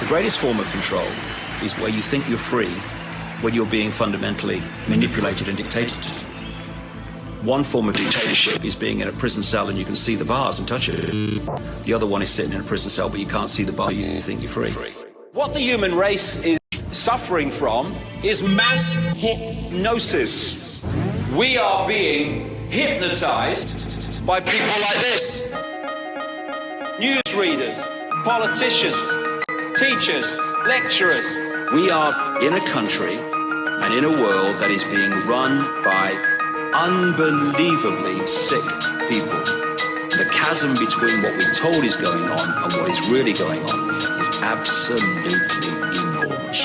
The greatest form of control is where you think you're free when you're being fundamentally manipulated and dictated to. One form of dictatorship is being in a prison cell and you can see the bars and touch it. The other one is sitting in a prison cell but you can't see the bar, you think you're free. What the human race is suffering from is mass hypnosis. We are being hypnotized by people like this. Newsreaders, politicians, teachers, lecturers. We are in a country and in a world that is being run by unbelievably sick people. The chasm between what we're told is going on and what is really going on is absolutely enormous.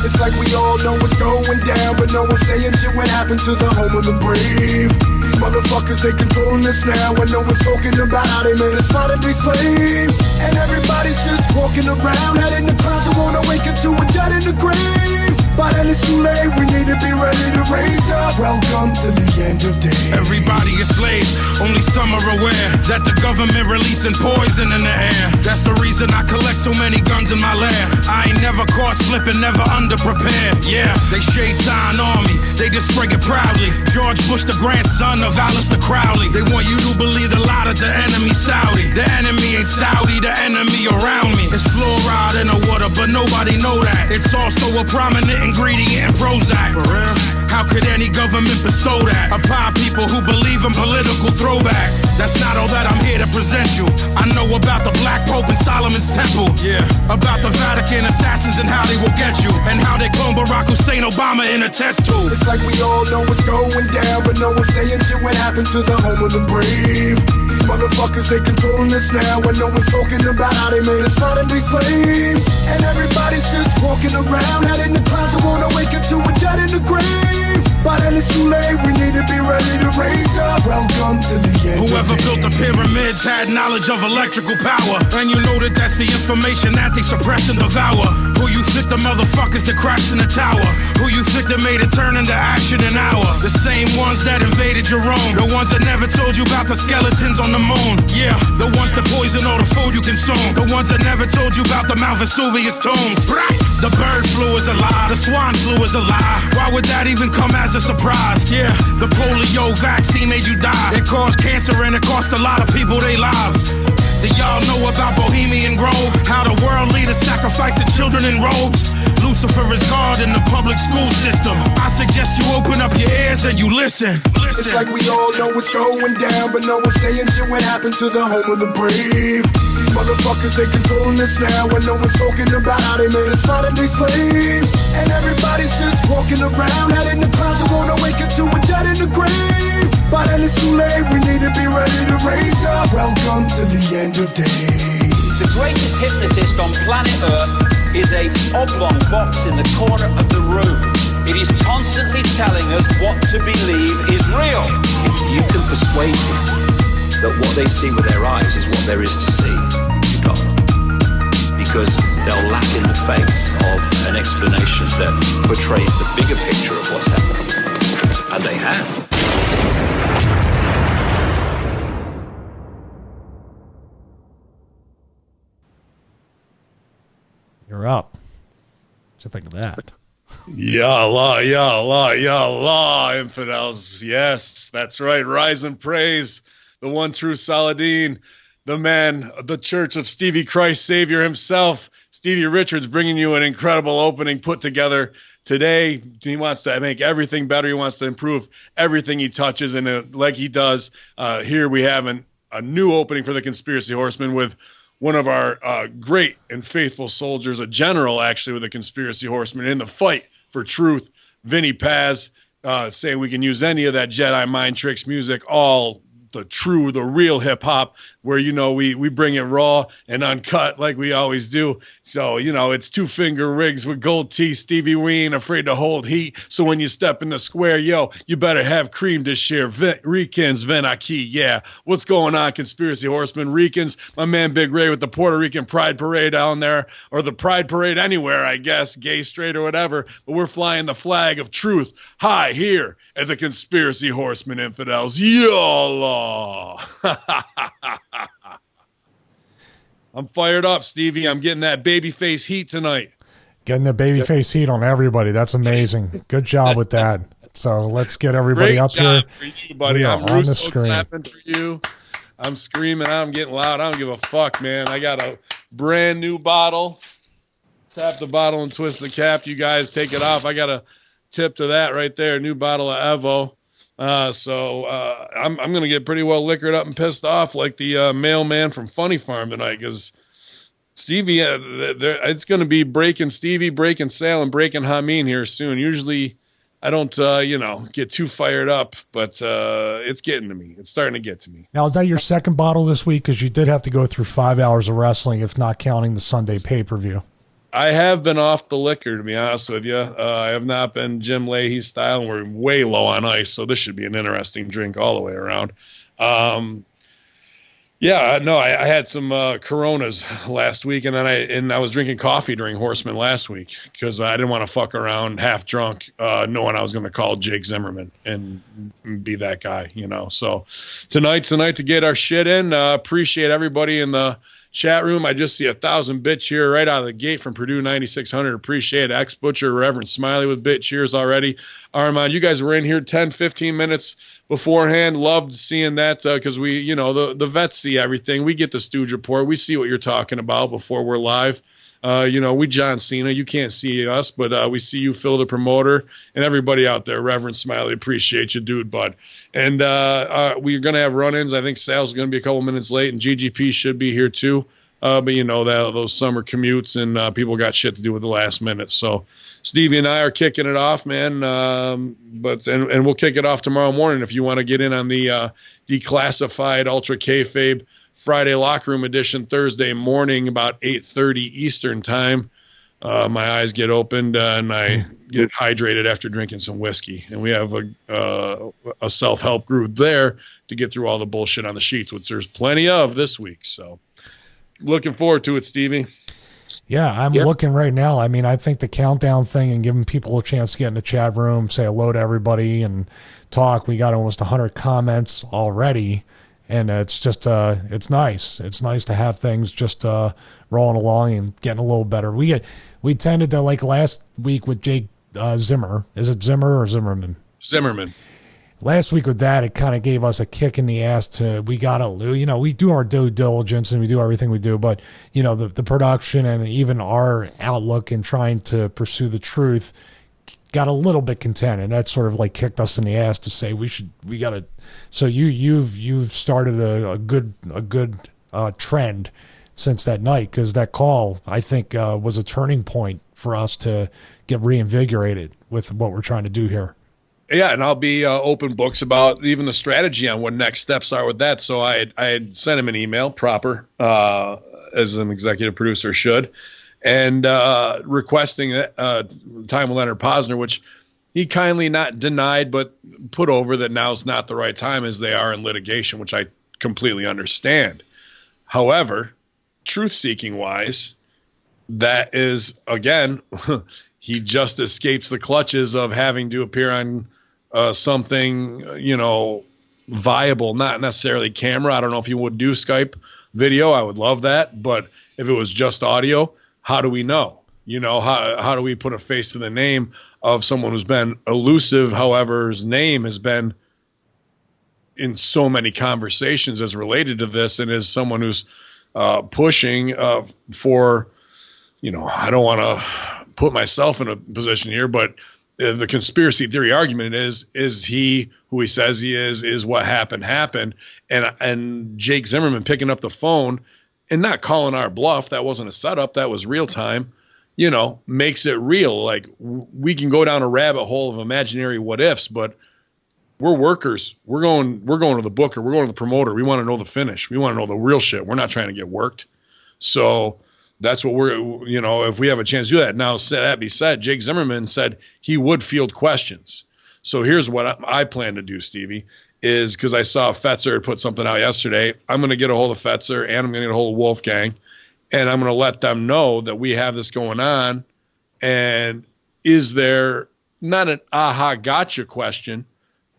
It's like we all know what's going down, but no one's saying shit what happened to the home of the brave. These motherfuckers, they controlling us now, and no one's talking about how they made us fight and be slaves. And everybody's just walking around, head in the clouds, who wanna wake up to a dead in the grave. But then it's too late, we need to be ready to raise up. Welcome to the end of days. Everybody is slaves, only some are aware that the government releasing poison in the air. That's the reason I collect so many guns in my lair. I ain't never caught slipping, never underprepared. Yeah, they shade sign on me, they just spray it proudly. George Bush, the grandson of Alistair Crowley. They want you to believe the lie that the enemy Saudi. The enemy ain't Saudi, the enemy around me. It's fluoride in the water, but nobody know that. It's also a prominent ingredient in Prozac. For real? How could any government bestow that upon people who believe in political throwback? That's not all that I'm here to present you. I know about the Black Pope and Solomon's Temple. Yeah. About the Vatican assassins and how they will get you, and how they clone Barack Hussein Obama in a test tube. It's like we all know what's going down, but no one's saying shit what happened to the home of the brave. These motherfuckers, they controlling us now, and no one's talking about how they made us fight and be slaves. And everybody's just walking around, head in the clouds, who wanna wake up to a dead in the grave. By then it's too late, we need to be ready to raise up. Welcome to the end. Whoever built the pyramids had knowledge of electrical power, and you know that that's the information that they suppress and devour. Who you think the motherfuckers that crashed in the tower? Who you think that made it turn into ash in an hour? The same ones that invaded your own, the ones that never told you about the skeletons on the moon. Yeah, the ones that poison all the food you consume, the ones that never told you about the Mount Vesuvius tombs. The bird flu is a lie, the swine flu is a lie. Why would that even come as a surprise? Yeah, the polio vaccine made you die. It caused cancer and it cost a lot of people their lives. Do y'all know about Bohemian Grove? How the world leaders sacrificing children in robes? Lucifer is God in the public school system. I suggest you open up your ears and you listen. It's like we all know what's going down, but no one's saying shit what happened to the home of the brave. These motherfuckers, they controlling us now, and no one's talking about how they made us fight and be slaves. And everybody's just walking around, head in the clouds, who wanna wake up to a dead in the grave. By then it's too late, we need to be ready to raise up. Welcome to the end of days. The greatest hypnotist on planet Earth is a oblong box in the corner of the room. It is constantly telling us what to believe is real. If you can persuade people that what they see with their eyes is what there is to see, you got them. Because they'll laugh in the face of an explanation that portrays the bigger picture of what's happening. And they have. You're up. What you think of that? Ya Allah, ya Allah, ya Allah, infidels. Yes, that's right. Rise and praise the one true Saladin, the man, the Church of Stevie Christ Savior himself. Stevie Richards bringing you an incredible opening put together today. He wants to make everything better. He wants to improve everything he touches. And like he does, here we have a new opening for the Conspiracy Horsemen with one of our great and faithful soldiers, a general actually with the Conspiracy Horsemen in the fight for truth, Vinny Paz, saying we can use any of that Jedi mind tricks music, all the true, the real hip hop, where, you know, we bring it raw and uncut like we always do. So, you know, it's two finger rigs with gold teeth. Stevie, we ain't afraid to hold heat. So when you step in the square, yo, you better have cream to share. Ricans, Venaki, yeah. What's going on, Conspiracy Horsemen? Ricans, my man Big Ray with the Puerto Rican Pride Parade down there, or the Pride Parade anywhere, I guess, gay, straight, or whatever. But we're flying the flag of truth high here at the Conspiracy Horsemen, infidels. Yallah. I'm fired up, Stevie. I'm getting that babyface heat tonight. Getting the babyface heat on everybody. That's amazing. Good job with that. So let's get everybody Great up job here. for you, buddy. We are I'm on the Russo screen. clapping for you. I'm screaming. I'm getting loud. I don't give a fuck, man. I got a brand new bottle. Tap the bottle and twist the cap. You guys take it off. I got a tip to that right there. New bottle of Evo. I'm going to get pretty well liquored up and pissed off like the mailman from Funny Farm tonight, because Stevie, it's going to be breaking Stevie, breaking Sal, and breaking Hameen here soon. Usually I don't, get too fired up, but it's getting to me. It's starting to get to me. Now, is that your second bottle this week? Because you did have to go through 5 hours of wrestling, if not counting the Sunday pay-per-view. I have been off the liquor, to be honest with you. I have not been Jim Leahy style, and we're way low on ice, so this should be an interesting drink all the way around. I had some Coronas last week, and then I was drinking coffee during Horsemen last week because I didn't want to fuck around half drunk, knowing I was going to call Jake Zimmerman and be that guy, So tonight's the night to get our shit in. Appreciate everybody in the chat room. I just see 1,000 bit cheer right out of the gate from Purdue 9600. Appreciate X Butcher, Reverend Smiley with bit cheers already. Armand, you guys were in here 10, 15 minutes beforehand. Loved seeing that because we, the vets see everything. We get the Stooge report. We see what you're talking about before we're live. We John Cena. You can't see us, but we see you, Phil the promoter, and everybody out there. Reverend Smiley, appreciate you, dude, bud. And we're going to have run-ins. I think Sal's going to be a couple minutes late, and GGP should be here too. But that those summer commutes and people got shit to do with the last minute. So Stevie and I are kicking it off, man. But we'll kick it off tomorrow morning if you want to get in on the declassified Ultra Kayfabe Friday Locker Room edition Thursday morning about 8:30 Eastern time. My eyes get opened and I get hydrated after drinking some whiskey. And we have a self-help group there to get through all the bullshit on the sheets, which there's plenty of this week. So looking forward to it, Stevie. Yeah, I'm looking right now. I mean, I think the countdown thing and giving people a chance to get in the chat room, say hello to everybody and talk. We got almost 100 comments already. And it's just, it's nice. It's nice to have things just rolling along and getting a little better. We tended to, like last week with Jake Zimmer. Is it Zimmer or Zimmerman? Zimmerman. Last week with that, it kind of gave us a kick in the ass to, we got to, we do our due diligence and we do everything we do. But, the production and even our outlook in trying to pursue the truth got a little bit content, and that sort of like kicked us in the ass to say we got to. So you've started a good trend since that night, because that call I think was a turning point for us to get reinvigorated with what we're trying to do here. Yeah, and I'll be open books about even the strategy on what next steps are with that. So I had sent him an email proper as an executive producer should. And requesting time with Leonard Posner, which he kindly not denied, but put over that now's not the right time as they are in litigation, which I completely understand. However, truth-seeking wise, that is, again, he just escapes the clutches of having to appear on something, viable, not necessarily camera. I don't know if he would do Skype video. I would love that. But if it was just audio, how do we know? How do we put a face to the name of someone who's been elusive, however, his name has been in so many conversations as related to this, and is someone who's pushing for, I don't want to put myself in a position here, but the conspiracy theory argument is he who he says he is what happened. And Jake Zimmerman picking up the phone and not calling our bluff. That wasn't a setup. That was real time, makes it real. Like, we can go down a rabbit hole of imaginary what ifs, but we're workers. We're going to the booker. We're going to the promoter. We want to know the finish. We want to know the real shit. We're not trying to get worked. So that's what we're, if we have a chance to do that. Now, that be said, Jake Zimmerman said he would field questions. So here's what I plan to do, Stevie, is because I saw Fetzer put something out yesterday. I'm going to get a hold of Fetzer and I'm going to get a hold of Wolfgang, and I'm going to let them know that we have this going on. And is there not an aha gotcha question,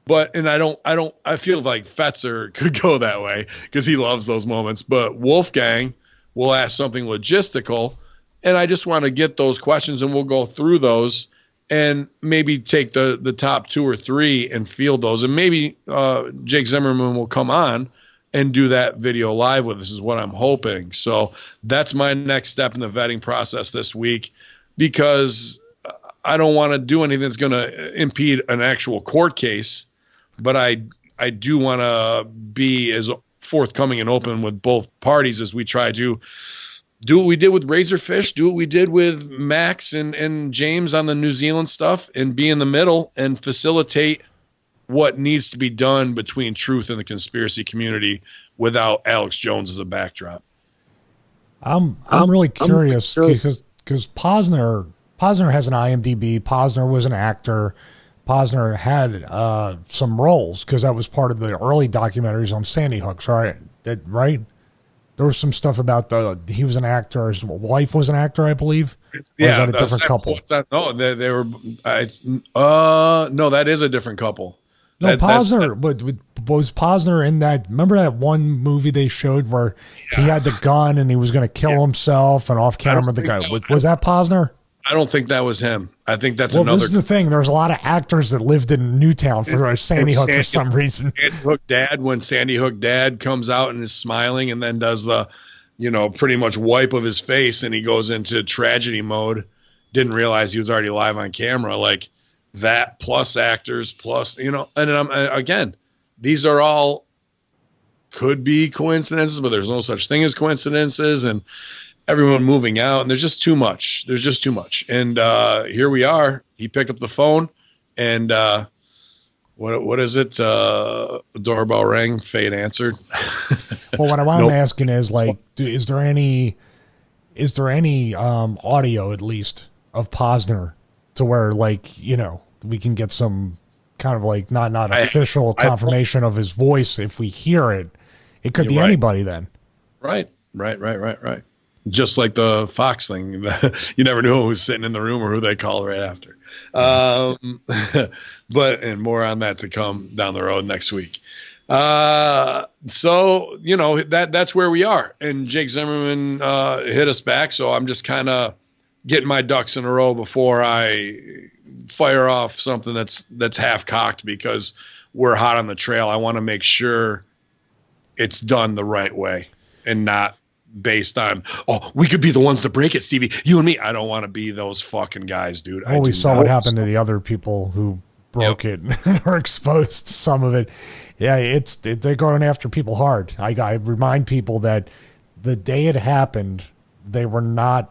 but, and I feel like Fetzer could go that way because he loves those moments, but Wolfgang we'll ask something logistical, and I just want to get those questions, and we'll go through those and maybe take the top 2 or 3 and field those. And maybe Jake Zimmerman will come on and do that video live with us, is what I'm hoping. So that's my next step in the vetting process this week, because I don't want to do anything that's going to impede an actual court case, but I do want to be as forthcoming and open with both parties as we try to do what we did with Razorfish, do what we did with Max and James on the New Zealand stuff, and be in the middle and facilitate what needs to be done between truth and the conspiracy community without Alex Jones as a backdrop. I'm really curious because Posner has an IMDb. Posner was an actor. Posner had some roles because that was part of the early documentaries on Sandy Hooks, right? Right? There was some stuff about he was an actor. His wife was an actor, I believe. Yeah, was that a different couple? No, they were. No, that is a different couple. No, Posner. But was Posner in that? Remember that one movie they showed where he had the gun and he was going to kill himself, and off camera the guy was that Posner? I don't think that was him. I think that's another. This is the thing. There's a lot of actors that lived in Newtown for Sandy Hook for some reason. Sandy Hook Dad, when Sandy Hook Dad comes out and is smiling and then does the, pretty much wipe of his face and he goes into tragedy mode, didn't realize he was already live on camera. Like that, plus actors, plus, and again, these are all could be coincidences, but there's no such thing as coincidences. And everyone moving out, and there's just too much. And here we are. He picked up the phone, and what is it? The doorbell rang. Fate answered. Well, what I'm asking is, like, is there any audio at least of Posner to where, like, we can get some kind of like not official confirmation of his voice if we hear it. It could be anybody then. Right. Just like the Fox thing, you never knew who was sitting in the room or who they called right after. And more on that to come down the road next week. So that's where we are. And Jake Zimmerman hit us back, so I'm just kind of getting my ducks in a row before I fire off something that's half cocked, because we're hot on the trail. I want to make sure it's done the right way and not based on, we could be the ones to break it, Stevie. You and me. I don't want to be those fucking guys, dude. Well, we saw what happened to the other people who broke it and are exposed to some of it. Yeah, they're going after people hard. I remind people that the day it happened, they were not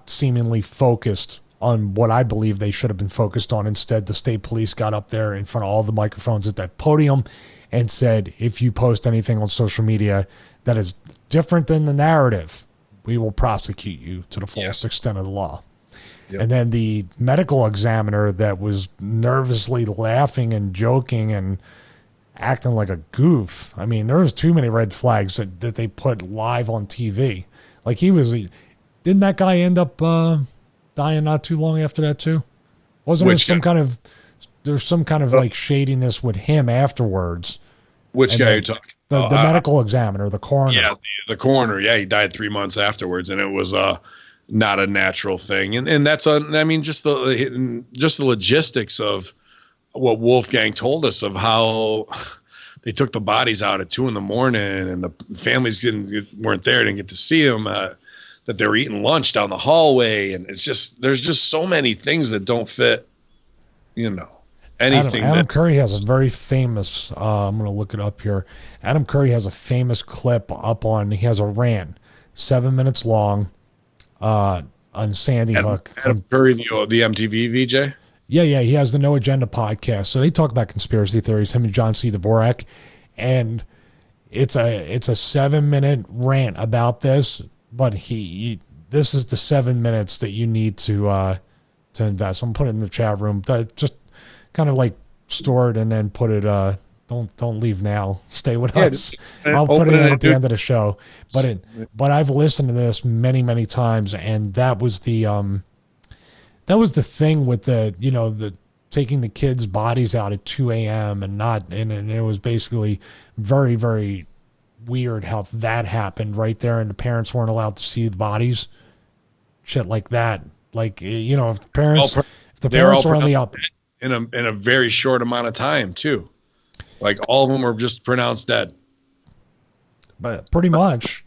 seemingly focused on what I believe they should have been focused on. Instead, the state police got up there in front of all the microphones at that podium and said, if you post anything on social media that is different than the narrative, we will prosecute you to the fullest extent of the law. Yep. And then the medical examiner that was nervously laughing and joking and acting like a goof. I mean, there was too many red flags that they put live on TV. Like didn't that guy end up dying not too long after that too? Wasn't there there's some kind of like shadiness with him afterwards? Which guy are you talking? The medical examiner, the coroner. Yeah, the coroner. Yeah, he died 3 months afterwards, and it was not a natural thing. And that's just the logistics of what Wolfgang told us of how they took the bodies out at 2 a.m. and the families weren't there, didn't get to see them. That they were eating lunch down the hallway, and there's just so many things that don't fit. Anything. Adam Curry has a very famous, I'm going to look it up here. Adam Curry has a famous clip he has a rant, 7 minutes long, on Sandy Hook. Adam Curry, the MTV VJ? Yeah, he has the No Agenda podcast. So they talk about conspiracy theories, him and John C. Dvorak. And it's a 7-minute rant about this, but this is the 7 minutes that you need to invest. I'm putting it in the chat room. Just kind of like store it and then put it, don't leave now. Stay with us. I'll put it in at the end of the show. But I've listened to this many, many times, and that was the thing with the taking the kids' bodies out at 2 a.m. and it was basically very, very weird how that happened right there, and the parents weren't allowed to see the bodies. Shit like that. Like, you know, if the parents are on the up in a very short amount of time too, like all of them were just pronounced dead. But pretty much.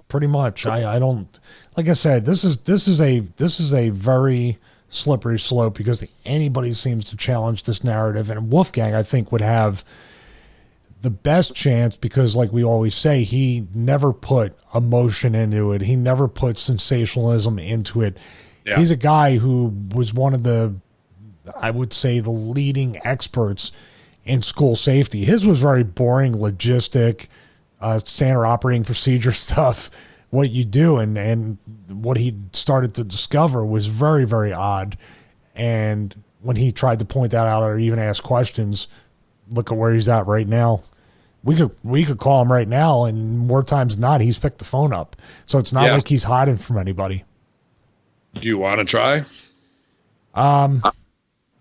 I don't, like I said, this is a very slippery slope because anybody seems to challenge this narrative, and Wolfgang, I think, would have the best chance because, like we always say, he never put emotion into it. He never put sensationalism into it. Yeah. He's a guy who was one of the, I would say, the leading experts in school safety. His was very boring, logistic, standard operating procedure stuff, what you do. And what he started to discover was very, very odd. And when he tried to point that out or even ask questions, look at where he's at right now. We could call him right now, and more times than not, he's picked the phone up. So it's not like he's hiding from anybody. Do you want to try? I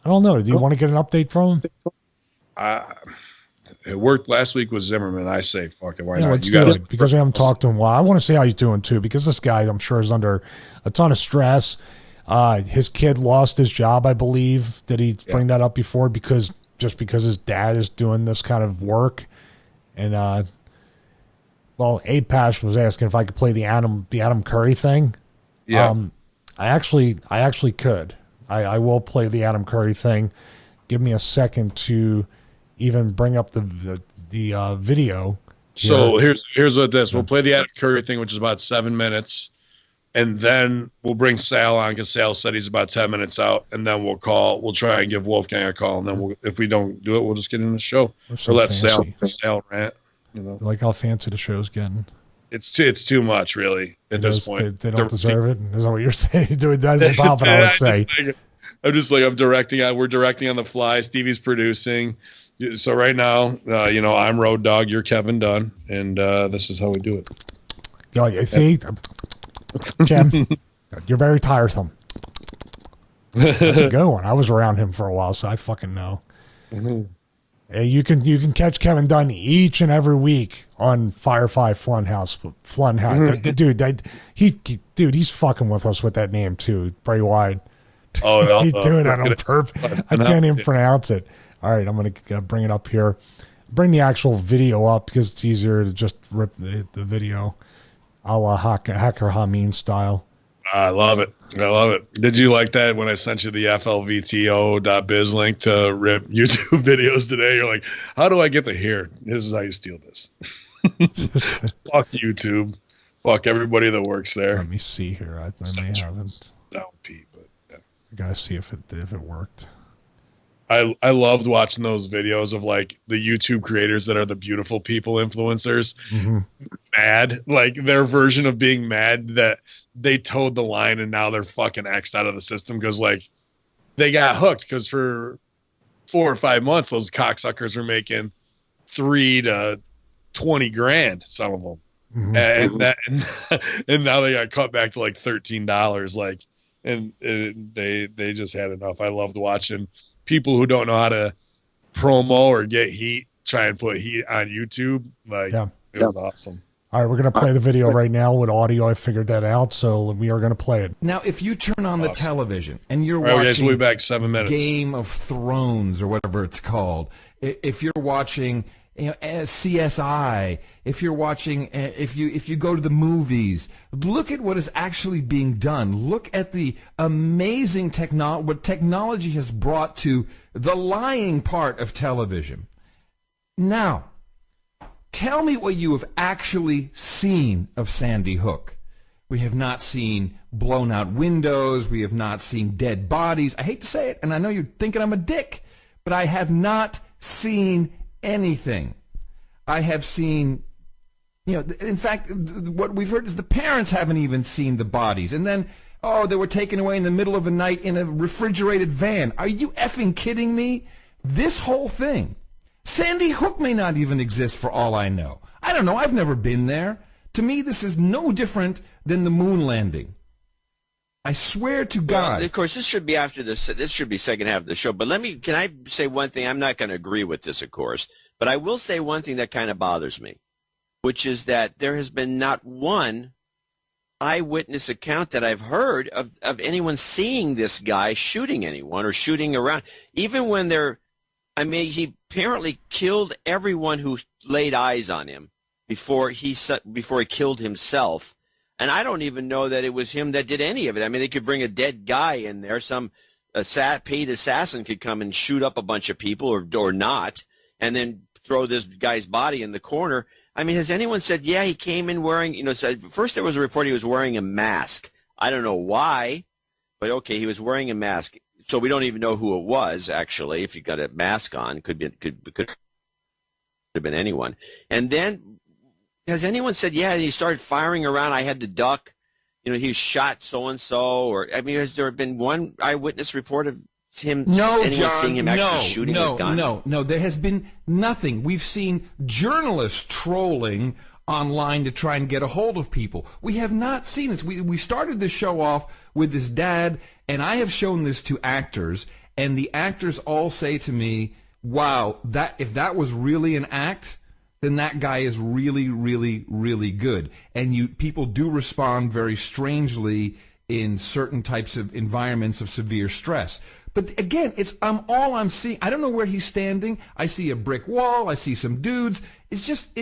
don't know. Do you want to get an update from him? It worked last week with Zimmerman. I say, fuck it. Why not? Let's do it because we haven't talked to him. Well, I want to see how he's doing too, because this guy, I'm sure, is under a ton of stress. His kid lost his job, I believe. Did he bring that up before? Because his dad is doing this kind of work. And, well, Apash was asking if I could play the Adam Curry thing. Yeah. I actually could. I will play the Adam Curry thing. Give me a second to even bring up the video. So here's what this. We'll play the Adam Curry thing, which is about 7 minutes, and then we'll bring Sal on because Sal said he's about 10 minutes out, and then we'll try and give Wolfgang a call, and then if we don't do it, we'll just get in the show. So let Sal rant. You know, like how fancy the show's getting. It's too much, really, at this point. They don't deserve it. Is that what you're saying? Doing that is I would say. I'm directing. We're directing on the fly. Stevie's producing. So right now, I'm Road Dogg. You're Kevin Dunn, and this is how we do it. Yeah, you see, Jim, you're very tiresome. That's a good one. I was around him for a while, so I fucking know. Mm-hmm. You can catch Kevin Dunn each and every week on Firefly Funhouse. Dude, he's fucking with us with that name too. Bray Wyatt. Oh, no, he's doing it on purpose. I can't even pronounce it. All right, I'm gonna bring it up here. Bring the actual video up because it's easier to just rip the video, a la Hacker Hameen style. I love it. Did you like that when I sent you the flvto.biz link to rip YouTube videos today? You're like, how do I get to here? This is how you steal this. Fuck YouTube. Fuck everybody that works there. Let me see here. I may haven't. Down Pete, but yeah. I gotta see if it worked. I loved watching those videos of like the YouTube creators that are the beautiful people influencers. Mm-hmm. Mad, like their version of being mad that they towed the line and now they're fucking X'd out of the system because like they got hooked because for 4 or 5 months those cocksuckers were making $3 to $20,000, some of them, mm-hmm. and now they got cut back to like $13, like, and they just had enough. I loved watching people who don't know how to promo or get heat try and put heat on YouTube. Like, it was awesome. All right, we're going to play the video right now with audio. I figured that out, so we are going to play it. Now, if you turn on the television and you're watching watching we'll be back 7 minutes. Game of Thrones or whatever it's called, if you're watching CSI, if you're watching, if you go to the movies, look at what is actually being done. Look at the amazing what technology has brought to the lying part of television. Now, tell me what you have actually seen of Sandy Hook. We have not seen blown out windows. We have not seen dead bodies. I hate to say it, and I know you're thinking I'm a dick, but I have not seen anything. I have seen, in fact, what we've heard is the parents haven't even seen the bodies. And then, they were taken away in the middle of the night in a refrigerated van. Are you effing kidding me? This whole thing. Sandy Hook may not even exist for all I know. I don't know. I've never been there. To me, this is no different than the moon landing. I swear to God. Well, of course, this should be after this. This should be second half of the show. But can I say one thing? I'm not going to agree with this, of course. But I will say one thing that kind of bothers me. which is that there has been not one eyewitness account that I've heard of anyone seeing this guy shooting anyone or shooting around. Even when he apparently killed everyone who laid eyes on him before he killed himself. And I don't even know that it was him that did any of it. I mean, they could bring a dead guy in there. Some paid assassin could come and shoot up a bunch of people or not, and then throw this guy's body in the corner. I mean, has anyone said, yeah, he came in wearing, first there was a report he was wearing a mask. I don't know why, but okay, he was wearing a mask. So we don't even know who it was, actually, if he got a mask on. Could have been anyone. And then has anyone said, yeah, he started firing around, I had to duck, he shot so-and-so, or, I mean, has there been one eyewitness report of him, seeing him actually shooting a gun? No, there has been nothing. We've seen journalists trolling online to try and get a hold of people. We have not seen this. We started the show off with this dad, and I have shown this to actors, and the actors all say to me, wow, if that was really an act, then that guy is really, really, really good. And people do respond very strangely in certain types of environments of severe stress. But again, all I'm seeing. I don't know where he's standing. I see a brick wall. I see some dudes. It's just,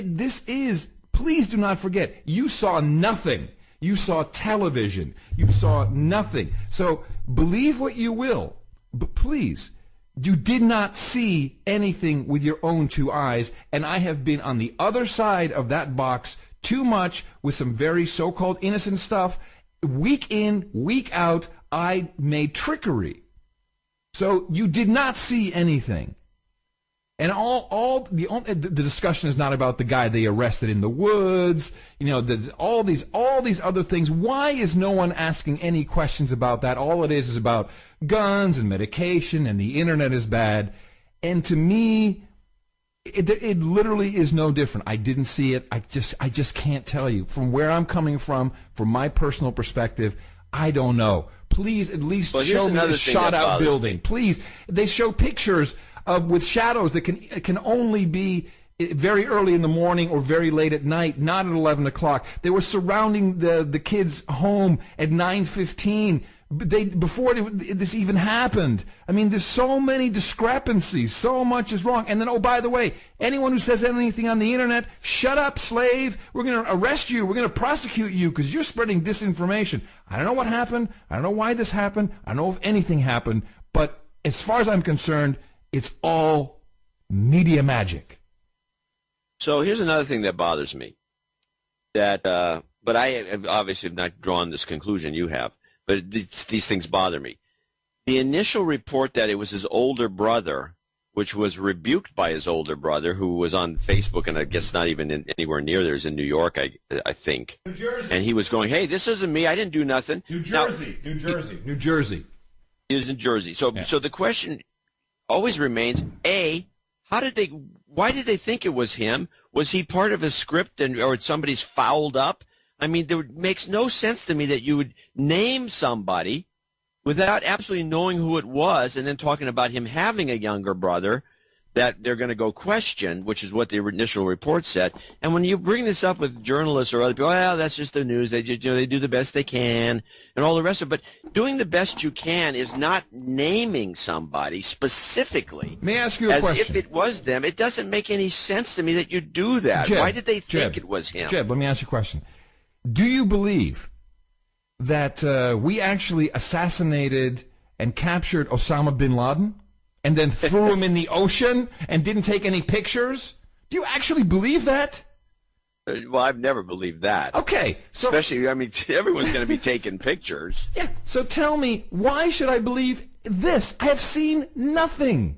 please do not forget, you saw nothing. You saw television. You saw nothing. So believe what you will, but please, you did not see anything with your own two eyes. And I have been on the other side of that box too much with some very so-called innocent stuff. Week in, week out, I made trickery. So you did not see anything. And the discussion is not about the guy they arrested in the woods, all these other things. Why is no one asking any questions about that? All it is about guns and medication, and the internet is bad. And to me, it literally is no different. I didn't see it. I just can't tell you. From where I'm coming from my personal perspective, I don't know. Please at least show me a shot-out building. Please. They show pictures with shadows that can only be very early in the morning or very late at night, not at 11 o'clock. They were surrounding the kid's home at 9:15 before this even happened. I mean, there's so many discrepancies. So much is wrong. And then, oh, by the way, anyone who says anything on the internet, shut up, slave. We're going to arrest you. We're going to prosecute you because you're spreading disinformation. I don't know what happened. I don't know why this happened. I don't know if anything happened. But as far as I'm concerned, it's all media magic. So here's another thing that bothers me. But I obviously have not drawn this conclusion you have. But these things bother me. The initial report that it was his older brother, which was rebuked by his older brother, who was on Facebook, and I guess not even anywhere near there, is in New York, I think. New Jersey. And he was going, hey, this isn't me. I didn't do nothing. New Jersey. He was in Jersey. So the question always remains, why did they think it was him? Was he part of a script or somebody's fouled up? I mean, it makes no sense to me that you would name somebody without absolutely knowing who it was and then talking about him having a younger brother that they're going to go question, which is what the initial report said. And when you bring this up with journalists or other people, well, that's just the news. They just, they do the best they can and all the rest of it. But doing the best you can is not naming somebody specifically. May I ask you a question? As if it was them. It doesn't make any sense to me that you do that. Jeb, why did they think it was him? Jeb, let me ask you a question. Do you believe that we actually assassinated and captured Osama bin Laden and then threw him in the ocean and didn't take any pictures? Do you actually believe that? Well, I've never believed that. Okay. So, especially, I mean, everyone's going to be taking pictures. Yeah. So tell me, why should I believe this? I have seen nothing.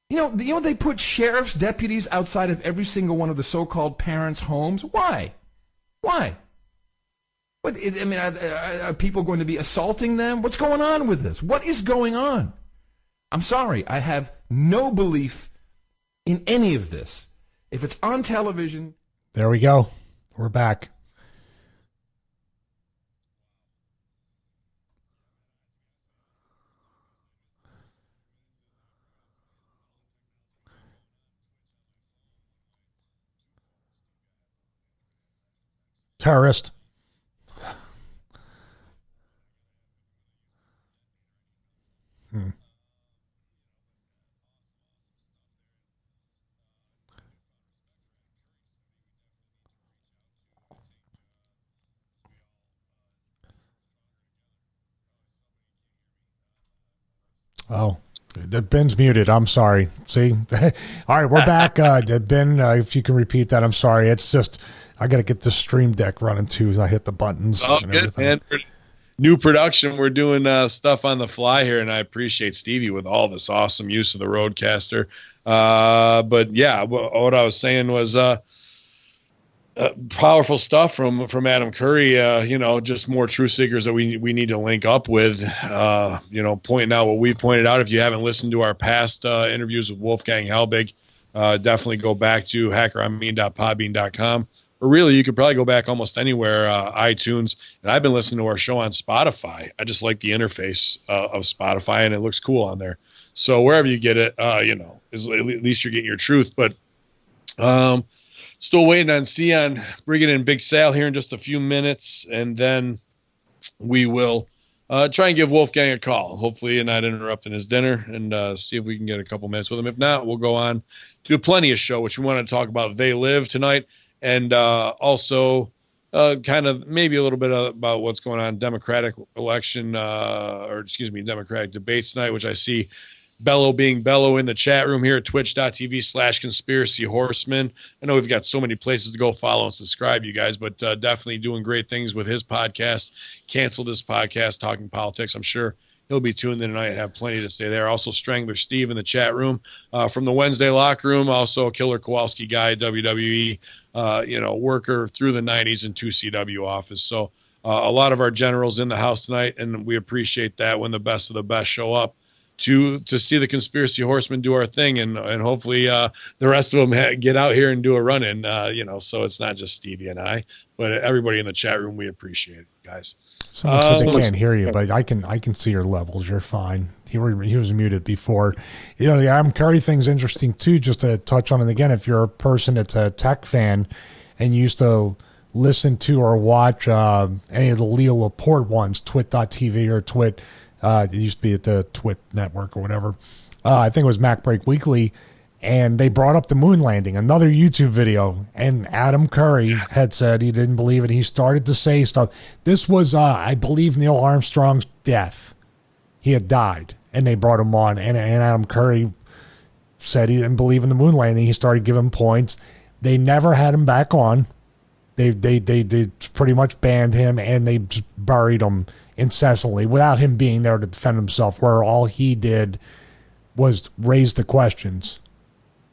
They put sheriff's deputies outside of every single one of the so-called parents' homes. Why? Why? Are people going to be assaulting them? What's going on with this? What is going on? I'm sorry. I have no belief in any of this. If it's on television. There we go. We're back. Terrorist. Oh, Ben's muted. I'm sorry. See? All right, we're back. Ben, if you can repeat that, I'm sorry. It's just, I got to get the stream deck running too as I hit the buttons. Oh, and good, everything. man. New production. We're doing stuff on the fly here, and I appreciate Stevie with all this awesome use of the Roadcaster. But yeah, what I was saying was powerful stuff from Adam Curry. Just more truth seekers that we need to link up with. Pointing out what we pointed out. If you haven't listened to our past interviews with Wolfgang Halbig, definitely go back to hackeronmean.podbean.com. Or really, you could probably go back almost anywhere, iTunes. And I've been listening to our show on Spotify. I just like the interface of Spotify, and it looks cool on there. So wherever you get it, at least you're getting your truth. But still waiting on Sion bringing in Big Sal here in just a few minutes, and then we will try and give Wolfgang a call. Hopefully, and not interrupting his dinner, and see if we can get a couple minutes with him. If not, we'll go on to Plenty of Show, which we want to talk about. They Live tonight. And also kind of maybe a little bit about what's going on Democratic election, Democratic debates tonight, which I see Bello being Bello in the chat room here at twitch.tv/conspiracy horsemen. I know we've got so many places to go follow and subscribe, you guys, but definitely doing great things with his podcast. Canceled this podcast, Talking Politics. I'm sure he'll be tuned in tonight and have plenty to say there. Also, Strangler Steve in the chat room from the Wednesday locker room. Also, Killer Kowalski guy, WWE, worker through the 90s in 2CW office. So a lot of our generals in the house tonight, and we appreciate that when the best of the best show up to see the Conspiracy Horsemen do our thing, and hopefully the rest of them get out here and do a run-in, so it's not just Stevie and I, but everybody in the chat room. We appreciate it, guys. Someone said they can't hear you, but I can see your levels. You're fine. He was muted before. The Adam Curry thing's interesting too, just to touch on it again. If you're a person that's a tech fan and you used to listen to or watch any of the Leo Laporte ones, twit.tv or twit, it used to be at the Twit network or whatever. I think it was Mac Break Weekly, and they brought up the moon landing, another YouTube video, and Adam Curry had said he didn't believe it. He started to say stuff. This was, I believe, Neil Armstrong's death. He had died, and they brought him on, and Adam Curry said he didn't believe in the moon landing. He started giving points. They never had him back on. They pretty much banned him, and they just buried him incessantly without him being there to defend himself, where all he did was raise the questions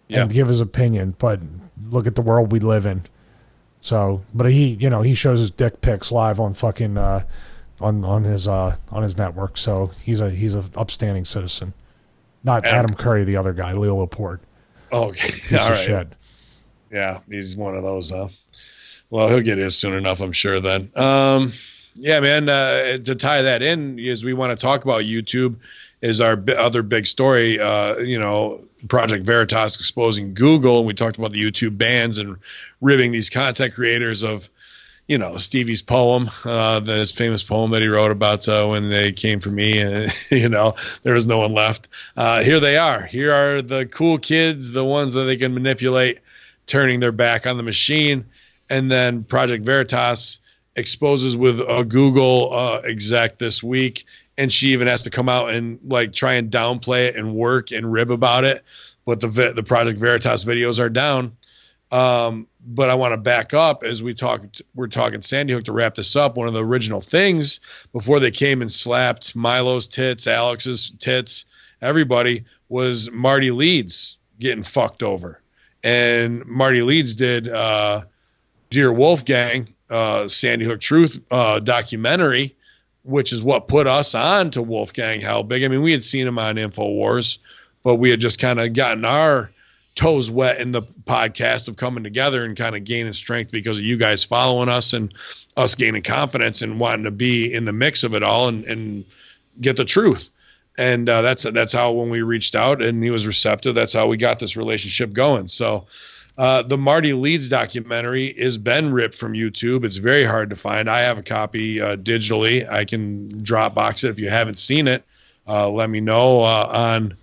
and give his opinion. But look at the world we live in. So, but he shows his dick pics live on fucking on his network. So he's a upstanding citizen. Not Adam Curry, the other guy, Leo Laporte. Oh, okay. Piece of shit. Yeah, he's one of those, huh? Well, he'll get his soon enough, I'm sure then. Yeah, man, to tie that in, is we want to talk about YouTube is our other big story, Project VeritAss exposing Google. And we talked about the YouTube bans and ribbing these content creators of, Stevie's poem, his famous poem that he wrote about when they came for me and, there was no one left. Here they are. Here are the cool kids, the ones that they can manipulate, turning their back on the machine. And then Project VeritAss exposes with a Google exec this week, and she even has to come out and try and downplay it and work and rib about it. But the Project VeritAss videos are down. But I want to back up as we're talking Sandy Hook to wrap this up. One of the original things before they came and slapped Milo's tits, Alex's tits, everybody, was Marty Leeds getting fucked over. And Marty Leeds did Dear Wolfgang, Sandy Hook Truth documentary, which is what put us on to Wolfgang Halbig. I mean, we had seen him on InfoWars, but we had just kind of gotten our toes wet in the podcast of coming together and kind of gaining strength because of you guys following us and us gaining confidence and wanting to be in the mix of it all and get the truth. And that's how, when we reached out and he was receptive, that's how we got this relationship going. So The Marty Leeds documentary has been ripped from YouTube. It's very hard to find. I have a copy digitally. I can Dropbox it if you haven't seen it. Let me know on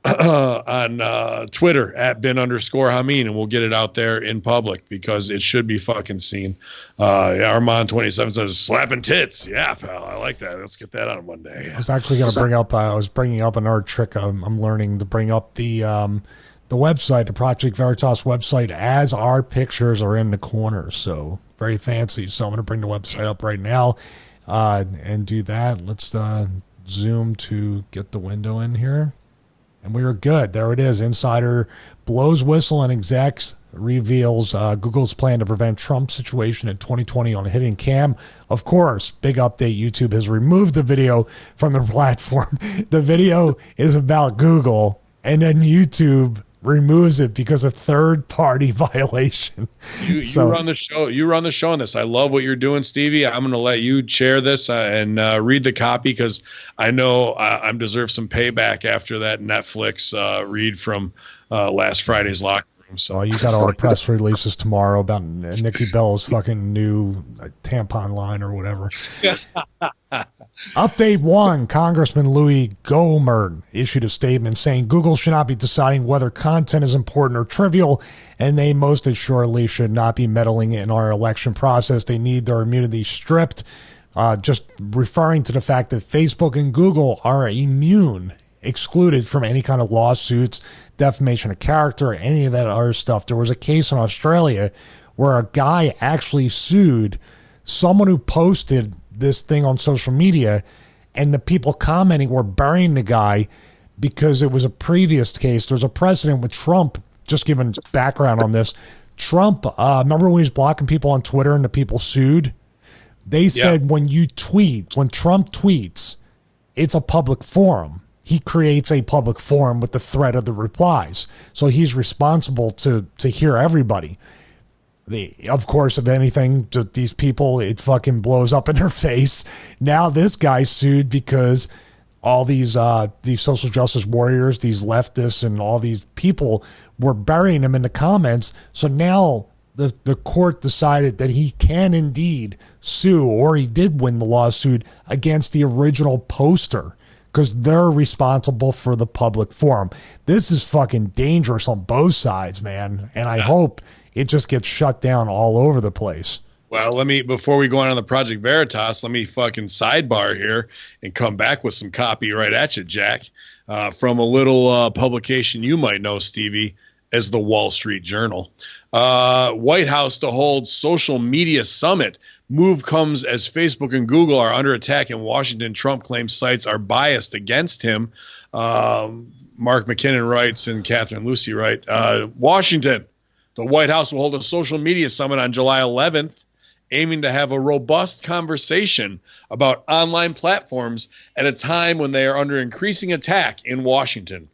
Twitter at bin_Hameen, and we'll get it out there in public because it should be fucking seen. Armand27 says slapping tits. Yeah, pal, I like that. Let's get that on one day. I was actually going to bring up. I was bringing up another trick. I'm learning to bring up the website, the Project Veritas website, as our pictures are in the corner. So very fancy. So I'm going to bring the website up right now and do that. Let's zoom to get the window in here. And we are good. There it is. Insider blows whistle and execs reveals Google's plan to prevent Trump situation in 2020 on hidden cam. Of course, big update. YouTube has removed the video from the platform. The video is about Google, and then YouTube removes it because of third-party violation. You run the show. You run the show on this. I love what you're doing, Stevie. I'm going to let you share this and read the copy because I know I deserve some payback after that Netflix read from last Friday's locker room. So you got all the press releases tomorrow about Nikki Bell's fucking new tampon line or whatever. Update 1, Congressman Louis Gohmert issued a statement saying Google should not be deciding whether content is important or trivial, and they most assuredly should not be meddling in our election process. They need their immunity stripped, just referring to the fact that Facebook and Google are excluded from any kind of lawsuits, defamation of character, any of that other stuff. There was a case in Australia where a guy actually sued someone who posted this thing on social media, and the people commenting were burying the guy because it was a previous case. There's a precedent with Trump. Just giving background on this, Trump, remember when he was blocking people on Twitter and the people sued? They said when Trump tweets, it's a public forum. He creates a public forum with the threat of the replies. So he's responsible to hear everybody. Of course, if anything, to these people, it fucking blows up in their face. Now this guy sued because all these social justice warriors, these leftists, and all these people were burying him in the comments. So now the court decided that he can indeed sue, or he did win the lawsuit against the original poster because they're responsible for the public forum. This is fucking dangerous on both sides, man. And I hope it just gets shut down all over the place. Well, before we go on the Project Veritas, let me fucking sidebar here and come back with some copy right at you, Jack, from a little publication you might know, Stevie, as the Wall Street Journal. White House to hold social media summit. Move comes as Facebook and Google are under attack in Washington. Trump claims sites are biased against him. Mark McKinnon writes and Catherine Lucy write, Washington. The White House will hold a social media summit on July 11th, aiming to have a robust conversation about online platforms at a time when they are under increasing attack in Washington.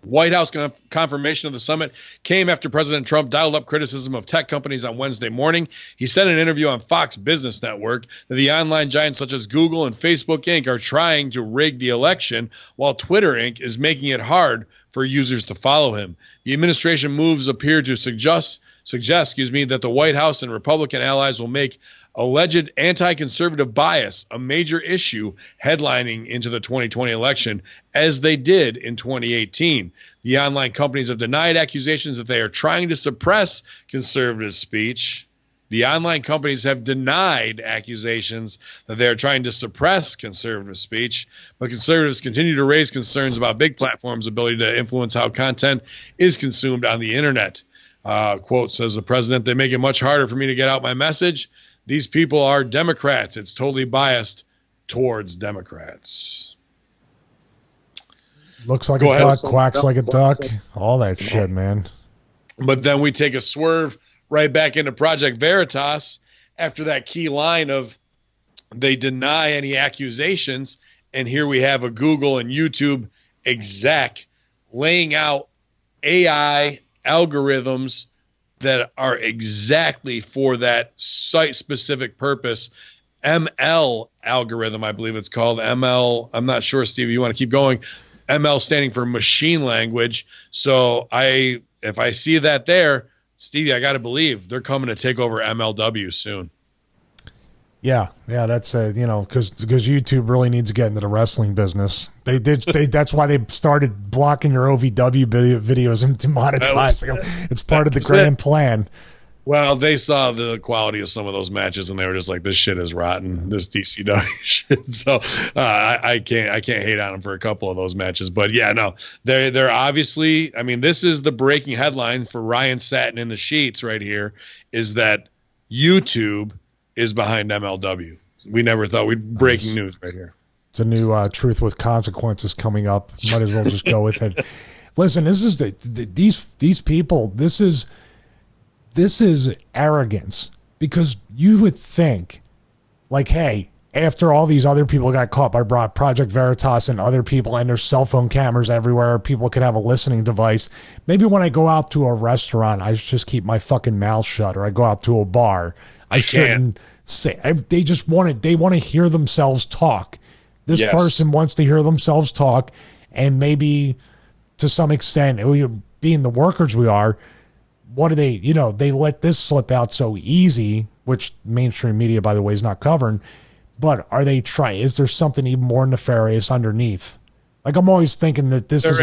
White House confirmation of the summit came after President Trump dialed up criticism of tech companies on Wednesday morning. He said in an interview on Fox Business Network that the online giants such as Google and Facebook Inc. are trying to rig the election, while Twitter Inc. is making it hard for users to follow him. The administration moves appear to suggest that the White House and Republican allies will make alleged anti-conservative bias a major issue headlining into the 2020 election, as they did in 2018. The online companies have denied accusations that they are trying to suppress conservative speech. The online companies have denied accusations that they are trying to suppress conservative speech, but conservatives continue to raise concerns about big platforms' ability to influence how content is consumed on the internet. Quote, says the president, they make it much harder for me to get out my message. These people are Democrats. It's totally biased towards Democrats. Looks like a duck, quacks like a duck, all that shit, man. But then we take a swerve right back into Project Veritas after that key line of they deny any accusations. And here we have a Google and YouTube exec laying out AI algorithms that are exactly for that site-specific purpose. ML algorithm, I believe it's called. ML, I'm not sure, Steve, you want to keep going. ML standing for machine language. So if I see that there, Stevie, I got to believe they're coming to take over MLW soon. Yeah, that's because YouTube really needs to get into the wrestling business. That's why they started blocking your OVW videos and demonetizing them. It's part of the grand plan. Well, they saw the quality of some of those matches, and they were just like, "This shit is rotten. This DCW shit." So I can't hate on them for a couple of those matches, but yeah, no, they're obviously. I mean, this is the breaking headline for Ryan Satin in the sheets right here. Is that YouTube is behind MLW? We never thought we'd breaking news right here. It's a new Truth with Consequences coming up. Might as well just go with it. Listen, this is these people. This is arrogance, because you would think, like, hey, after all these other people got caught by Project VeritAss and other people, and there's cell phone cameras everywhere, people could have a listening device. Maybe when I go out to a restaurant, I just keep my fucking mouth shut, or I go out to a bar, I shouldn't say. They just want to hear themselves talk. This person wants to hear themselves talk, and maybe to some extent, being the workers we are, what do they let this slip out so easy, which mainstream media, by the way, is not covering, but is there something even more nefarious underneath? Like, I'm always thinking that this is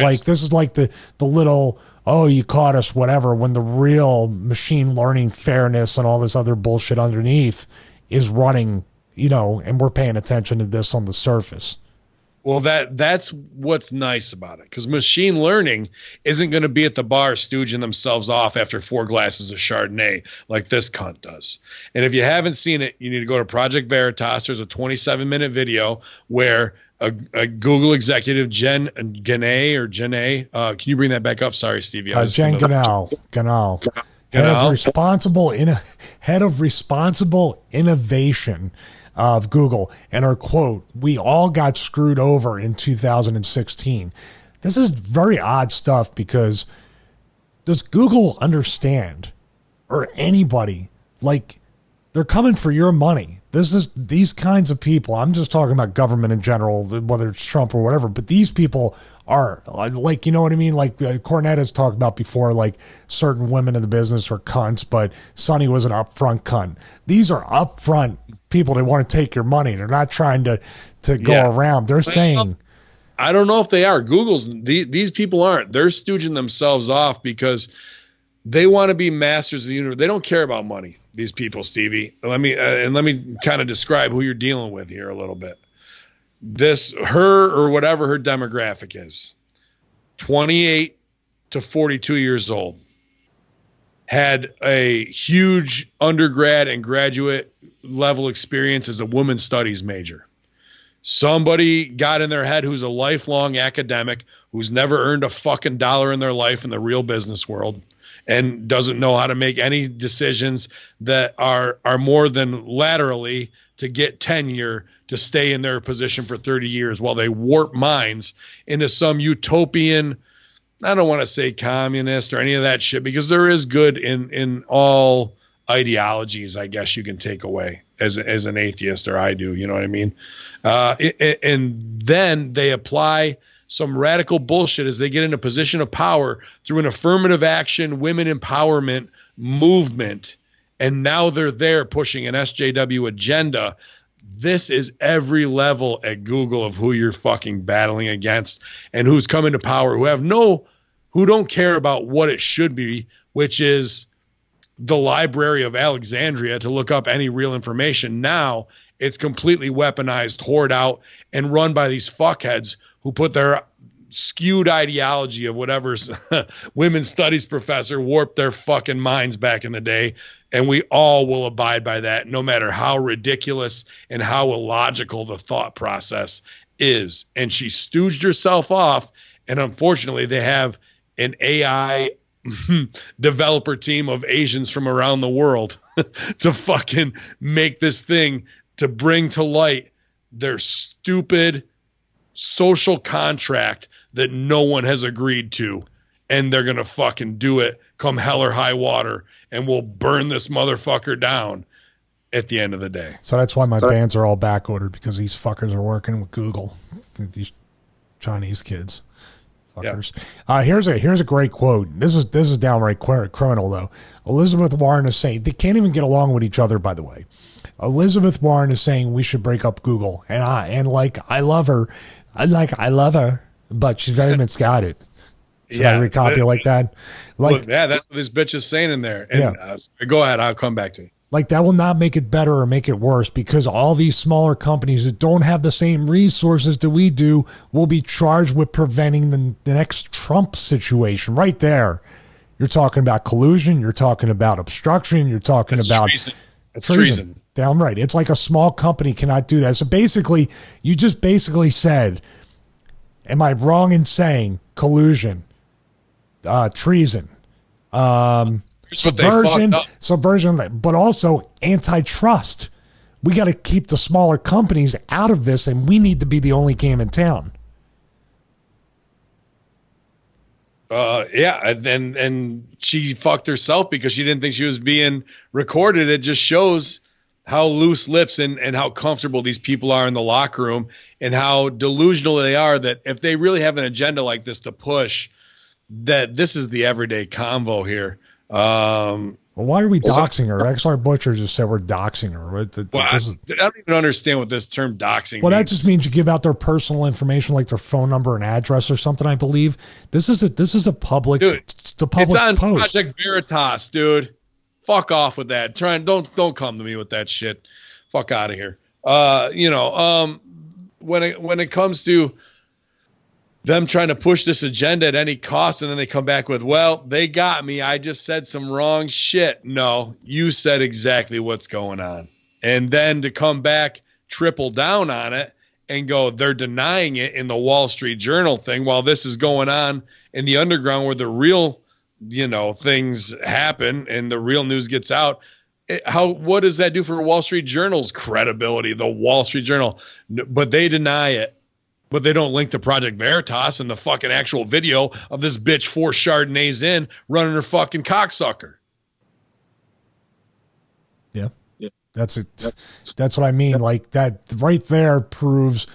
like the little, oh, you caught us, whatever, when the real machine learning fairness and all this other bullshit underneath is running, and we're paying attention to this on the surface. Well, that's what's nice about it, because machine learning isn't going to be at the bar stooging themselves off after 4 glasses of Chardonnay like this cunt does. And if you haven't seen it, you need to go to Project VeritAss. There's a 27-minute video where a Google executive, Jen Ganae, can you bring that back up? Sorry, Stevie. Jen Ganae. Head of responsible innovation of Google, and her quote, "We all got screwed over in 2016." This is very odd stuff, because does Google understand, or anybody, like, they're coming for your money? These kinds of people, I'm just talking about government in general, whether it's Trump or whatever, but these people are like, you know what I mean? Like Cornette has talked about before, like certain women in the business are cunts, but Sonny was an upfront cunt. These are upfront people that want to take your money. They're not trying to go around. They're saying, I don't know if they are. These people aren't. They're stooging themselves off because they want to be masters of the universe. They don't care about money, these people, Stevie. Let me kind of describe who you're dealing with here a little bit. Her or whatever her demographic is, 28 to 42 years old, had a huge undergrad and graduate level experience as a women's studies major. Somebody got in their head who's a lifelong academic, who's never earned a fucking dollar in their life in the real business world, and doesn't know how to make any decisions that are more than laterally to get tenure to stay in their position for 30 years while they warp minds into some utopian, I don't want to say communist or any of that shit, because there is good in all ideologies, I guess you can take away as an atheist, or I do, you know what I mean? And then they apply some radical bullshit as they get in a position of power through an affirmative action, women empowerment movement. And now they're there pushing an SJW agenda. This is every level at Google of who you're fucking battling against and who's coming to power, who don't care about what it should be, which is the Library of Alexandria to look up any real information. Now it's completely weaponized, hoard out, and run by these fuckheads who put their skewed ideology of whatever's women's studies professor warped their fucking minds back in the day. And we all will abide by that, no matter how ridiculous and how illogical the thought process is. And she stooged herself off. And unfortunately, they have an AI developer team of Asians from around the world to fucking make this thing, to bring to light their stupid social contract that no one has agreed to. And they're going to fucking do it come hell or high water, and we'll burn this motherfucker down at the end of the day. So that's why my bands are all back ordered, because these fuckers are working with Google, these Chinese kids. Fuckers. Here's a great quote. This is downright criminal though. Elizabeth Warren is saying they can't even get along with each other. By the way, Elizabeth Warren is saying we should break up Google, and I love her. I love her, but she's very misguided. Should I recopy like that? Look, that's what this bitch is saying in there. And, go ahead. I'll come back to you. Like that will not make it better or make it worse, because all these smaller companies that don't have the same resources that we do will be charged with preventing the next Trump situation. Right there, you're talking about collusion. You're talking about obstruction. You're talking about treason. It's treason. Damn right. It's like a small company cannot do that. So basically, you just basically said, am I wrong in saying collusion, treason, subversion, but also antitrust? We got to keep the smaller companies out of this, and we need to be the only game in town. And she fucked herself because she didn't think she was being recorded. It just shows how loose lips and how comfortable these people are in the locker room, and how delusional they are that if they really have an agenda like this to push, that this is the everyday convo here. Well, why are we doxing her? XR Butcher just said we're doxing her. I don't even understand what this term doxing means. That just means you give out their personal information, like their phone number and address or something, I believe. This is a public, dude, it's a public it's on post. Project VeritAss, dude. Fuck off with that. Don't come to me with that shit. Fuck out of here. When it comes to them trying to push this agenda at any cost, and then they come back with, well, they got me. I just said some wrong shit. No, you said exactly what's going on. And then to come back, triple down on it, and go, they're denying it in the Wall Street Journal thing, while this is going on in the underground where the real, things happen and the real news gets out. What does that do for Wall Street Journal's credibility, the Wall Street Journal? But they deny it. But they don't link to Project Veritas and the fucking actual video of this bitch 4 Chardonnays in running her fucking cocksucker. Yeah. That's it. That's what I mean. Like that right there proves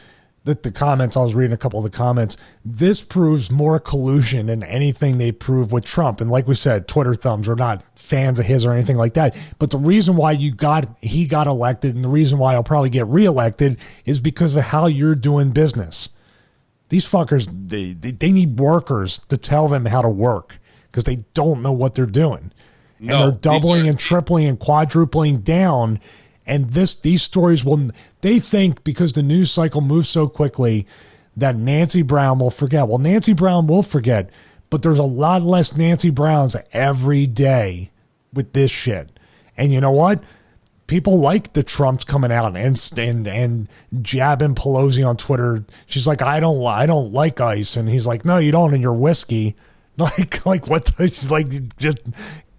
that the comments, I was reading a couple of the comments, this proves more collusion than anything they prove with Trump. And like we said, Twitter thumbs, we're not fans of his or anything like that. But the reason why he got elected, and the reason why he'll probably get reelected, is because of how you're doing business. These fuckers, they need workers to tell them how to work, because they don't know what they're doing. And they're doubling and tripling and quadrupling down. And these stories they think because the news cycle moves so quickly that Nancy Brown will forget. Well, Nancy Brown will forget, but there's a lot less Nancy Browns every day with this shit. And you know what? People like the Trumps coming out and jabbing Pelosi on Twitter. She's like, I don't like ice. And he's like, no, you don't in your whiskey. Like what just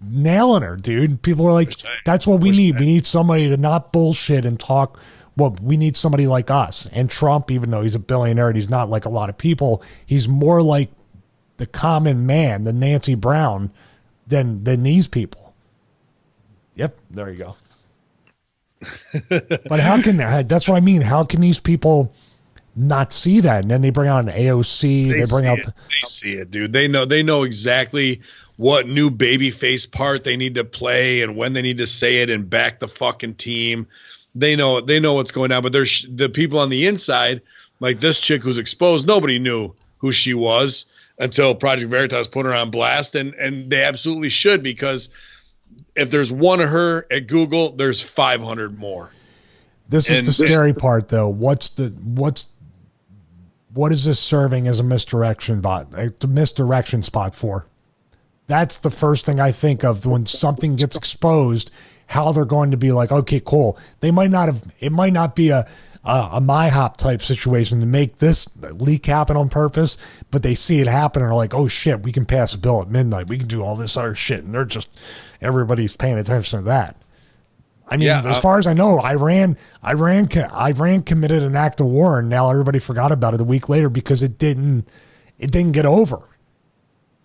nailing her, dude. People are like, that's what we need. We need somebody to not bullshit and talk. Well, we need somebody like us. And Trump, even though he's a billionaire and he's not like a lot of people, he's more like the common man, the Nancy Brown, than these people. Yep, there you go. But that's what I mean. How can these people not see that? And then they bring out an AOC. They see it, dude. They know exactly what new babyface part they need to play and when they need to say it and back the fucking team. They know what's going on. But there's the people on the inside, like this chick who's exposed. Nobody knew who she was until Project Veritas put her on blast, and they absolutely should, because if there's one of her at Google, there's 500 more. This is the scary part, though. What is this serving as a misdirection spot for? That's the first thing I think of when something gets exposed, how they're going to be like, okay, cool. It might not be a MyHop type situation to make this leak happen on purpose, but they see it happen and are like, oh shit, we can pass a bill at midnight. We can do all this other shit. And everybody's paying attention to that. I mean, as far as I know, Iran committed an act of war, and now everybody forgot about it a week later because it didn't get over.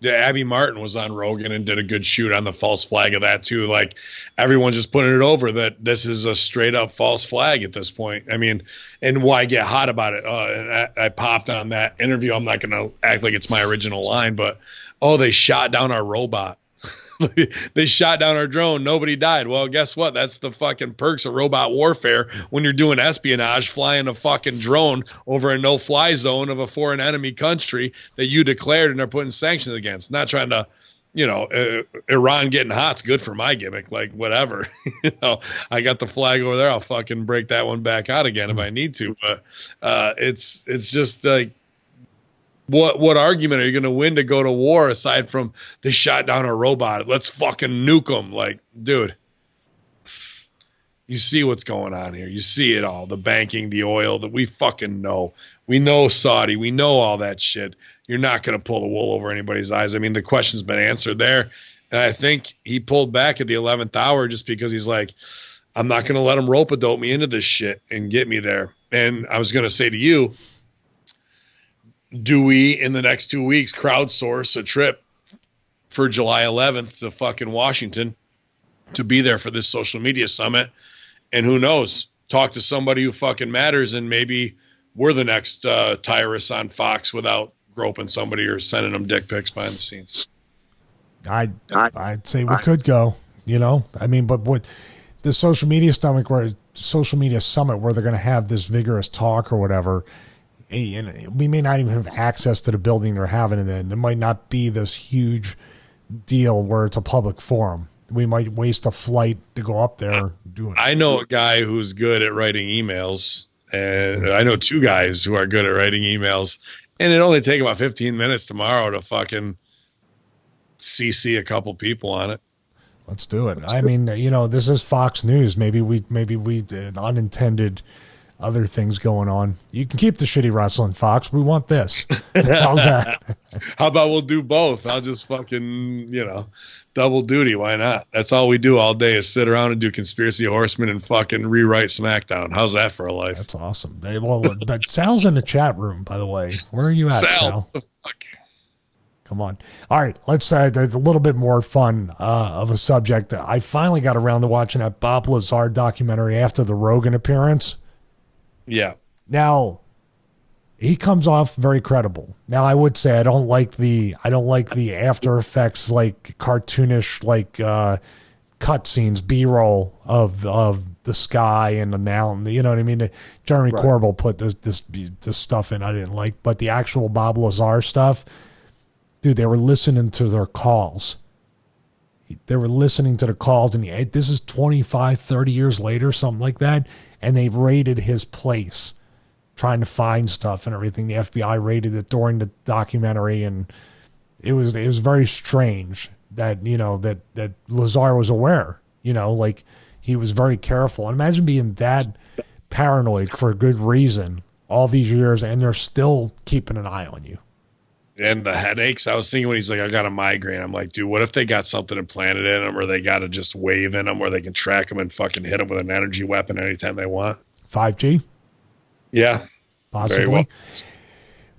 Yeah, Abby Martin was on Rogan and did a good shoot on the false flag of that too. Like everyone's just putting it over that this is a straight up false flag at this point. I mean, and why get hot about it? And I popped on that interview. I'm not going to act like it's my original line, but they shot down our robot. They shot down our drone. Nobody died. Well, guess what? That's the fucking perks of robot warfare when you're doing espionage, flying a fucking drone over a no-fly zone of a foreign enemy country that you declared and are putting sanctions against. Not trying to, Iran getting hot's good for my gimmick. Like, whatever. I got the flag over there. I'll fucking break that one back out again if I need to. But it's just like, What argument are you going to win to go to war aside from they shot down a robot? Let's fucking nuke them. Like, dude, you see what's going on here. You see it all. The banking, the oil that we fucking know. We know Saudi. We know all that shit. You're not going to pull the wool over anybody's eyes. I mean, the question's been answered there. And I think he pulled back at the 11th hour just because he's like, I'm not going to let them rope-a-dope me into this shit and get me there. And I was going to say to you, do we, in the next 2 weeks, crowdsource a trip for July 11th to fucking Washington to be there for this social media summit? And who knows, talk to somebody who fucking matters, and maybe we're the next Tyrus on Fox without groping somebody or sending them dick pics behind the scenes. I'd say we could go, I mean, but what the social media summit where they're going to have this vigorous talk or whatever, and we may not even have access to the building they're having it in. There might not be this huge deal where it's a public forum. We might waste a flight to go up there and do it. I know a guy who's good at writing emails, and I know two guys who are good at writing emails, and it only take about 15 minutes tomorrow to fucking CC a couple people on it. Let's do it. I mean, this is Fox News. Maybe we unintended other things going on. You can keep the shitty wrestling, Fox. We want this. How's that? How about we'll do both? I'll just fucking, double duty. Why not? That's all we do all day is sit around and do Conspiracy Horsemen and fucking rewrite SmackDown. How's that for a life? That's awesome. But Sal's in the chat room, by the way. Where are you at, Sal? Fuck. Come on. All right, let's there's a little bit more fun of a subject. I finally got around to watching that Bob Lazar documentary after the Rogan appearance. Yeah. Now, he comes off very credible. Now, I would say I don't like the After Effects, like cartoonish, cut scenes, B-roll of the sky and the mountain. You know what I mean? Jeremy Corbell put this stuff in I didn't like, but the actual Bob Lazar stuff, dude, they were listening to their calls. They were listening to the calls, and this is 25, 30 years later, something like that, and they've raided his place, trying to find stuff and everything. The FBI raided it during the documentary, and it was very strange that, that Lazar was aware, like he was very careful. And imagine being that paranoid for a good reason all these years, and they're still keeping an eye on you. And the headaches, I was thinking when he's like, I got a migraine. I'm like, dude, what if they got something implanted in them, or they got to just wave in them, where they can track them and fucking hit them with an energy weapon anytime they want? 5G? Yeah. Possibly. Well.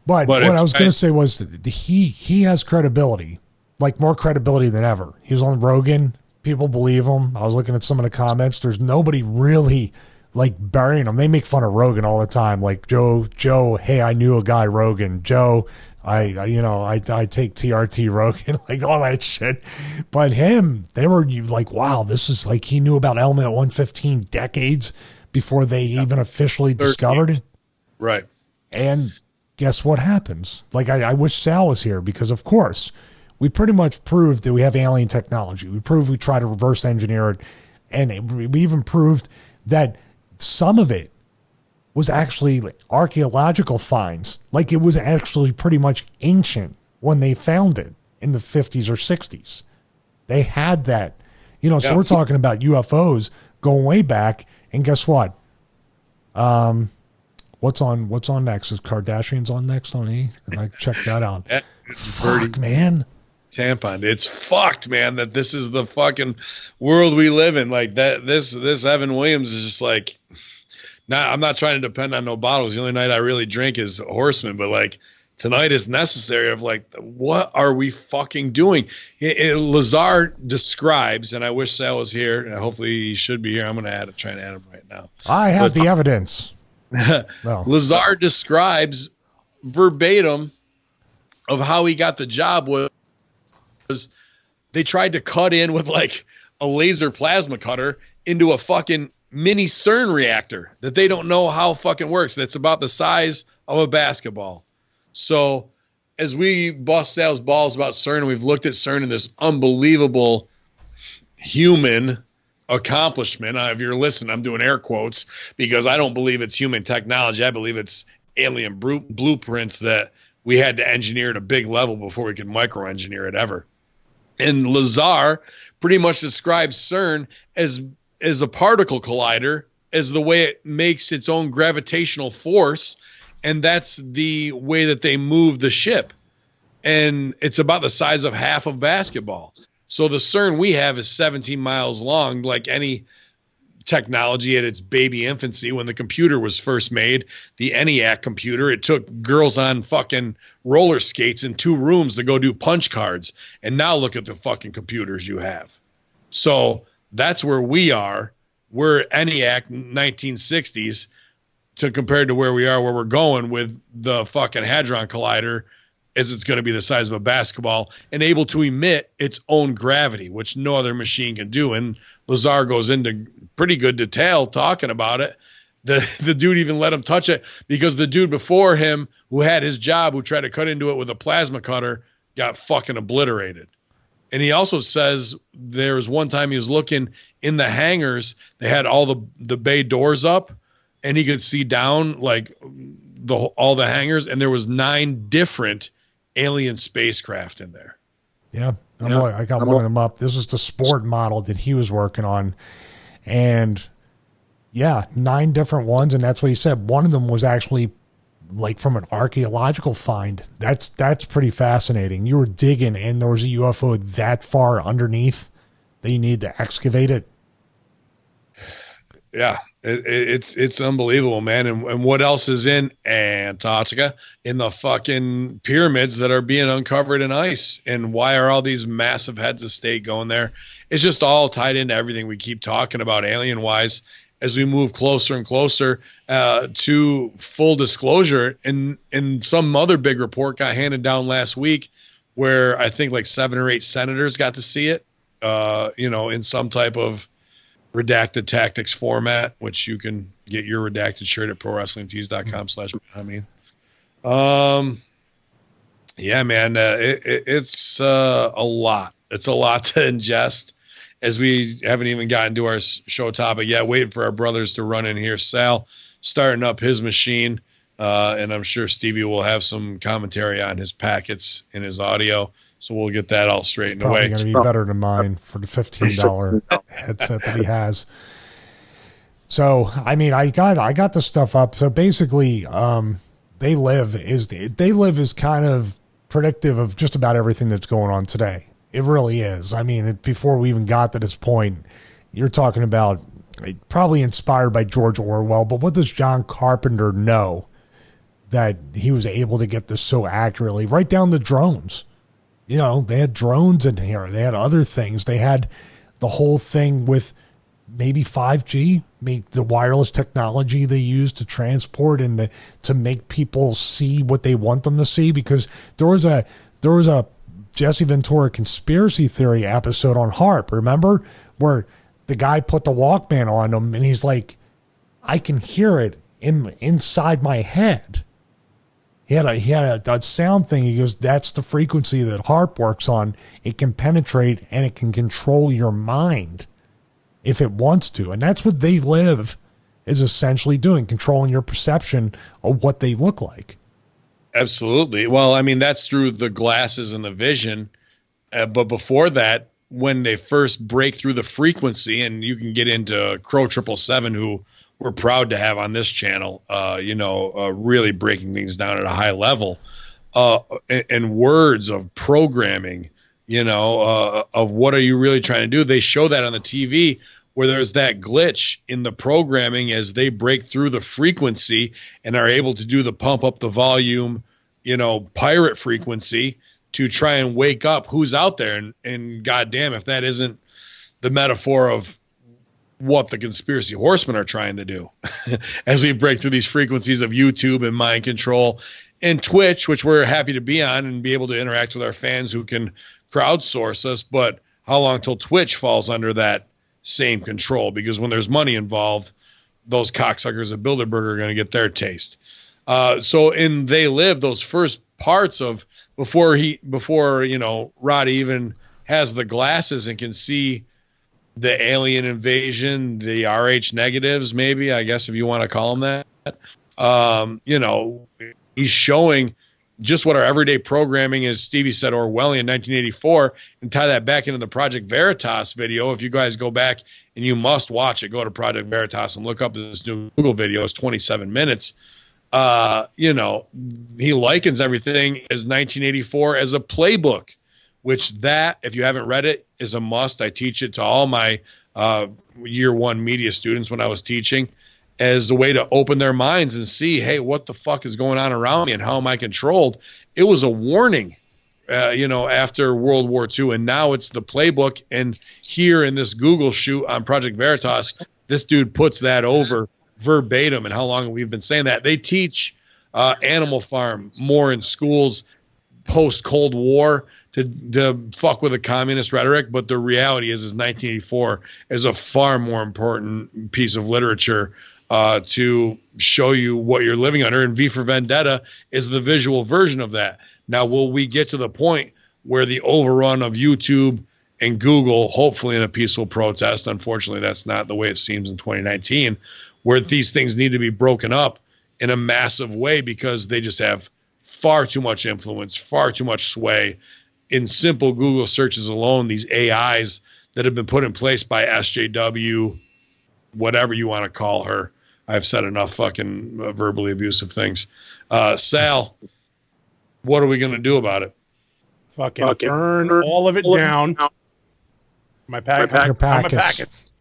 But what I was going to say was he has credibility, like more credibility than ever. He was on Rogan. People believe him. I was looking at some of the comments. There's nobody really like burying him. They make fun of Rogan all the time. Like Joe, hey, I knew a guy, Rogan. Joe, I take TRT Rogan, like all that shit. But him, they were like, wow, this is like he knew about Element 115 decades before they even officially discovered it. Right. And guess what happens? Like, I wish Sal was here, because, of course, we pretty much proved that we have alien technology. We proved we try to reverse engineer it. And we even proved that some of it was actually archaeological finds. Like, it was actually pretty much ancient when they found it in the 50s or 60s. They had that. So we're talking about UFOs going way back. And guess what? What's on next? Is Kardashians on next on E? I check that out. Fuck, man. Tampon. It's fucked, man, that this is the fucking world we live in. Like that this Evan Williams is just like, I'm not trying to depend on no bottles. The only night I really drink is Horsemen, but like tonight is necessary of like, what are we fucking doing? Lazar describes, and I wish Sal was here, and hopefully he should be here. I'm going to try and add him right now. I have the evidence. No. Lazar describes verbatim of how he got the job was they tried to cut in with like a laser plasma cutter into a fucking mini CERN reactor that they don't know how fucking works. That's about the size of a basketball. So as we bust Sal's balls about CERN, we've looked at CERN in this unbelievable human accomplishment. If you're listening, I'm doing air quotes because I don't believe it's human technology. I believe it's alien blueprints that we had to engineer at a big level before we could micro-engineer it ever. And Lazar pretty much describes CERN as a particle collider, as the way it makes its own gravitational force, and that's the way that they move the ship. And it's about the size of half of basketball. So the CERN we have is 17 miles long, like any technology at its baby infancy. When the computer was first made, the ENIAC computer, it took girls on fucking roller skates in 2 rooms to go do punch cards. And now look at the fucking computers you have. So that's where we are. We're ENIAC 1960s to compared to where we are, where we're going with the fucking Hadron Collider, as it's going to be the size of a basketball and able to emit its own gravity, which no other machine can do. And Lazar goes into pretty good detail talking about it. The dude even let him touch it because the dude before him who had his job, who tried to cut into it with a plasma cutter, got fucking obliterated. And he also says there was one time he was looking in the hangars, they had all the bay doors up and he could see down like all the hangars, and there was 9 different alien spacecraft in there. Yeah. I got one of them up. This is the sport model that he was working on. And yeah, 9 different ones. And that's what he said. One of them was actually like from an archaeological find. That's pretty fascinating. You were digging and there was a UFO that far underneath that you need to excavate it. Yeah. It's unbelievable, man. And what else is in Antarctica? In the fucking pyramids that are being uncovered in ice. And why are all these massive heads of state going there? It's just all tied into everything we keep talking about alien wise as we move closer and closer to full disclosure. And some other big report got handed down last week where I think like 7 or 8 senators got to see it, in some type of redacted tactics format, which you can get your redacted shirt at prowrestlingtees.com/. Yeah, man, it's a lot. It's a lot to ingest as we haven't even gotten to our show topic yet. Waiting for our brothers to run in here. Sal starting up his machine, and I'm sure Stevie will have some commentary on his packets in his audio. So we'll get that all straightened away. It's probably going to be better than mine for the $15 headset that he has. So, I mean, I got the stuff up. So basically, They Live is kind of predictive of just about everything that's going on today. It really is. I mean, before we even got to this point, you're talking about probably inspired by George Orwell. But what does John Carpenter know that he was able to get this so accurately? Right down to drones. You know, they had drones in here. They had other things. They had the whole thing with maybe 5G, the wireless technology they use to transport and to make people see what they want them to see. Because there was a Jesse Ventura conspiracy theory episode on HARP, remember? Where the guy put the Walkman on him and he's like, I can hear it inside my head. He had a sound thing. He goes, that's the frequency that HARP works on. It can penetrate and it can control your mind if it wants to. And that's what They Live is essentially doing, controlling your perception of what they look like. Absolutely. Well, I mean, that's through the glasses and the vision. But before that, when they first break through the frequency, and you can get into Crow 777, who we're proud to have on this channel, really breaking things down at a high level, and words of programming, of what are you really trying to do? They show that on the TV where there's that glitch in the programming as they break through the frequency and are able to do the pump up the volume, pirate frequency to try and wake up who's out there. And goddamn, if that isn't the metaphor of what the conspiracy horsemen are trying to do as we break through these frequencies of YouTube and mind control and Twitch, which we're happy to be on and be able to interact with our fans who can crowdsource us. But how long till Twitch falls under that same control? Because when there's money involved, those cocksuckers at Bilderberg are going to get their taste. So in They Live, those first parts of before Roddy even has the glasses and can see the alien invasion, the RH negatives, maybe, I guess, if you want to call them that, he's showing just what our everyday programming is. Stevie said Orwellian 1984, and tie that back into the Project Veritas video. If you guys go back, and you must watch it, go to Project Veritas and look up this new Google video. It's 27 minutes. He likens everything as 1984 as a playbook, which if you haven't read it, is a must. I teach it to all my year one media students when I was teaching, as a way to open their minds and see, hey, what the fuck is going on around me and how am I controlled? It was a warning, after World War II, and now it's the playbook. And here in this Google shoot on Project Veritas, this dude puts that over verbatim. And how long have we been saying that? They teach Animal Farm more in schools post-Cold War to fuck with the communist rhetoric, but the reality is 1984 is a far more important piece of literature to show you what you're living under, and V for Vendetta is the visual version of that. Now, will we get to the point where the overrun of YouTube and Google, hopefully in a peaceful protest, unfortunately that's not the way it seems in 2019, where these things need to be broken up in a massive way because they just have far too much influence, far too much sway. In simple Google searches alone, these AIs that have been put in place by SJW, whatever you want to call her. I've said enough fucking verbally abusive things. Sal, what are we going to do about it? Fucking burn all of it down. My packets.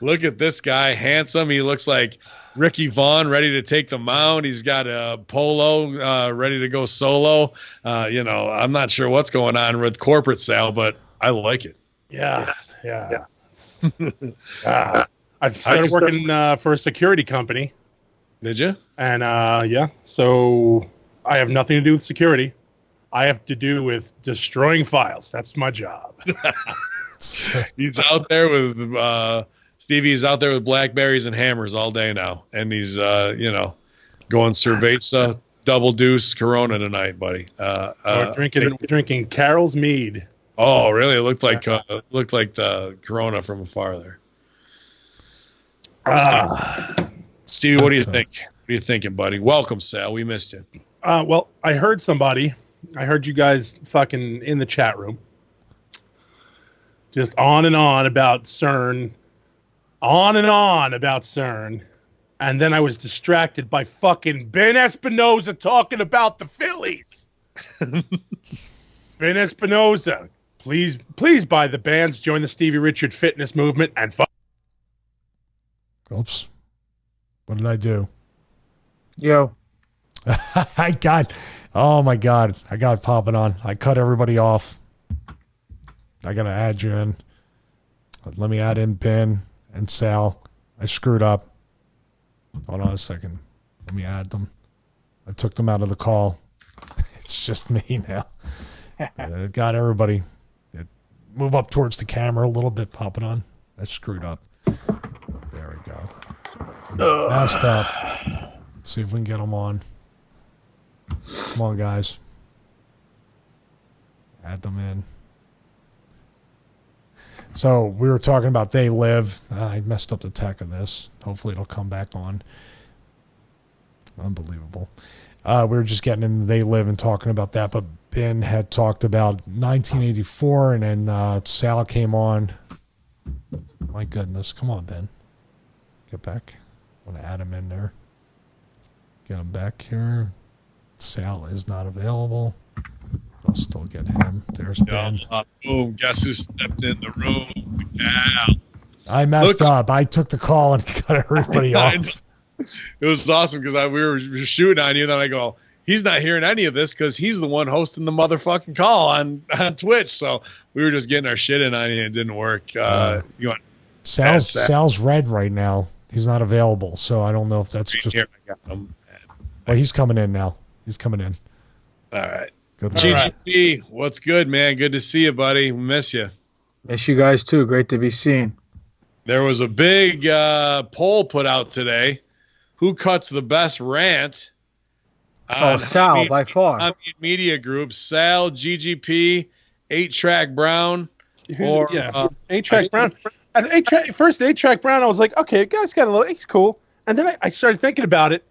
Look at this guy, handsome. He looks like Ricky Vaughn, ready to take the mound. He's got a polo, ready to go solo. I'm not sure what's going on with corporate Sal, but I like it. Yeah. I started working for a security company. Did you? And so I have nothing to do with security. I have to do with destroying files. That's my job. He's out there with Stevie's out there with Blackberries and hammers all day now, and he's going Cerveza, double deuce, Corona tonight, buddy. Drinking Carol's mead. Oh, really? It looked like the Corona from afar there. Stevie, what do you think? What are you thinking, buddy? Welcome, Sal. We missed you. Well, I heard you guys fucking in the chat room. Just on and on about CERN. And then I was distracted by fucking Ben Espinoza talking about the Phillies. Ben Espinoza, please buy the bands, join the Stevie Richard fitness movement, and fuck. Oops. What did I do? Yo. Oh my God. I got it popping on. I cut everybody off. I got to add you in. Let me add in Ben and Sal. I screwed up. Hold on a second. Let me add them. I took them out of the call. It's just me now. Got everybody. Move up towards the camera a little bit, popping on. I screwed up. There we go. Messed up. Let's see if we can get them on. Come on, guys. Add them in. So we were talking about They Live. I messed up the tech of this. Hopefully it'll come back on. Unbelievable. We were just getting into They Live and talking about that, but Ben had talked about 1984, and then Sal came on. My goodness. Come on, Ben. Get back. I want to add him in there. Get him back here. Sal is not available. I'll still get him. There's Ben. Boom. Guess who stepped in the room? The gal. I messed up. I took the call and cut everybody off. It was awesome because we were shooting on you, and then I go, he's not hearing any of this because he's the one hosting the motherfucking call on Twitch. So we were just getting our shit in on you, and it didn't work. You want Sal's red right now. He's not available, so I don't know if that's just. Here, I got him. Well, he's coming in now. He's coming in. All right. Good luck. GGP, what's good, man? Good to see you, buddy. We miss you. Miss you guys too. Great to be seen. There was a big poll put out today. Who cuts the best rant? Sal, by far. Media Group, Sal, GGP, 8-Track Brown, or 8-Track Brown. First 8-Track Brown, I was like, okay, guy's got a little, he's cool. And then I started thinking about it.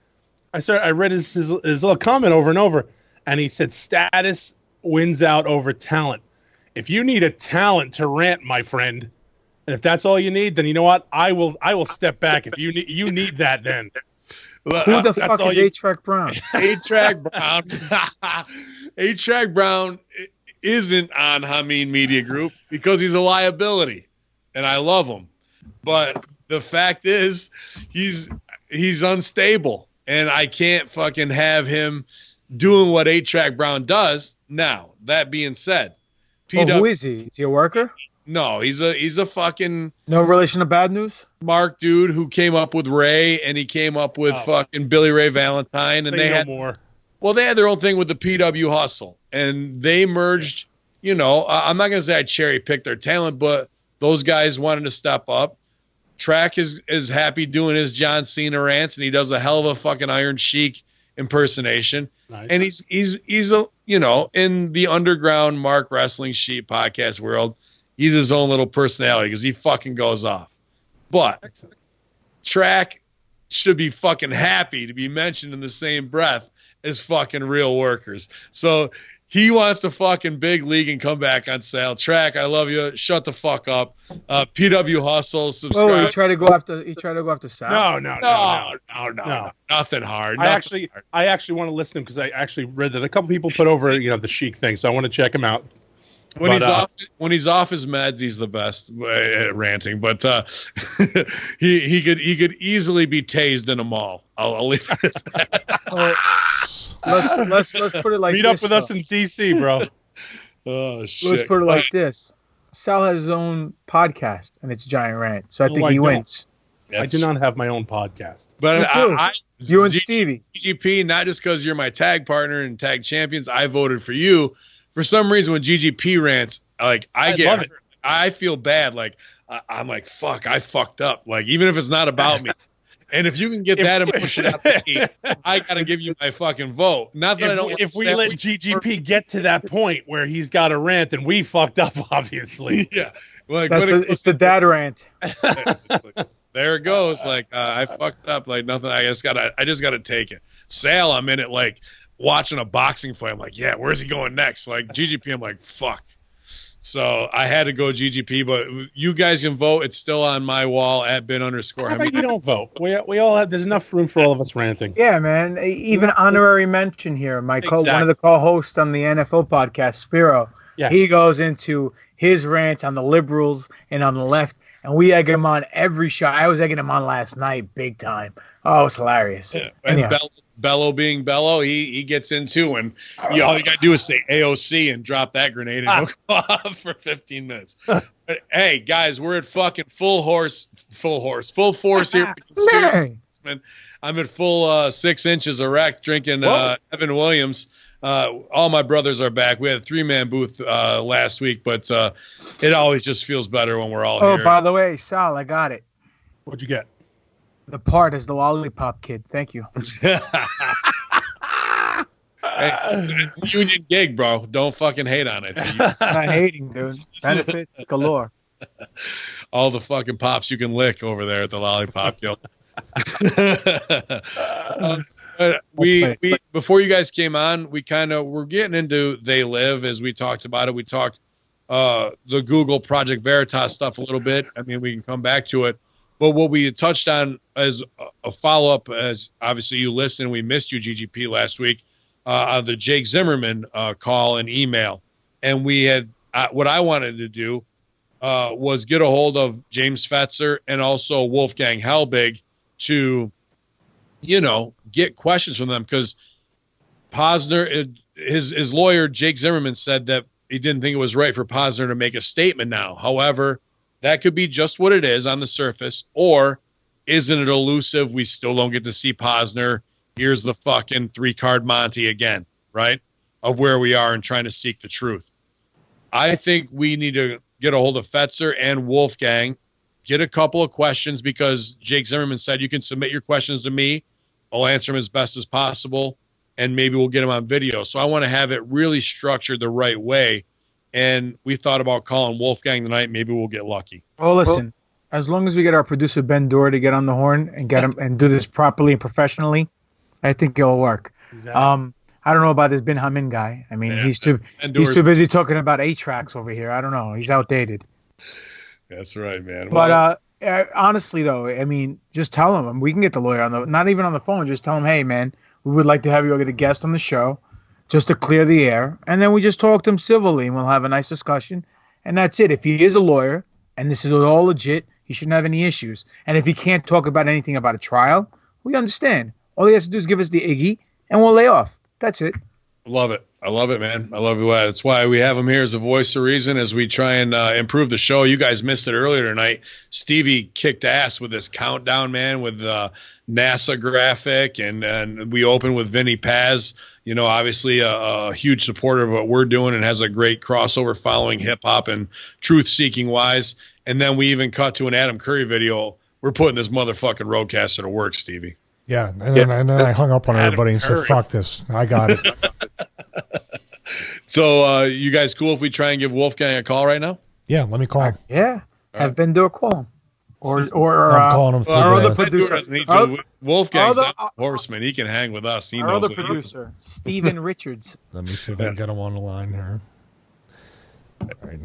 I read his little comment over and over, and he said status wins out over talent. If you need a talent to rant, my friend, and if that's all you need, then you know what? I will step back. If you need that, then. Who the fuck is 8-Track Brown? 8-Track Brown. 8-Track Brown isn't on Hameen Media Group because he's a liability, and I love him. But the fact is, he's unstable, and I can't fucking have him doing what 8-Track Brown does. Now, that being said, who is he? Is he a worker? No, he's a fucking no relation to Bad News. Mark dude who came up with Ray, and he came up with fucking Billy Ray Valentine, and they had their own thing with the PW Hustle, and they merged. You know, I'm not gonna say I cherry picked their talent, but those guys wanted to step up. Track is happy doing his John Cena rants, and he does a hell of a fucking Iron Sheik impersonation. Nice. And he's a, you know, in the underground Mark Wrestling Sheet podcast world, he's his own little personality because he fucking goes off. But Track should be fucking happy to be mentioned in the same breath as fucking real workers. So he wants to fucking big league and come back on sale. Track, I love you. Shut the fuck up. PW Hustle, subscribe. Oh, he tried to go after Sal. No. Nothing hard. I actually want to listen to him because I actually read that a couple people put over, you know, the Sheik thing, so I want to check him out. When he's off his meds, he's the best at ranting. But he could easily be tased in a mall. I'll leave it at that. Let's put it like meet this. Meet up with us in DC, bro. Oh shit. Let's put it like this. Sal has his own podcast, and it's Giant Rant. So I think he wins. I do not have my own podcast. But you and Stevie. GGP, not just because you're my tag partner and tag champions, I voted for you. For some reason, when GGP rants, like I feel bad. Like I'm like, fuck, I fucked up. Like even if it's not about me, and if you can get that emotion out of me, I gotta give you my fucking vote. Not that I don't. If we let GGP get to that point where he's got a rant and we fucked up, obviously. Yeah, like it's the dad rant. There it goes. Like I fucked up. Like nothing. I just gotta take it. Sal, I'm in it like watching a boxing fight. I'm like, yeah, where's he going next? Like GGP, I'm like, fuck. So I had to go GGP, but you guys can vote. It's still on my wall at bin_. How about you don't vote? We all have. There's enough room for all of us ranting. Yeah, man. Even honorary mention here. One of the co-hosts on the NFL podcast, Spiro. Yes. He goes into his rant on the liberals and on the left, and we egg him on every show. I was egging him on last night, big time. Oh, it's hilarious. Yeah. And Bello being Bello, he gets into, and all you gotta do is say AOC and drop that grenade and go off for 15 minutes. But hey, guys, we're at fucking full force here. I'm at full 6 inches erect, drinking Evan Williams. All my brothers are back. We had a 3-man booth last week, but it always just feels better when we're all here. Oh, by the way, Sal, I got it. What'd you get? The part is the lollipop kid. Thank you. Hey, it's a union gig, bro. Don't fucking hate on it. Not hating, dude. Benefits galore. All the fucking pops you can lick over there at the lollipop kill. We before you guys came on, we're getting into They Live as we talked about it. We talked the Google Project Veritas stuff a little bit. I mean, we can come back to it. But what we touched on as a follow-up, as obviously you listened, we missed you, GGP, last week, on the Jake Zimmerman call and email. And we had what I wanted to do was get a hold of James Fetzer and also Wolfgang Helbig to get questions from them, because Posner, his lawyer, Jake Zimmerman, said that he didn't think it was right for Posner to make a statement now. However, that could be just what it is on the surface, or isn't it elusive? We still don't get to see Posner. Here's the fucking 3-card Monty again, right? Of where we are and trying to seek the truth. I think we need to get a hold of Fetzer and Wolfgang, get a couple of questions, because Jake Zimmerman said you can submit your questions to me. I'll answer them as best as possible, and maybe we'll get them on video. So I want to have it really structured the right way. And we thought about calling Wolfgang tonight. Maybe we'll get lucky. Oh, listen, as long as we get our producer Ben Dorr to get on the horn and get him and do this properly and professionally, I think it'll work. Exactly. I don't know about this Bin Hamin guy. I mean, he's too busy talking about 8-tracks over here. I don't know. He's outdated. That's right, man. But honestly, though, I mean, just tell him. We can get the lawyer not even on the phone. Just tell him, hey, man, we would like to have you get a guest on the show just to clear the air. And then we just talk to him civilly, and we'll have a nice discussion. And that's it. If he is a lawyer and this is all legit, he shouldn't have any issues. And if he can't talk about anything about a trial, we understand. All he has to do is give us the Iggy, and we'll lay off. That's it. Love it. I love it, man. I love it. That's why we have him here as a voice of reason as we try and improve the show. You guys missed it earlier tonight. Stevie kicked ass with this countdown, man, with NASA graphic, and we opened with Vinny Paz. Obviously a huge supporter of what we're doing and has a great crossover following hip-hop and truth-seeking wise. And then we even cut to an Adam Curry video. We're putting this motherfucking roadcaster to work, Stevie. Yeah, and then I hung up on everybody and said, fuck this. I got it. So you guys cool if we try and give Wolfgang a call right now? Yeah, let me call him. Yeah, have Ben Dorr call him. Or I'm calling him through our other producer. Wolfgang's not Horseman. He can hang with us. He our knows other producer, Steven Richards. Let me see if I can get him on the line here. All right.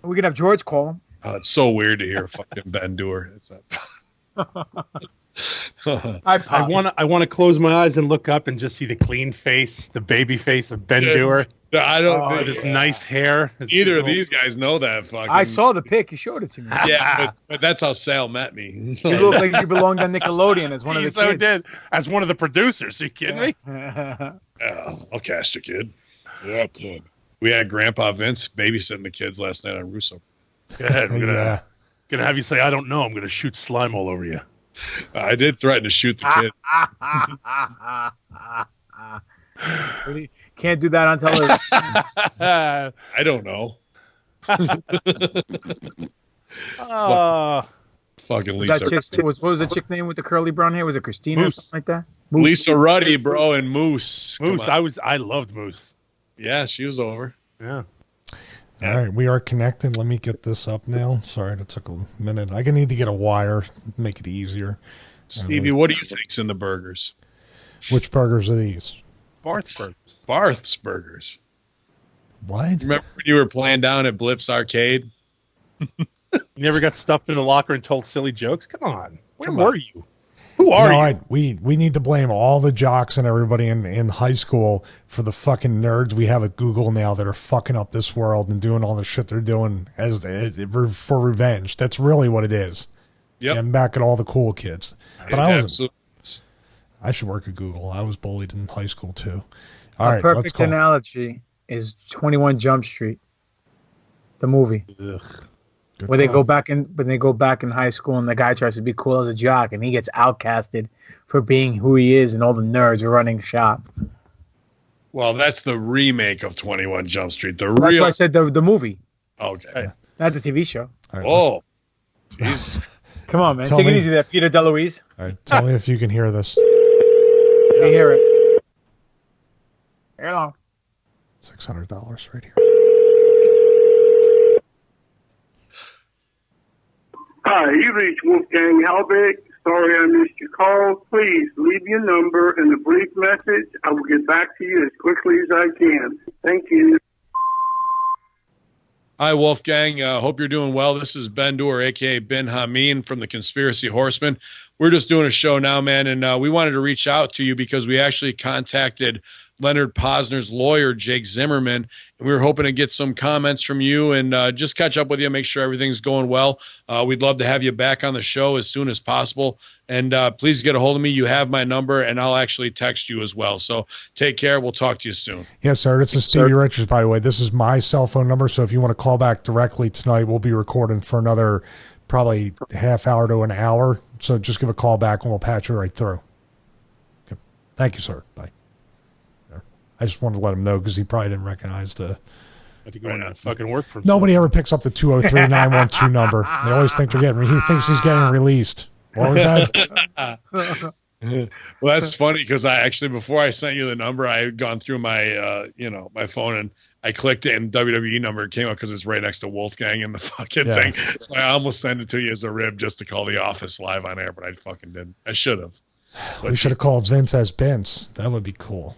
We can have George call him. It's so weird to hear fucking Ben Dorr. I want to close my eyes and look up and just see the clean face, the baby face of Ben Dorr. I don't. With his nice hair. Either of these guys know that fucking. I saw the pic. You showed it to me. Yeah, but that's how Sal met me. You look like you belonged on Nickelodeon as one of the kids. So did. As one of the producers. Are you kidding me? I'll cast you, kid. Yeah, kid. We had Grandpa Vince babysitting the kids last night on Russo. Go ahead. I'm gonna have you say, I don't know. I'm gonna shoot slime all over you. I did threaten to shoot the kid. Can't do that on television. I don't know. Fucking Lisa. What was the chick name with the curly brown hair? Was it Christina Moose. or something like that? Moose. Lisa Ruddy, bro, and Moose. I loved Moose. Yeah, she was over. Yeah. All right, we are connected. Let me get this up now. Sorry, that took a minute. I need to get a wire, make it easier. Stevie, what do you think's in the burgers? Which burgers are these? Barth's Burgers. Barth's Burgers. What? Remember when you were playing down at Blips Arcade? You never got stuffed in the locker and told silly jokes? Come on. Where were you? Who are you? We need to blame all the jocks and everybody in high school for the fucking nerds we have at Google now that are fucking up this world and doing all the shit they're doing for revenge. That's really what it is. Yep. And back at all the cool kids. But Absolutely. I should work at Google. I was bullied in high school too. All right, let's perfect call. Analogy is 21 Jump Street, the movie. Ugh. Where they go back in high school and the guy tries to be cool as a jock and he gets outcasted for being who he is and all the nerds are running shop. Well, that's the remake of 21 Jump Street. That's why I said the movie. Okay. Yeah. Not the TV show. Right, oh. Jeez. Come on, man. Take it easy there, Peter DeLuise. All right, tell me if you can hear this. Let me hear it. Hello. $600 right here. Hi, you reached Wolfgang Halbeck. Sorry I missed your call. Please leave your number and a brief message. I will get back to you as quickly as I can. Thank you. Hi, Wolfgang. Hope you're doing well. This is Ben Dorr, a.k.a. Ben Hameen from the Conspiracy Horsemen. we're just doing a show now, man. And we wanted to reach out to you because we actually contacted Leonard Posner's lawyer, Jake Zimmerman, and we were hoping to get some comments from you and just catch up with you, make sure everything's going well. We'd love to have you back on the show as soon as possible. And please get a hold of me. You have my number, and I'll actually text you as well. So take care. We'll talk to you soon. Yes, sir. This is Stevie Richards, by the way. This is my cell phone number, so if you want to call back directly tonight, we'll be recording for another probably half hour to an hour. So just give a call back, and we'll patch you right through. Okay. Thank you, sir. Bye. I just wanted to let him know because he probably didn't recognize the. I think going to fucking work for. Nobody ever picks up the 203-912 number. They always think they're getting. He thinks he's getting released. What was that? Well, that's funny because I actually, before I sent you the number, I had gone through my, my phone and I clicked it and WWE number came up because it's right next to Wolfgang and the fucking thing. So I almost sent it to you as a rib just to call the office live on air, but I fucking didn't. I should have. We should have called Vince as Vince. That would be cool.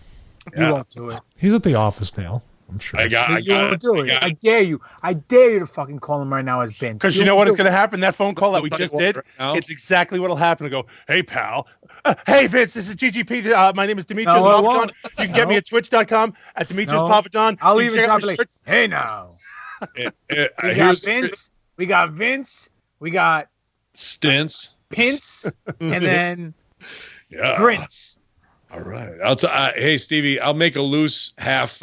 You won't do it. He's at the office now. I'm sure. I dare you. I dare you to fucking call him right now as Ben. Because you know what is going to happen? That phone call that we just did, it's exactly what will happen. To go, hey, pal. Hey, Vince, this is GGP. My name is Demetrius Papadon. You can get me at twitch.com at Demetrius Papadon. I'll even drop it. Hey, now. We got Vince. We got Vince. We got Stints. Pince. And then Prince. All right. Hey, Stevie, I'll make a loose half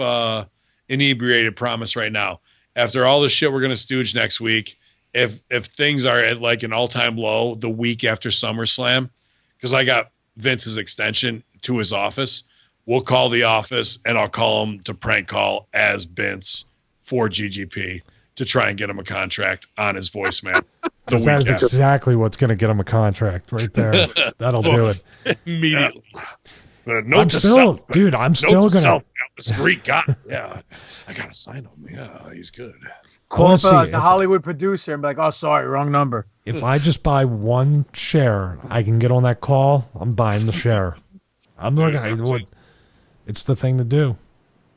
inebriated promise right now. After all the shit we're going to stooge next week, if things are at like an all-time low the week after SummerSlam, because I got Vince's extension to his office, we'll call the office and I'll call him to prank call as Vince for GGP to try and get him a contract on his voicemail. That is exactly what's going to get him a contract right there. That'll do it. Immediately. I'm still going to. The street got. Yeah, I got to sign him. Yeah, he's good. Call up like the Hollywood producer and be like, oh, sorry, wrong number. If I just buy one share, I can get on that call. I'm buying the share. I'm not going. It's the thing to do.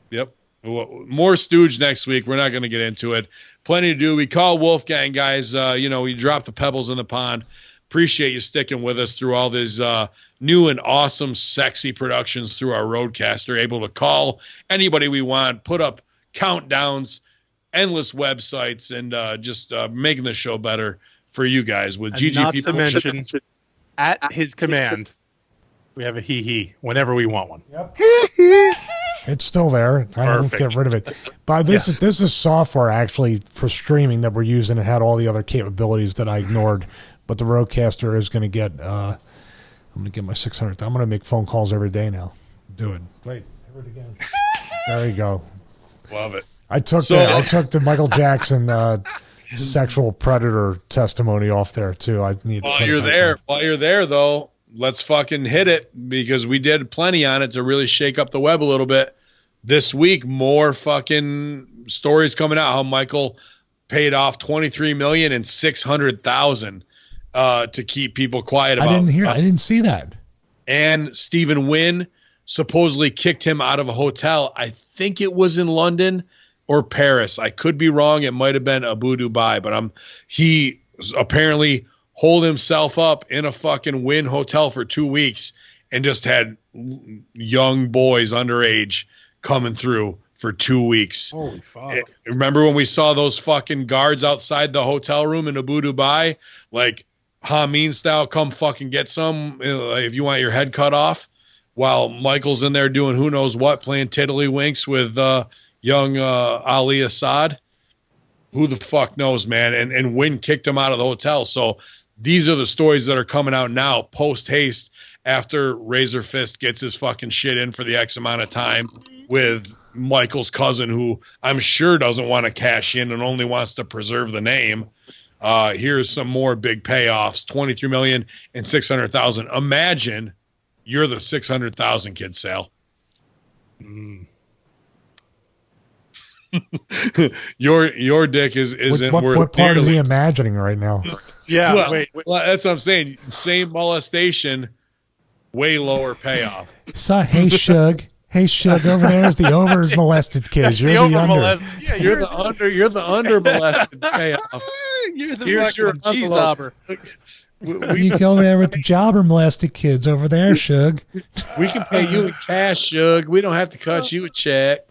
Yep. More stooge next week. We're not going to get into it. Plenty to do. We call Wolfgang, guys. We dropped the pebbles in the pond. Appreciate you sticking with us through all these new and awesome, sexy productions through our Roadcaster. Able to call anybody we want, put up countdowns, endless websites, and just making the show better for you guys with GGP. Not to mention, at his command, we have a hee-hee whenever we want one. Yep. It's still there. I don't get rid of it. But this is software actually for streaming that we're using. It had all the other capabilities that I ignored. But the Roadcaster is going to get. I'm going to get my 600. I'm going to make phone calls every day now. Do it. Wait, hear it again. There you go. Love it. I took the Michael Jackson sexual predator testimony off there too. I need. While you're there, though, let's fucking hit it because we did plenty on it to really shake up the web a little bit. This week, more fucking stories coming out how Michael paid off $23 million and $600,000 to keep people quiet about. I didn't see that. And Stephen Wynn supposedly kicked him out of a hotel. I think it was in London or Paris. I could be wrong. It might have been Abu Dhabi, but he apparently holed himself up in a fucking Wynn hotel for 2 weeks and just had young boys underage coming through for 2 weeks. Holy fuck. Remember when we saw those fucking guards outside the hotel room in Abu Dhabi? Like, Hameen style, come fucking get some if you want your head cut off, while Michael's in there doing who knows what, playing tiddlywinks with young Ali Assad. Who the fuck knows, man? And Wynn kicked him out of the hotel. So these are the stories that are coming out now, post haste, after Razor Fist gets his fucking shit in for the X amount of time with Michael's cousin, who I'm sure doesn't want to cash in and only wants to preserve the name. Here's some more big payoffs: $23 million and $600,000. Imagine you're the 600,000 kid, Sal. Your dick isn't worth. What part is he imagining right now? Yeah, well, that's what I'm saying. Same molestation, way lower payoff. So, hey, Shug. Hey, Shug, over there is the over molested kid. You're the under. Yeah, you're the under molested payoff. You're the cheese hopper. You go over there with the jobber molested kids over there, Shug. We can pay you in cash, Shug. We don't have to cut you a check.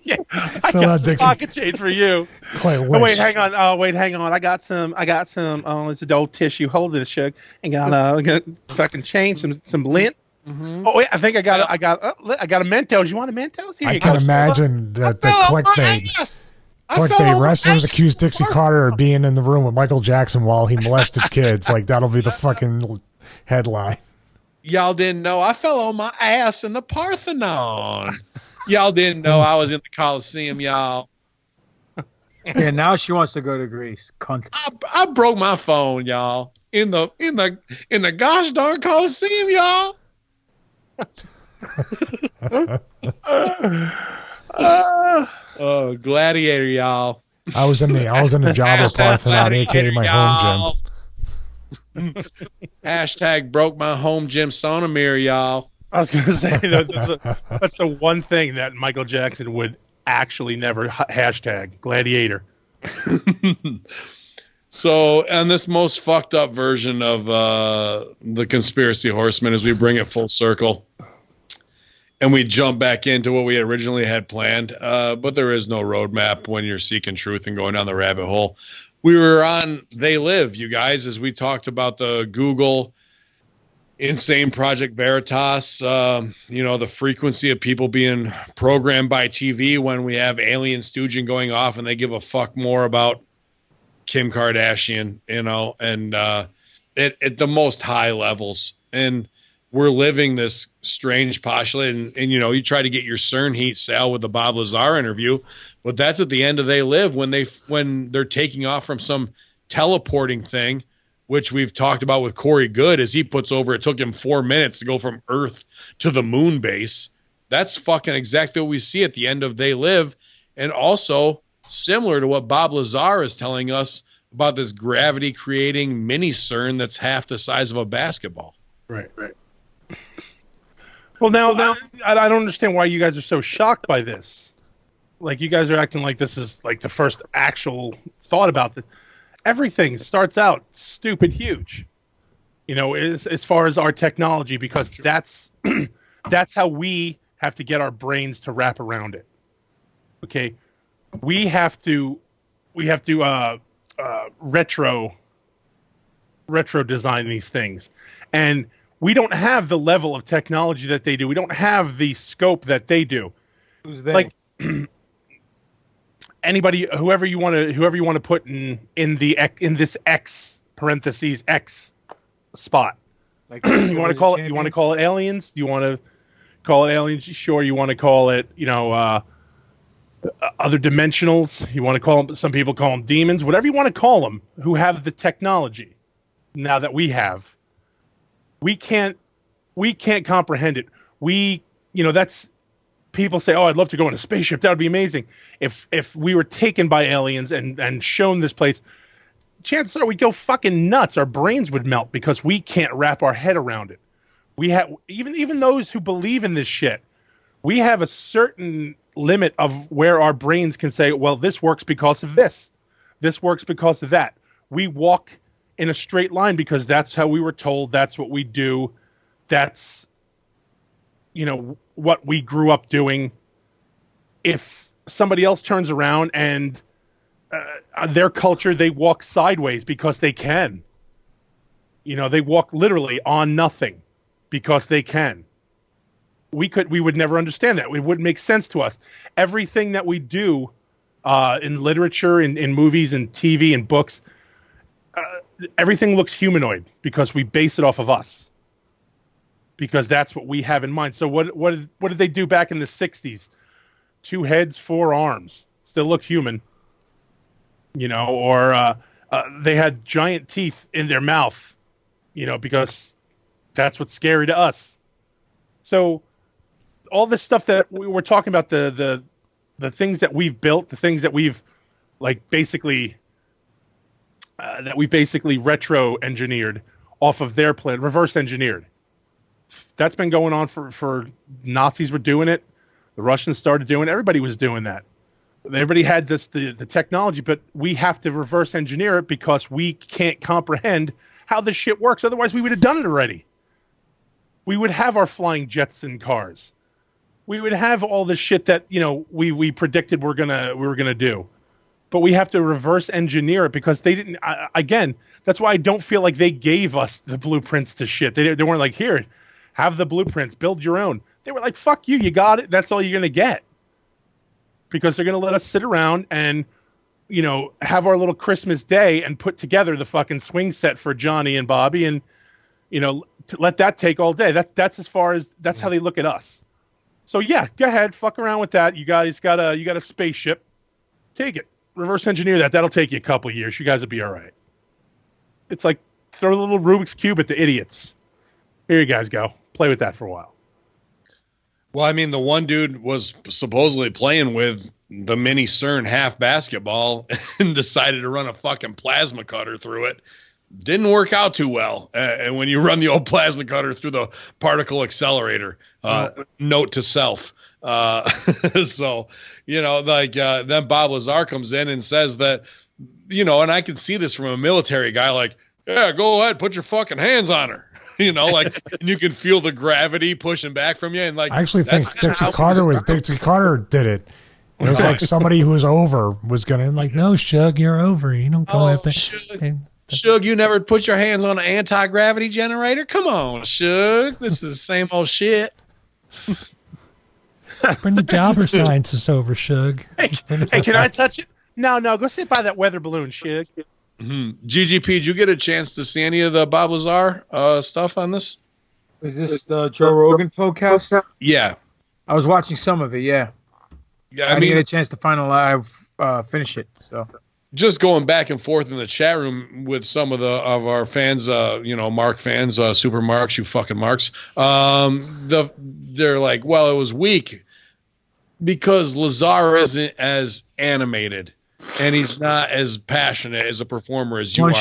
Yeah, I got some pocket change for you. Oh, wait, hang on. Oh, wait, hang on. I got some. Oh, it's adult tissue. Hold this, Shug. And got fucking change, some lint. Mm-hmm. Oh wait, I think I got a Mentos. You want a Mentos? Here I you can go. imagine that the clickbait. Clickbait wrestlers accused Dixie Carter of being in the room with Michael Jackson while he molested kids. Like, that'll be the fucking headline. Y'all didn't know I fell on my ass in the Parthenon. Y'all didn't know I was in the Coliseum, y'all. Yeah, now she wants to go to Greece. Cunt. I broke my phone, y'all. In the gosh darn Coliseum, y'all. Gladiator, y'all. I was in the jobber Parthenon, aka my home gym. Hashtag broke my home gym sauna mirror, y'all. I was gonna say that's the one thing that Michael Jackson would actually never hashtag gladiator. So, and this most fucked up version of the conspiracy horsemen, as we bring it full circle, and we jump back into what we originally had planned, but there is no roadmap when you're seeking truth and going down the rabbit hole. We were on They Live, you guys, as we talked about the Google insane Project VeritAss, the frequency of people being programmed by TV when we have alien stooging going off and they give a fuck more about Kim Kardashian, and at the most high levels. And we're living this strange postulate, and you try to get your CERN heat sale with the Bob Lazar interview, but that's at the end of They Live when they're taking off from some teleporting thing, which we've talked about with Corey Good, as he puts over, it took him 4 minutes to go from Earth to the moon base. That's fucking exactly what we see at the end of They Live. And also similar to what Bob Lazar is telling us about this gravity creating mini CERN that's half the size of a basketball. Right. Well, now I don't understand why you guys are so shocked by this. Like, you guys are acting like this is like the first actual thought about this. Everything starts out stupid huge, as far as our technology, because that's how we have to get our brains to wrap around it. Okay, we have to retro design these things, and we don't have the level of technology that they do. We don't have the scope that they do. Who's they? Like anybody, whoever you want to put in this X parentheses X spot. Like, you want to call it aliens? You want to call it aliens? Sure. You want to call it other dimensionals? You want to call them? Some people call them demons. Whatever you want to call them, who have the technology now that we have. We can't comprehend it. That's. People say, "Oh, I'd love to go in a spaceship. That would be amazing." If we were taken by aliens and shown this place, chances are we'd go fucking nuts. Our brains would melt because we can't wrap our head around it. We have even those who believe in this shit. We have a certain limit of where our brains can say, "Well, this works because of this. This works because of that." We walk in a straight line because that's how we were told. That's what we do. That's what we grew up doing. If somebody else turns around and their culture, they walk sideways because they can. They walk literally on nothing because they can. We would never understand that. It wouldn't make sense to us. Everything that we do in literature, in movies and TV and books, everything looks humanoid because we base it off of us. Because that's what we have in mind. So what did they do back in the 60s? 2 heads, 4 arms. Still look human. Or they had giant teeth in their mouth, because that's what's scary to us. So all this stuff that we were talking about, the things that we've built, the things that we've basically retro engineered off of their plan, reverse engineered. That's been going on for Nazis were doing it. The Russians started doing it. Everybody was doing that. Everybody had the technology, but we have to reverse engineer it because we can't comprehend how this shit works. Otherwise, we would have done it already. We would have our flying jets and cars. We would have all the shit that, you know, we predicted we were gonna do. But we have to reverse engineer it because they didn't. Again, that's why I don't feel like they gave us the blueprints to shit. They weren't like, here, have the blueprints, build your own. They were like, fuck you, you got it. That's all you're gonna get. Because they're gonna let us sit around and, you know, have our little Christmas day and put together the fucking swing set for Johnny and Bobby, and, you know, let that take all day. That's as far as that's how they look at us. So yeah, go ahead, fuck around with that. You guys got a spaceship, take it, reverse engineer that. That'll take you a couple of years. You guys will be all right. It's like throw a little Rubik's cube at the idiots. Here you guys go, play with that for a while. Well, I mean, the one dude was supposedly playing with the mini CERN half basketball and decided to run a fucking plasma cutter through it. Didn't work out too well. And when you run the old plasma cutter through the particle accelerator, note to self. So, you know, like then Bob Lazar comes in and says that, you know, and I can see this from a military guy, like, yeah, go ahead, put your fucking hands on her. You know, like, and you can feel the gravity pushing back from you. And like, I actually think Dixie Carter did it. It was like somebody who was over was going to like, no, Shug, you're over. You don't go after. Shug, you never put your hands on an anti-gravity generator? Come on, Shug. This is the same old shit. Bring the jobber scientists over, Shug. Hey, can I touch it? No, go sit by that weather balloon, Shug. Mm-hmm. GGP, did you get a chance to see any of the Bob Lazar stuff on this? Is this the Joe Rogan podcast? Yeah. I was watching some of it, yeah. I didn't get a chance to finish it, so. Just going back and forth in the chat room with some of our fans, you know, Mark fans, Super Marks, you fucking Marks. They're like, well, it was weak because Lazar isn't as animated and he's not as passionate as a performer as you are.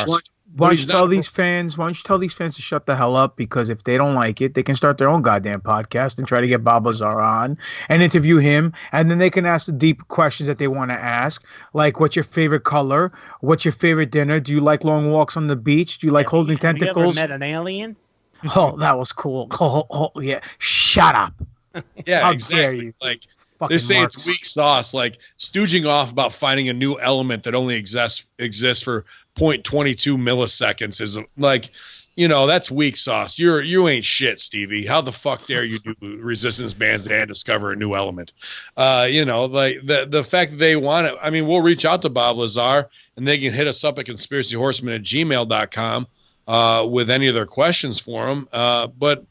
Why don't you tell these fans to shut the hell up? Because if they don't like it, they can start their own goddamn podcast and try to get Bob Lazar on and interview him, and then they can ask the deep questions that they want to ask, like what's your favorite color? What's your favorite dinner? Do you like long walks on the beach? Do you like holding tentacles? Have you ever met an alien? Oh, that was cool. Oh yeah. Shut up. Yeah, How exactly. dare you? Like, they say Marks. It's weak sauce, like stooging off about finding a new element that only exists for 0.22 milliseconds is like, you know, that's weak sauce. You ain't shit, Stevie. How the fuck dare you do resistance bands and discover a new element? You know, like the fact that they want it. I mean, we'll reach out to Bob Lazar and they can hit us up at conspiracyhorsemen@gmail.com with any of their questions for him. But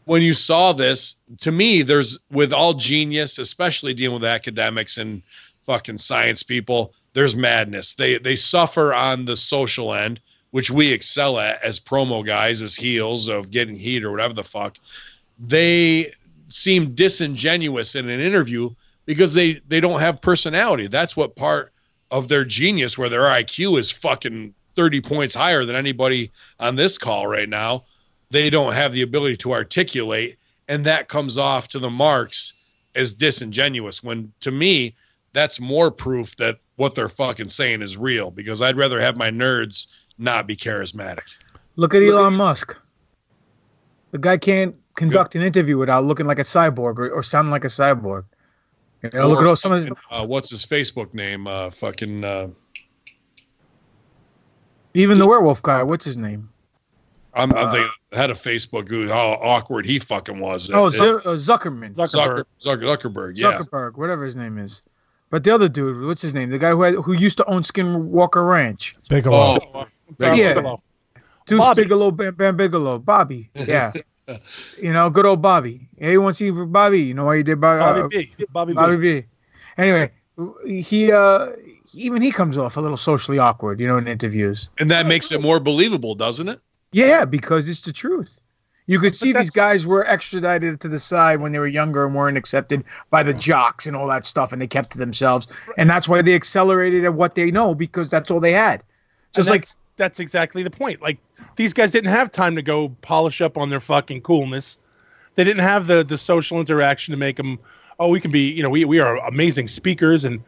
when you saw this, to me, there's, with all genius, especially dealing with academics and fucking science people, there's madness. They suffer on the social end, which we excel at as promo guys, as heels of getting heat or whatever the fuck. They seem disingenuous in an interview because they don't have personality. That's what part of their genius, where their IQ is fucking 30 points higher than anybody on this call right now. They don't have the ability to articulate, and that comes off to the Marks as disingenuous, when to me that's more proof that what they're fucking saying is real, because I'd rather have my nerds not be charismatic. Look at Elon Musk. The guy can't conduct an interview without looking like a cyborg or sounding like a cyborg. You know, look at all some of what's his Facebook name? Even the werewolf guy, what's his name? I'm thinking, had a Facebook who, how awkward he fucking was. Zuckerberg. Zuckerberg, yeah. Zuckerberg, whatever his name is. But the other dude, what's his name? The guy who used to own Skinwalker Ranch. Bigelow. Yeah. Deuce Bigelow, Bam Bigelow. Bobby. Yeah. You know, good old Bobby. Everyone see for Bobby. You know why he did Bobby? Bobby B. Anyway, he even he comes off a little socially awkward, you know, in interviews. And that makes it more believable, doesn't it? Yeah, because it's the truth. You could see these guys were extradited to the side when they were younger and weren't accepted by the jocks and all that stuff, and they kept to themselves. And that's why they accelerated at what they know, because that's all they had. Just like that's exactly the point. Like, these guys didn't have time to go polish up on their fucking coolness. They didn't have the social interaction to make them, oh, we can be, you know, we are amazing speakers. And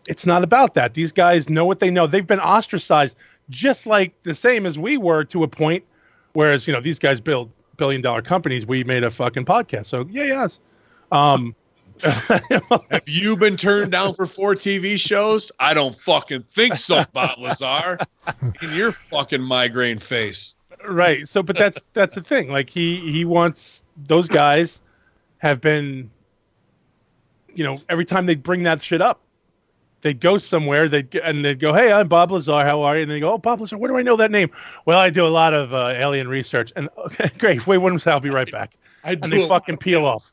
it's not about that. These guys know what they know. They've been ostracized. just like the same as we were to a point. Whereas, these guys build billion-dollar companies. We made a fucking podcast. So, yes. Have you been turned down for 4 TV shows? I don't fucking think so, Bob Lazar. In your fucking migraine face. Right. So, but that's the thing. Like he wants, those guys have been, every time they bring that shit up, they'd go somewhere, they'd go, hey, I'm Bob Lazar, how are you? And they go, oh, Bob Lazar, where do I know that name? Well, I do a lot of alien research. And okay, great. Wait 1 second, I'll be right back. And they fucking peel off.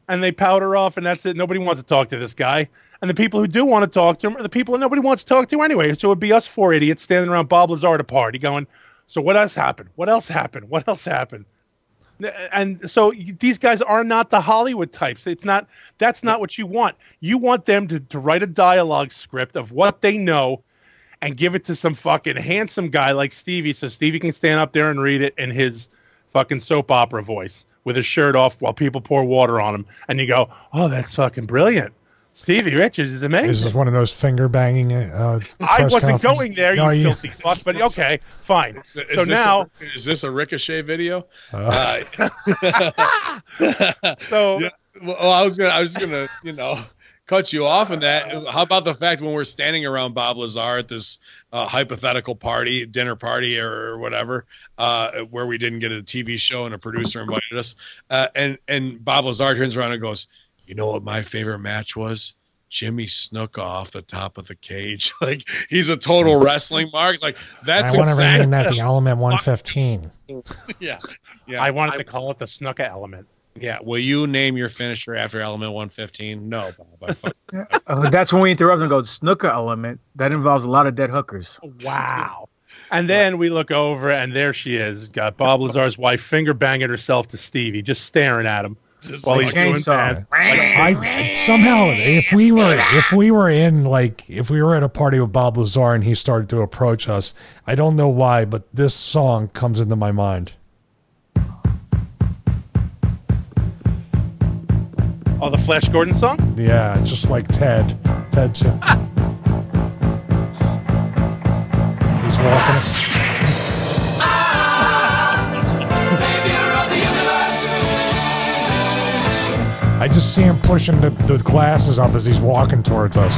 And they powder off, and that's it. Nobody wants to talk to this guy. And the people who do want to talk to him are the people that nobody wants to talk to anyway. So it would be us 4 idiots standing around Bob Lazar at a party going, so what else happened? What else happened? What else happened? And so these guys are not the Hollywood types. That's not what you want. You want them to write a dialogue script of what they know and give it to some fucking handsome guy like Stevie, so Stevie can stand up there and read it in his fucking soap opera voice with his shirt off while people pour water on him. And you go, oh, that's fucking brilliant. Stevie Richards is amazing. This is one of those finger banging. I wasn't going there, you filthy fuck. But okay, fine. Is this a Ricochet video? So yeah. Well, I was just gonna cut you off on that. How about the fact when we're standing around Bob Lazar at this hypothetical party, dinner party or whatever, where we didn't get a TV show and a producer invited us, and Bob Lazar turns around and goes, you know what my favorite match was? Jimmy Snuka off the top of the cage. Like, he's a total wrestling mark. Like, that's I want to rename that the Element 115. Yeah. I wanted to call it the Snuka Element. Yeah. Will you name your finisher after Element 115? No, Bob. That's when we interrupt and go, Snuka Element. That involves a lot of dead hookers. Wow. And then we look over, and there she is. Got Bob Lazar's wife finger banging herself to Stevie, just staring at him. While he's doing that. Somehow, if we were at a party with Bob Lazar and he started to approach us, I don't know why, but this song comes into my mind. Oh, the Flash Gordon song? Yeah, just like Ted. He's walking. I just see him pushing the glasses up as he's walking towards us.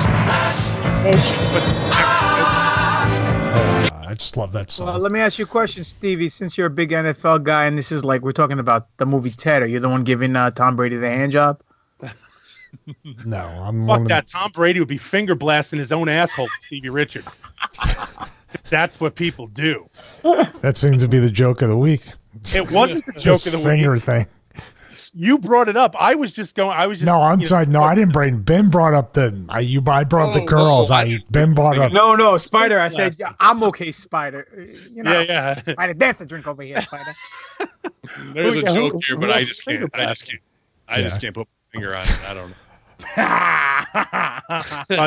I just love that song. Well, let me ask you a question, Stevie. Since you're a big NFL guy, and this is like we're talking about the movie Ted, are you the one giving Tom Brady the hand job? No, I'm. Fuck that. Tom Brady would be finger blasting his own asshole, Stevie Richards. That's what people do. That seems to be the joke of the week. It wasn't the joke of the finger week. Thing. You brought it up. I was just going. No, I'm sorry. No, I didn't bring. Ben brought up I brought up the girls. Ben brought up. No, Spider. I said I'm okay, Spider. Yeah. Spider, dance a drink over here, Spider. There's a joke here, but I just can't. I just can't put my finger on it. I don't know.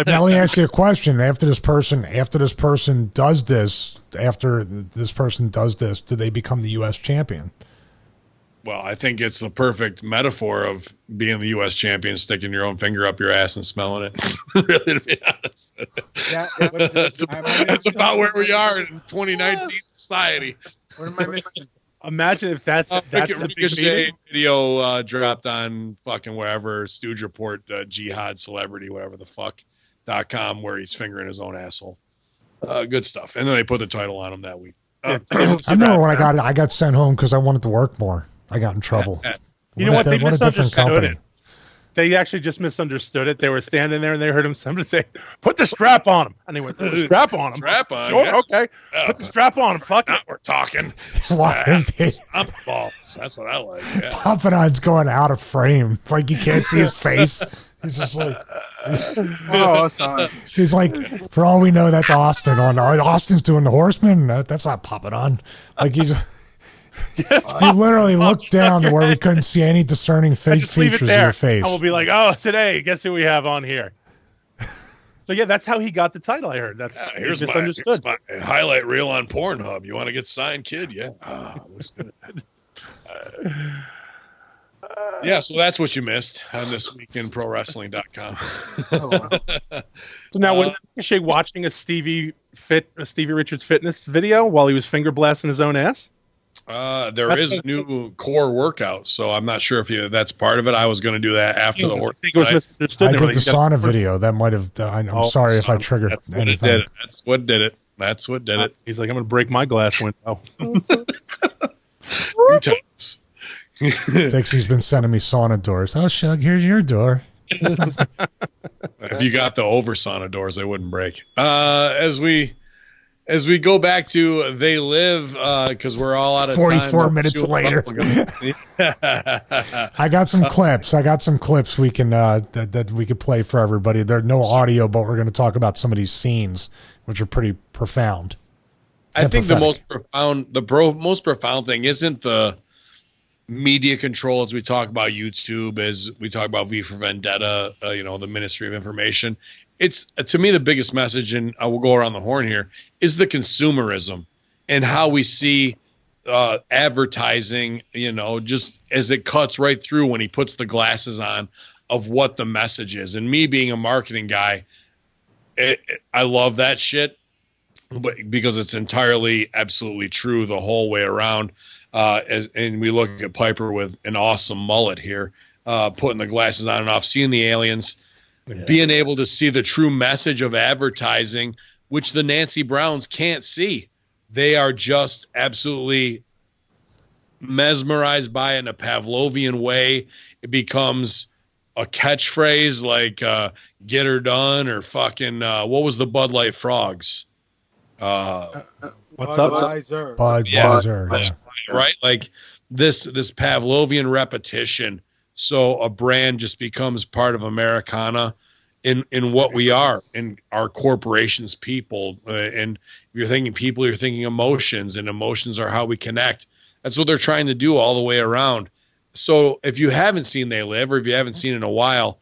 Now let me ask you a question. After this person does this, do they become the U.S. champion? Well, I think it's the perfect metaphor of being the U.S. champion, sticking your own finger up your ass and smelling it. Really, to be honest. Yeah, that's about where we are in 2019 society. What am I missing? Imagine if that's the big video dropped on fucking wherever, Stooge Report, Jihad Celebrity, whatever the fuck.com, where he's fingering his own asshole. Good stuff. And then they put the title on him that week. I remember when I got sent home because I wanted to work more. I got in trouble. You know what? They misunderstood it. They actually just misunderstood it. They were standing there and they heard somebody say, "Put the strap on him," and they went, "Put the strap on him." Strap on. Sure, yeah. okay. Put the strap on him. Fuck it. We're talking. I'm balls. That's what I like. Yeah. Papadon's going out of frame. Like you can't see his face. He's just like, oh, sorry. He's like, for all we know, that's Austin. Austin's doing the Horsemen. That's not Papadon. Like he's. You literally looked down to where we couldn't see any discerning features of your face. I will be like, oh, today, guess who we have on here? So yeah, that's how he got the title. I heard that's here's misunderstood. My highlight reel on Pornhub. You want to get signed, kid? Yeah. Yeah, so that's what you missed on This Week in ProWrestling.com. So now, was Ricochet watching a Stevie Richards fitness video while he was finger blasting his own ass? There is a new core workout, so I'm not sure if that's part of it. I was going to do that after the horse. I did the sauna video. That might have. I'm sorry if I triggered anything. That's what did it. That's what did it. He's like, I'm going to break my glass window. Dixie's been sending me sauna doors. Oh, Shug, here's your door. If you got the over sauna doors, they wouldn't break. As we go back to They Live, because we're all out of 44 time. minutes later. I got some clips. We can that we could play for everybody. There's no audio, but we're going to talk about some of these scenes, which are pretty profound. I think the most profound thing isn't the media control as we talk about YouTube, as we talk about V for Vendetta, the Ministry of Information. It's, to me, the biggest message, and I will go around the horn here, is the consumerism and how we see advertising, just as it cuts right through when he puts the glasses on of what the message is. And me being a marketing guy, I love that shit, but because it's entirely, absolutely true the whole way around. And we look at Piper with an awesome mullet here, putting the glasses on and off, seeing the aliens, being able to see the true message of advertising, which the Nancy Browns can't see. They are just absolutely mesmerized by it in a Pavlovian way. It becomes a catchphrase like "Get her done" or fucking what was the Bud Light Frogs? What's up? Budweiser. Yeah. Right? Like this Pavlovian repetition. So a brand just becomes part of Americana in what we are, in our corporations, people. And if you're thinking people, you're thinking emotions, and emotions are how we connect. That's what they're trying to do all the way around. So if you haven't seen They Live, or if you haven't seen it in a while,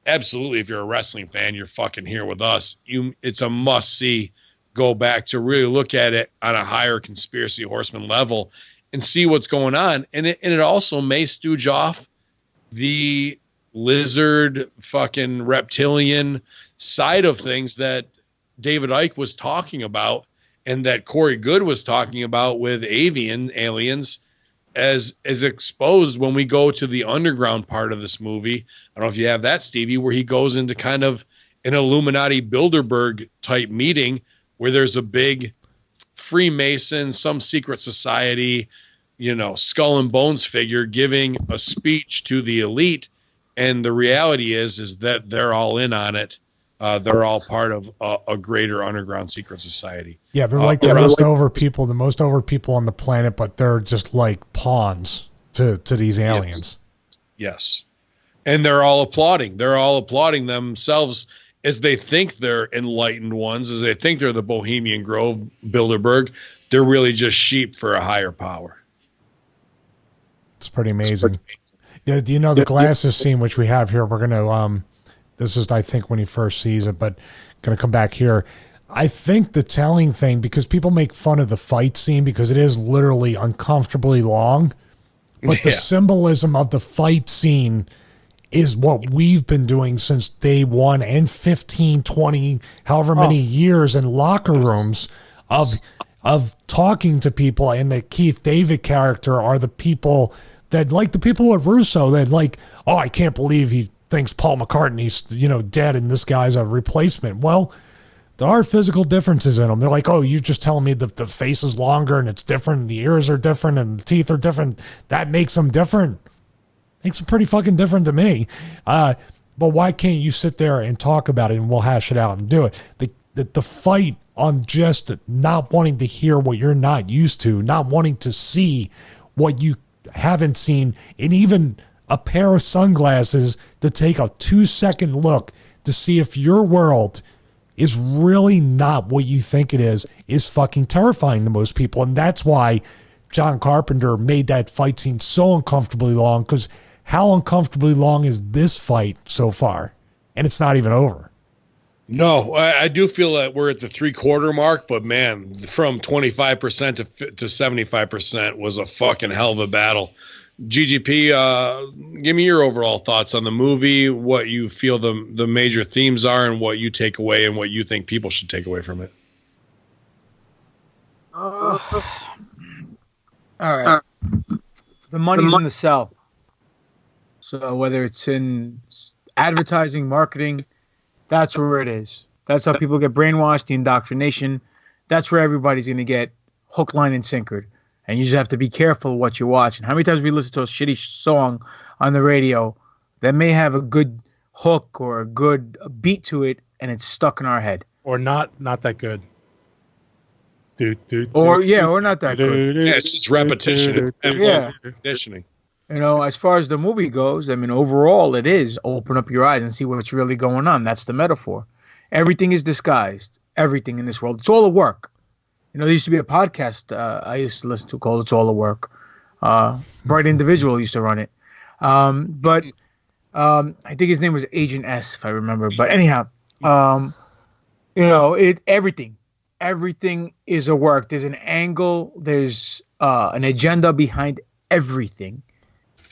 absolutely, if you're a wrestling fan, you're fucking here with us. It's a must-see. Go back to really look at it on a higher conspiracy horseman level and see what's going on. And it also may stooge off the lizard fucking reptilian side of things that David Icke was talking about and that Corey Good was talking about with avian aliens as exposed when we go to the underground part of this movie. I don't know if you have that, Stevie, where he goes into kind of an Illuminati Bilderberg type meeting where there's a big Freemason, some secret society, skull and bones figure giving a speech to the elite. And the reality is that they're all in on it. They're all part of a greater underground secret society. Yeah, they're like the most over people on the planet, but they're just like pawns to these aliens. Yes. And they're all applauding. They're all applauding themselves as they think they're enlightened ones, as they think they're the Bohemian Grove Bilderberg. They're really just sheep for a higher power. It's pretty amazing. Yeah, do you know the glasses scene, which we have here? We're going to, this is, I think, when he first sees it, but going to come back here. I think the telling thing, because people make fun of the fight scene because it is literally uncomfortably long, but the symbolism of the fight scene is what we've been doing since day one and 15, 20, however many years in locker rooms of talking to people. And the Keith David character are the people that, like the people at Russo, that like, oh, I can't believe he thinks Paul McCartney's, dead and this guy's a replacement. Well, there are physical differences in them. They're like, oh, you're just telling me the face is longer and it's different, and the ears are different and the teeth are different. That makes them different. Makes them pretty fucking different to me. But why can't you sit there and talk about it and we'll hash it out and do it? The fight on just not wanting to hear what you're not used to, not wanting to see what you haven't seen, and even a pair of sunglasses to take a 2-second look to see if your world is really not what you think it is fucking terrifying to most people. And that's why John Carpenter made that fight scene so uncomfortably long, because how uncomfortably long is this fight so far? And it's not even over. No, I do feel that we're at the 3/4 mark, but man, from 25% to 75% was a fucking hell of a battle. GGP, give me your overall thoughts on the movie, what you feel the major themes are, and what you take away, and what you think people should take away from it. All right. The money's in the cell. So whether it's in advertising, marketing, that's where it is. That's how people get brainwashed, the indoctrination. That's where everybody's going to get hook, line, and sinker. And you just have to be careful what you watch. And how many times we listen to a shitty song on the radio that may have a good hook or a good beat to it, and it's stuck in our head. Or not that good. Or not that good. Yeah, it's just repetition. It's conditioning. You know, as far as the movie goes, I mean, overall, it is open up your eyes and see what's really going on. That's the metaphor. Everything is disguised. Everything in this world. It's all a work. You know, there used to be a podcast I used to listen to called It's All a Work. Bright Individual used to run it. But I think his name was Agent S, if I remember. But anyhow, you know, everything is a work. There's an angle. There's an agenda behind everything.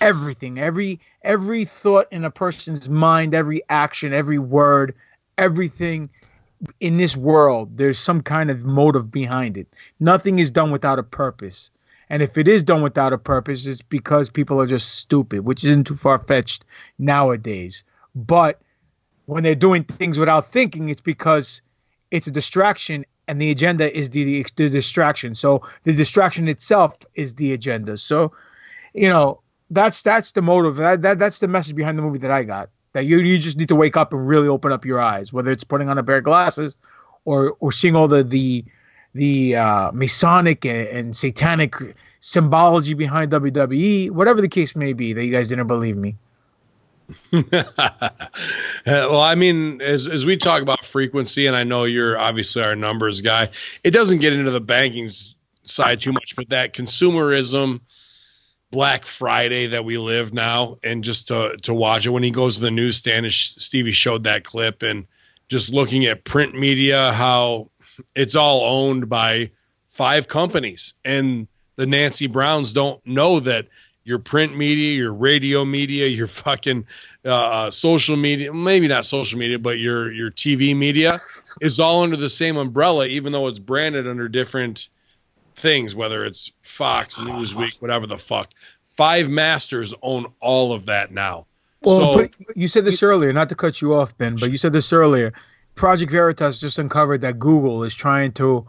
Everything. Every thought in a person's mind, every action, every word, everything in this world, there's some kind of motive behind it. Nothing is done without a purpose. And if it is done without a purpose, it's because people are just stupid, which isn't too far-fetched nowadays. But when they're doing things without thinking, it's because it's a distraction, and the agenda is the distraction. So the distraction itself is the agenda. So, you know, that's the motive. That's the message behind the movie that I got. That you just need to wake up and really open up your eyes, whether it's putting on a pair of glasses or seeing all the Masonic and satanic symbology behind WWE, whatever the case may be, that you guys didn't believe me. Well, I mean, as we talk about frequency, and I know you're obviously our numbers guy, it doesn't get into the banking side too much, but that consumerism, Black Friday that we live now, and just to watch it when he goes to the newsstand, as Stevie showed that clip, and just looking at print media, how it's all owned by 5 companies, and the Nancy Browns don't know that your print media, your radio media, your fucking social media, maybe not social media, but your TV media is all under the same umbrella, even though it's branded under different things, whether it's Fox, Newsweek, whatever the fuck. 5 masters own all of that now. Well, but you said this earlier, not to cut you off, Ben, but you said this earlier. Project VeritAss just uncovered that Google is trying to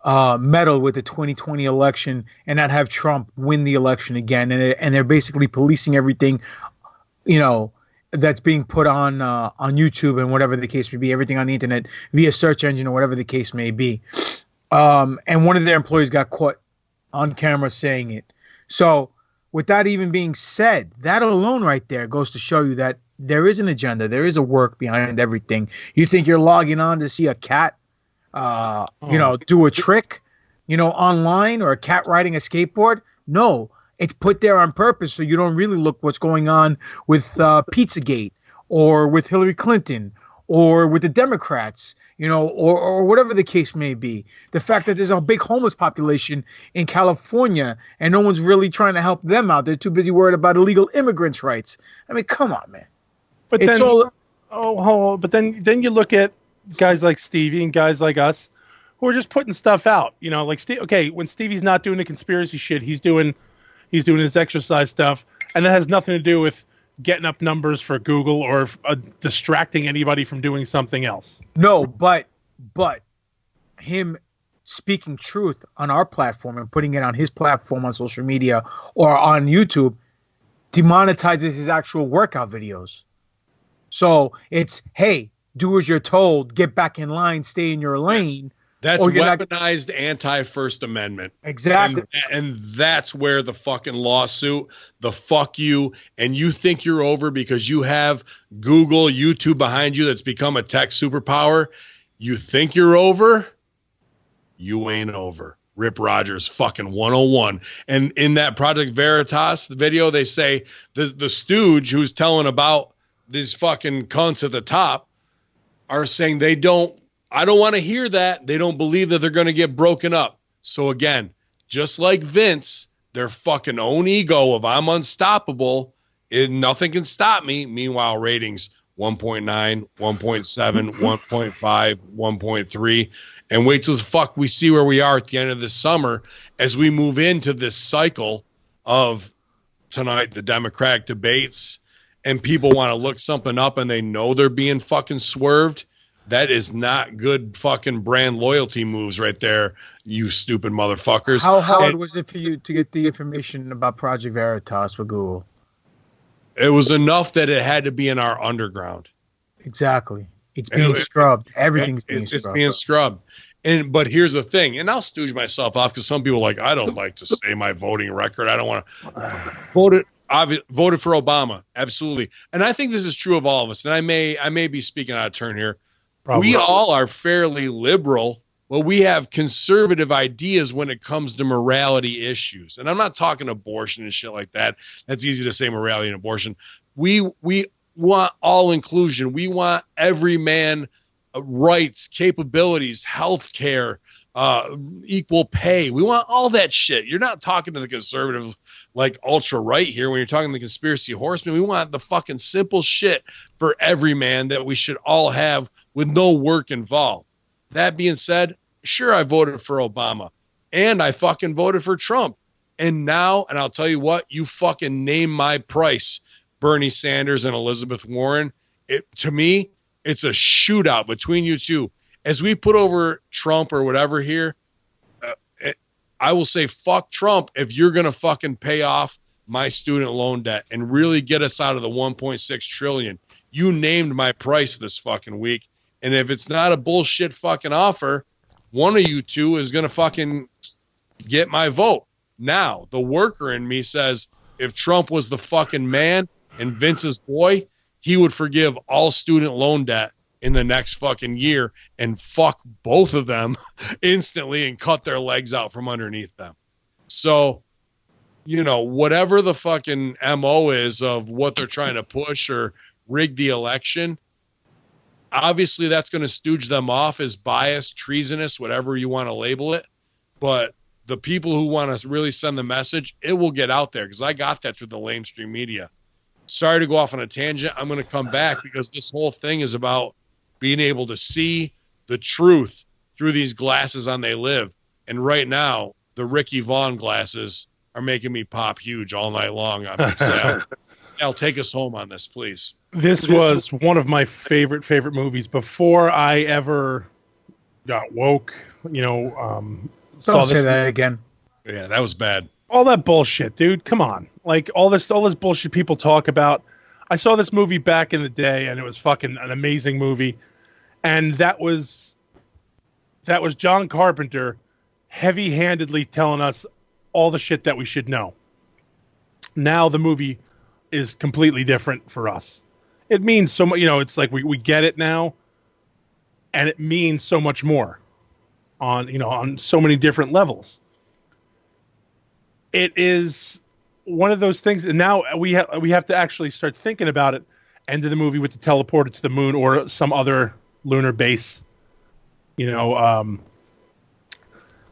meddle with the 2020 election and not have Trump win the election again. And they're basically policing everything, you know, that's being put on YouTube and whatever the case may be, everything on the internet via search engine or whatever the case may be. And one of their employees got caught on camera saying it. So with that even being said, that alone right there goes to show you that there is an agenda. There is a work behind everything. You think you're logging on to see a cat, do a trick, online, or a cat riding a skateboard? No, it's put there on purpose so you don't really look what's going on with Pizzagate or with Hillary Clinton or with the Democrats, or whatever the case may be. The fact that there's a big homeless population in California and no one's really trying to help them out. They're too busy worried about illegal immigrants' rights. I mean, come on, man. But then you look at guys like Stevie and guys like us who are just putting stuff out. When Stevie's not doing the conspiracy shit, he's doing his exercise stuff, and that has nothing to do with getting up numbers for Google or distracting anybody from doing something else. No, but him speaking truth on our platform and putting it on his platform on social media or on YouTube demonetizes his actual workout videos. So it's, hey, do as you're told, get back in line, stay in your lane. That's weaponized anti-First Amendment. Exactly. And that's where the fucking lawsuit, the fuck you, and you think you're over because you have Google, YouTube behind you that's become a tech superpower. You think you're over? You ain't over. Rip Rogers fucking 101. And in that Project Veritas video, they say the stooge who's telling about these fucking cunts at the top are saying I don't want to hear that. They don't believe that they're going to get broken up. So again, just like Vince, their fucking own ego of I'm unstoppable Nothing can stop me. Meanwhile, ratings 1.9, 1.7, 1.5, 1.3. And wait till the fuck we see where we are at the end of this summer as we move into this cycle of tonight, the Democratic debates, and people want to look something up and they know they're being fucking swerved. That is not good fucking brand loyalty moves right there, you stupid motherfuckers. How hard was it for you to get the information about Project Veritas with Google? It was enough that it had to be in our underground. Exactly. It's being scrubbed. Everything's being scrubbed. It's being scrubbed. But here's the thing, and I'll stooge myself off because some people are like, I don't like to say my voting record. I don't want to voted for Obama. Absolutely. And I think this is true of all of us. And I may be speaking out of turn here. Probably. We all are fairly liberal, but we have conservative ideas when it comes to morality issues. And I'm not talking abortion and shit like that. That's easy to say, morality and abortion. We want all inclusion. We want every man rights, capabilities, health care, equal pay. We want all that shit. You're not talking to the conservative like ultra right here when you're talking to the conspiracy horsemen. We want the fucking simple shit for every man that we should all have with no work involved. That being said, sure, I voted for Obama and I fucking voted for Trump. And now, and I'll tell you what, you fucking name my price, Bernie Sanders and Elizabeth Warren. To me, it's a shootout between you two. As we put over Trump or whatever here, I will say fuck Trump if you're going to fucking pay off my student loan debt and really get us out of the 1.6 trillion. You named my price this fucking week. And if it's not a bullshit fucking offer, one of you two is going to fucking get my vote. Now, the worker in me says if Trump was the fucking man and Vince's boy, he would forgive all student loan debt in the next fucking year and fuck both of them instantly and cut their legs out from underneath them. So, whatever the fucking MO is of what they're trying to push or rig the election, obviously that's going to stooge them off as biased, treasonous, whatever you want to label it. But the people who want to really send the message, it will get out there because I got that through the lamestream media. Sorry to go off on a tangent. I'm going to come back because this whole thing is about being able to see the truth through these glasses on they live. And right now, the Ricky Vaughn glasses are making me pop huge all night long on Big Sal. Sal, take us home on this, please. This was one of my favorite movies before I ever got woke. Don't say that again. Yeah, that was bad. All that bullshit, dude. Come on. Like all this bullshit people talk about. I saw this movie back in the day and it was fucking an amazing movie. And that was John Carpenter heavy-handedly telling us all the shit that we should know. Now the movie is completely different for us. It means so much, it's like we get it now and it means so much more on so many different levels. It is one of those things, and now we have to actually start thinking about it. End of the movie with the teleporter to the moon or some other lunar base.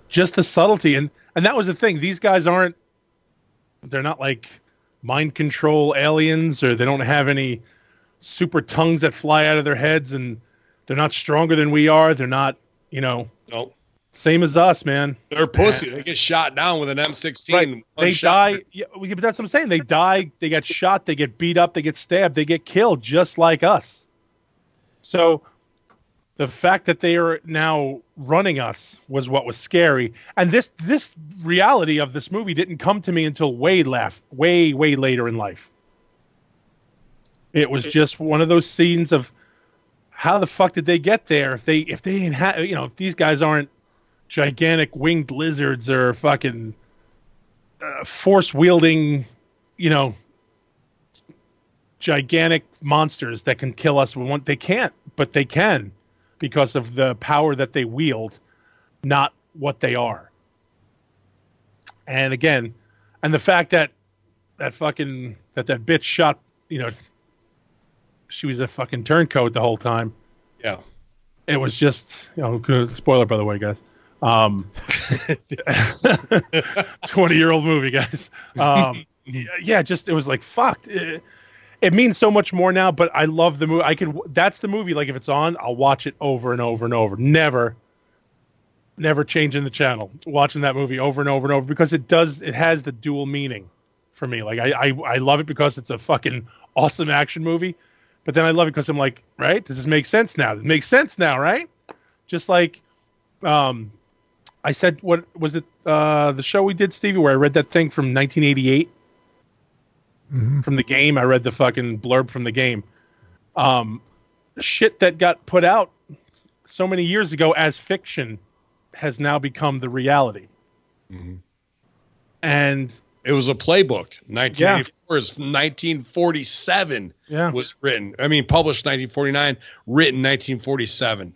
Just the subtlety, and that was the thing. These guys they're not like mind control aliens, or they don't have any super tongues that fly out of their heads, and they're not stronger than we are. They're not, Nope. Same as us, man. They're pussy. They get shot down with an M16. Right. They die. Yeah, but that's what I'm saying. They die. They get shot. They get beat up. They get stabbed. They get killed just like us. So the fact that they are now running us was what was scary. And this reality of this movie didn't come to me until way later in life. It was just one of those scenes of how the fuck did they get there? If they didn't have, if these guys aren't gigantic winged lizards or fucking force wielding, gigantic monsters that can kill us. They can't, but they can because of the power that they wield, not what they are. And again, and the fact that bitch shot, she was a fucking turncoat the whole time. Yeah. It was just, spoiler by the way, guys. 20-year-old movie, guys. Yeah, just it was like fucked. It means so much more now, but I love the movie. That's the movie. Like if it's on, I'll watch it over and over and over. Never changing the channel. Watching that movie over and over and over because it has the dual meaning for me. Like I love it because it's a fucking awesome action movie, but then I love it because I'm like, right? Does this make sense now? It makes sense now, right? Just like, I said, what was it? The show we did, Stevie, where I read that thing from 1988. From the game, I read the fucking blurb from the game. Shit that got put out so many years ago as fiction has now become the reality. And it was a playbook. 1984 is 1947 was written. I mean, published 1949, written 1947.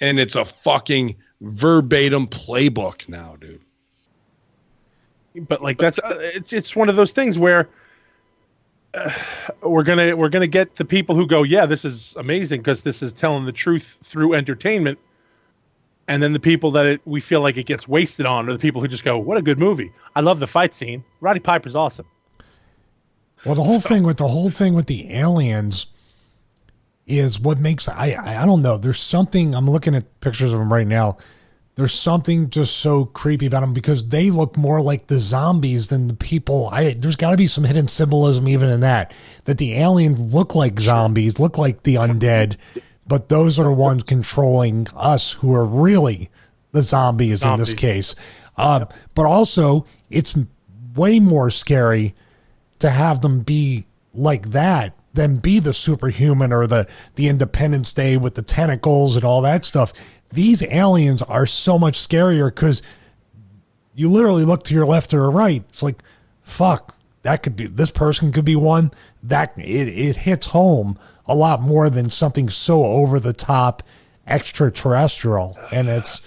And it's a fucking verbatim playbook now, dude. But like that's it's one of those things where we're gonna get the people who go, yeah, this is amazing because this is telling the truth through entertainment, and then the people that we feel like it gets wasted on are the people who just go, what a good movie. I love the fight scene. Roddy Piper's awesome. Well, the whole thing with the aliens is what makes I don't know. There's something. I'm looking at pictures of them right now. There's something just so creepy about them because they look more like the zombies than the people. There's got to be some hidden symbolism even in that the aliens look like zombies, look like the undead, but those are the ones controlling us who are really the zombies. In this case. But also, it's way more scary to have them be like that than be the superhuman or the Independence Day with the tentacles and all that stuff. These aliens are so much scarier because you literally look to your left or right. It's like, fuck, this person could be one. That it hits home a lot more than something so over the top extraterrestrial. And it's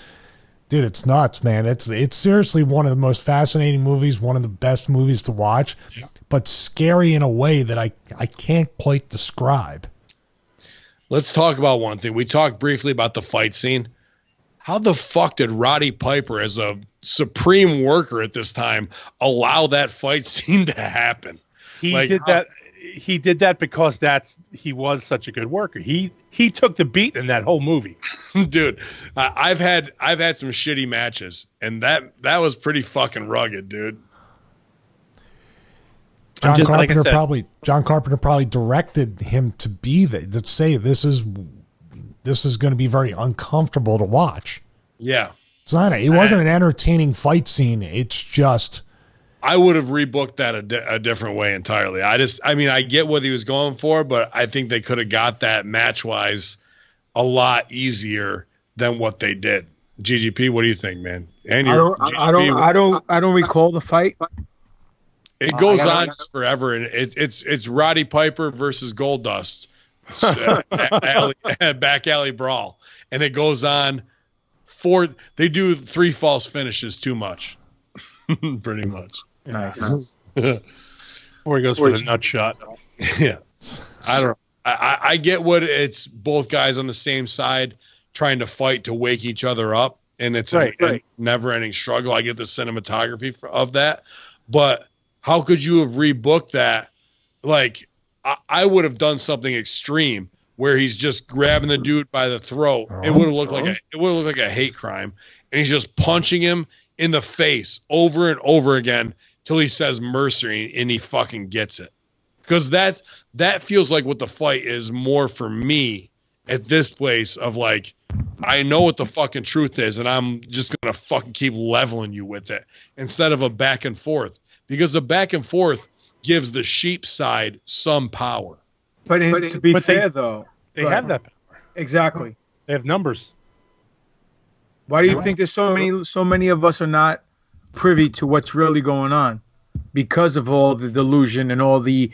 nuts, man. It's seriously one of the most fascinating movies, one of the best movies to watch, but scary in a way that I can't quite describe. Let's talk about one thing. We talked briefly about the fight scene. How the fuck did Roddy Piper, as a supreme worker at this time, allow that fight scene to happen? He did that because he was such a good worker. He took the beat in that whole movie. Dude, I've had some shitty matches, and that was pretty fucking rugged, dude. John Carpenter probably directed him to be to say this is going to be very uncomfortable to watch. Yeah, it wasn't an entertaining fight scene. It's just I would have rebooked that a different way entirely. I get what he was going for, but I think they could have got that match wise a lot easier than what they did. GGP, what do you think, man? And I don't recall the fight. It goes on forever, and it's Roddy Piper versus Goldust, back alley brawl, and it goes on they do 3 false finishes too much, pretty much. Nice. Or he goes for the nut shot. Yeah, I don't know. I get what it's both guys on the same side trying to fight to wake each other up, and it's a never-ending struggle. I get the cinematography of that, but how could you have rebooked that? Like, I would have done something extreme where he's just grabbing the dude by the throat. It would have looked like a hate crime, and he's just punching him in the face over and over again till he says mercy, and he fucking gets it. Because that feels like what the fight is more for me at this place of like, I know what the fucking truth is, and I'm just gonna fucking keep leveling you with it instead of a back and forth. Because the back and forth gives the sheep side some power. But to be fair, though, they have that power. Exactly. They have numbers. Why do you think there's so many of us are not privy to what's really going on? Because of all the delusion and all the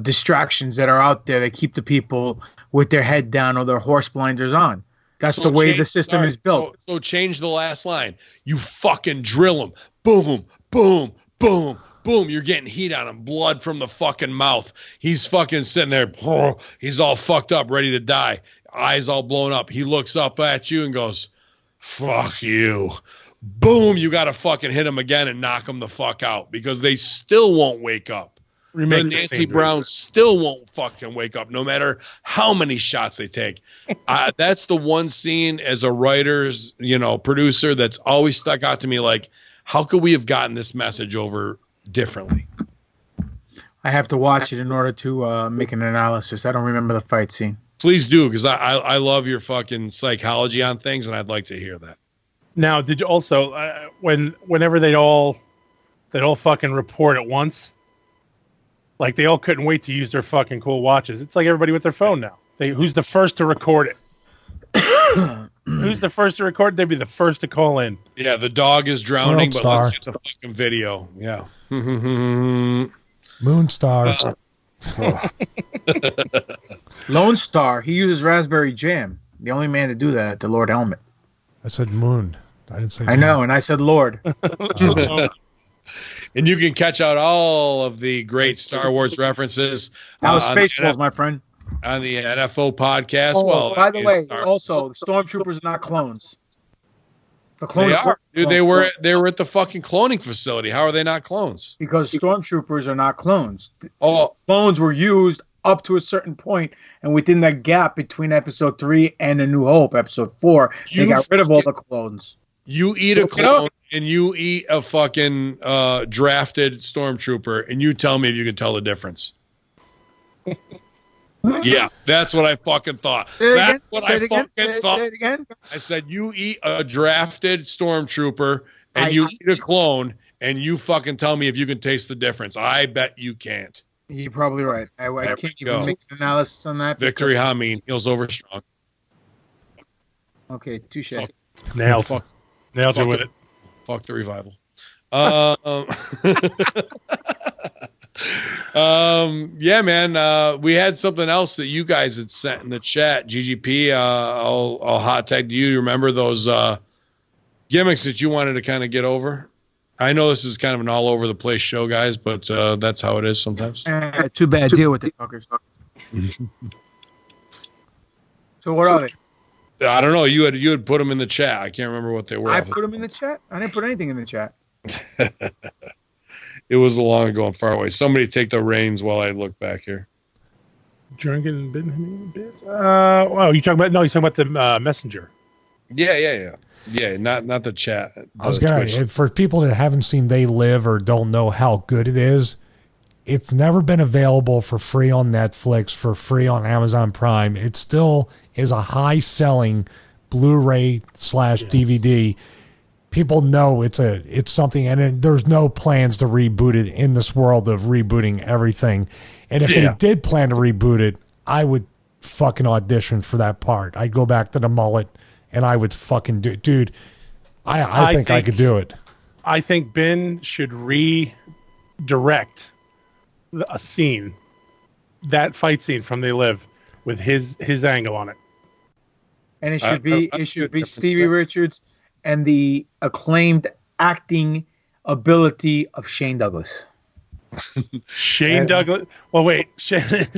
distractions that are out there that keep the people with their head down or their horse blinders on. That's the way the system is built. So change the last line. You fucking drill him. Boom, boom, boom, boom. You're getting heat on him. Blood from the fucking mouth. He's fucking sitting there. He's all fucked up, ready to die. Eyes all blown up. He looks up at you and goes, fuck you. boom, you got to fucking hit them again and knock them the fuck out because they still won't wake up. Nancy Brown still won't fucking wake up no matter how many shots they take. That's the one scene as a writer's, producer that's always stuck out to me. Like, how could we have gotten this message over differently? I have to watch it in order to make an analysis. I don't remember the fight scene. Please do, because I love your fucking psychology on things, and I'd like to hear that. Now, did you also whenever they'd all fucking report at once? Like, they all couldn't wait to use their fucking cool watches. It's like everybody with their phone now. Who's the first to record it? Who's the first to record? They'd be the first to call in. Yeah, the dog is drowning, but let's get the fucking video. Yeah. Moonstar. Lone Star. He uses raspberry jam. The only man to do that, the Lord Helmet. I said moon. I didn't say I know, and I said Lord. And you can catch out all of the great Star Wars references. That was Spaceballs, my friend. On the NFO podcast. Oh, well, by the way, also, the Stormtroopers are not clones. The clones they are. Dude, they were at the fucking cloning facility. How are they not clones? Because Stormtroopers are not clones. Oh, clones were used up to a certain point, and within that gap between Episode 3 and A New Hope, Episode 4, they got rid of all the clones. You eat a clone and you eat a fucking drafted Stormtrooper, and you tell me if you can tell the difference. Yeah, that's what I fucking thought. That's what I fucking thought. Say it again. I said you eat a drafted Stormtrooper and you eat a clone, and you fucking tell me if you can taste the difference. I bet you can't. You're probably right. I can't even make an analysis on that. Victory Hameen. Heels over strong. Okay, touche. Nailed you with it. Fuck the revival. Yeah, man. We had something else that you guys had sent in the chat. GGP, I'll hot tag you. You remember those gimmicks that you wanted to kind of get over? I know this is kind of an all over the place show, guys, but that's how it is sometimes. Too bad. Deal with it, fuckers. So what are they? I don't know. You had put them in the chat. I can't remember what they were. I put them in the chat? I didn't put anything in the chat. It was a long ago and far away. Somebody take the reins while I look back here. Drinking bits. Oh, you talking about? No, he's talking about the messenger. Yeah. Not the chat. I was gonna for people that haven't seen They Live or don't know how good it is. It's never been available for free on Netflix, for free on Amazon Prime. It still is a high-selling Blu-ray/DVD. People know it's something, and there's no plans to reboot it in this world of rebooting everything. And if they did plan to reboot it, I would fucking audition for that part. I'd go back to the mullet, and I would fucking do it. Dude, I think I could do it. I think Ben should redirect a scene, that fight scene from They Live, with his angle on it. And it should be Stevie Richards and the acclaimed acting ability of Shane Douglas. Shane Douglas? Well, wait. Shane.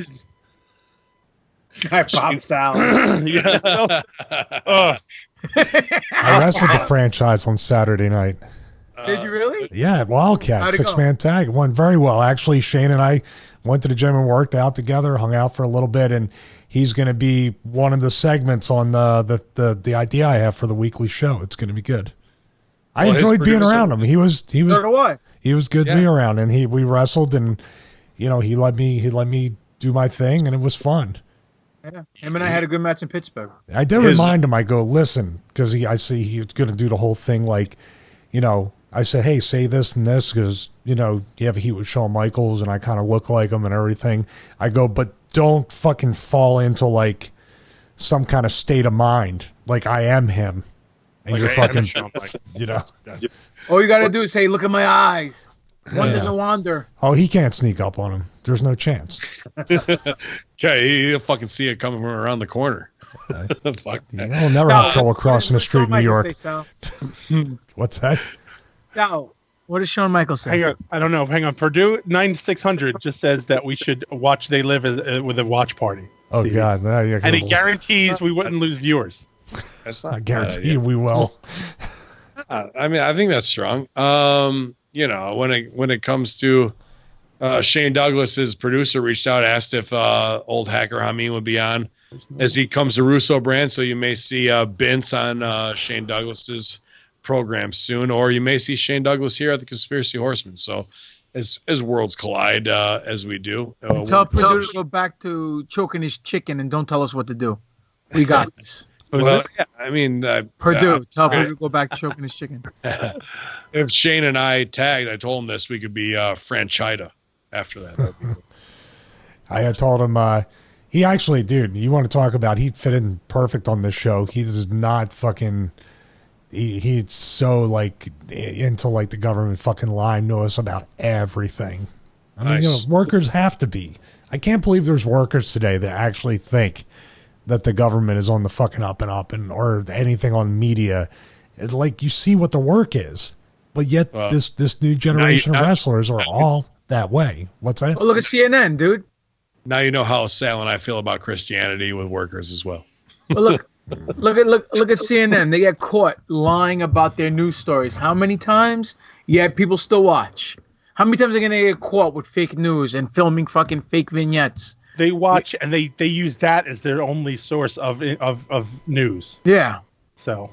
I popped out. I wrestled the franchise on Saturday night. Did you really? Yeah, Wildcat, 6-man tag. It went very well. Actually, Shane and I went to the gym and worked out together, hung out for a little bit, and he's going to be one of the segments on the idea I have for the weekly show. It's going to be good. I enjoyed being around him. He was good to be around, and we wrestled, and he let me do my thing, and it was fun. Yeah, him and I had a good match in Pittsburgh. I did remind him. I go, listen, because I see he was going to do the whole thing, like, I said, hey, say this and this because, you have a heat with Shawn Michaels and I kind of look like him and everything. I go, but don't fucking fall into like some kind of state of mind. Like I am him. And you're fucking, All you got to do is say, look at my eyes. One doesn't wander. Oh, he can't sneak up on him. There's no chance. Okay, he'll fucking see it coming from around the corner. Fuck that. You'll never have trouble crossing the street in New York. What's that? No. What does Shawn Michaels say? Hang on. I don't know. Hang on. Purdue 9600 just says that we should watch They Live with a watch party. Oh, God. And he guarantees we wouldn't lose viewers. I guarantee we will. I mean, I think that's strong. You know, when it comes to Shane Douglas's producer reached out, asked if old hacker Hameen would be on as he comes to Russo brand. So you may see Bince on Shane Douglas's program soon, or you may see Shane Douglas here at the Conspiracy Horsemen. So as worlds collide, as we do. Tell Purdue to go back to choking his chicken and don't tell us what to do. We got this. Well, yeah, I mean, Purdue, tell Purdue to go back to choking his chicken. If Shane and I tagged, I told him this, we could be Franchida after that. I had told him, he actually, dude, you want to talk about, he'd fit in perfect on this show. He does not fucking, he's so like into like the government fucking lying to us about everything. I mean, Nice. workers have to be. I can't believe there's workers today that actually think that the government is on the fucking up and or anything on media. It's like you see what the work is, but yet this new generation of wrestlers are all that way. What's that? Oh, look at CNN, dude. Now you know how Sal and I feel about Christianity with workers as well. Well, look at CNN. They get caught lying about their news stories. How many times? Yet people still watch. How many times are they gonna get caught with fake news and filming fucking fake vignettes? They watch and they use that as their only source of news. Yeah. So,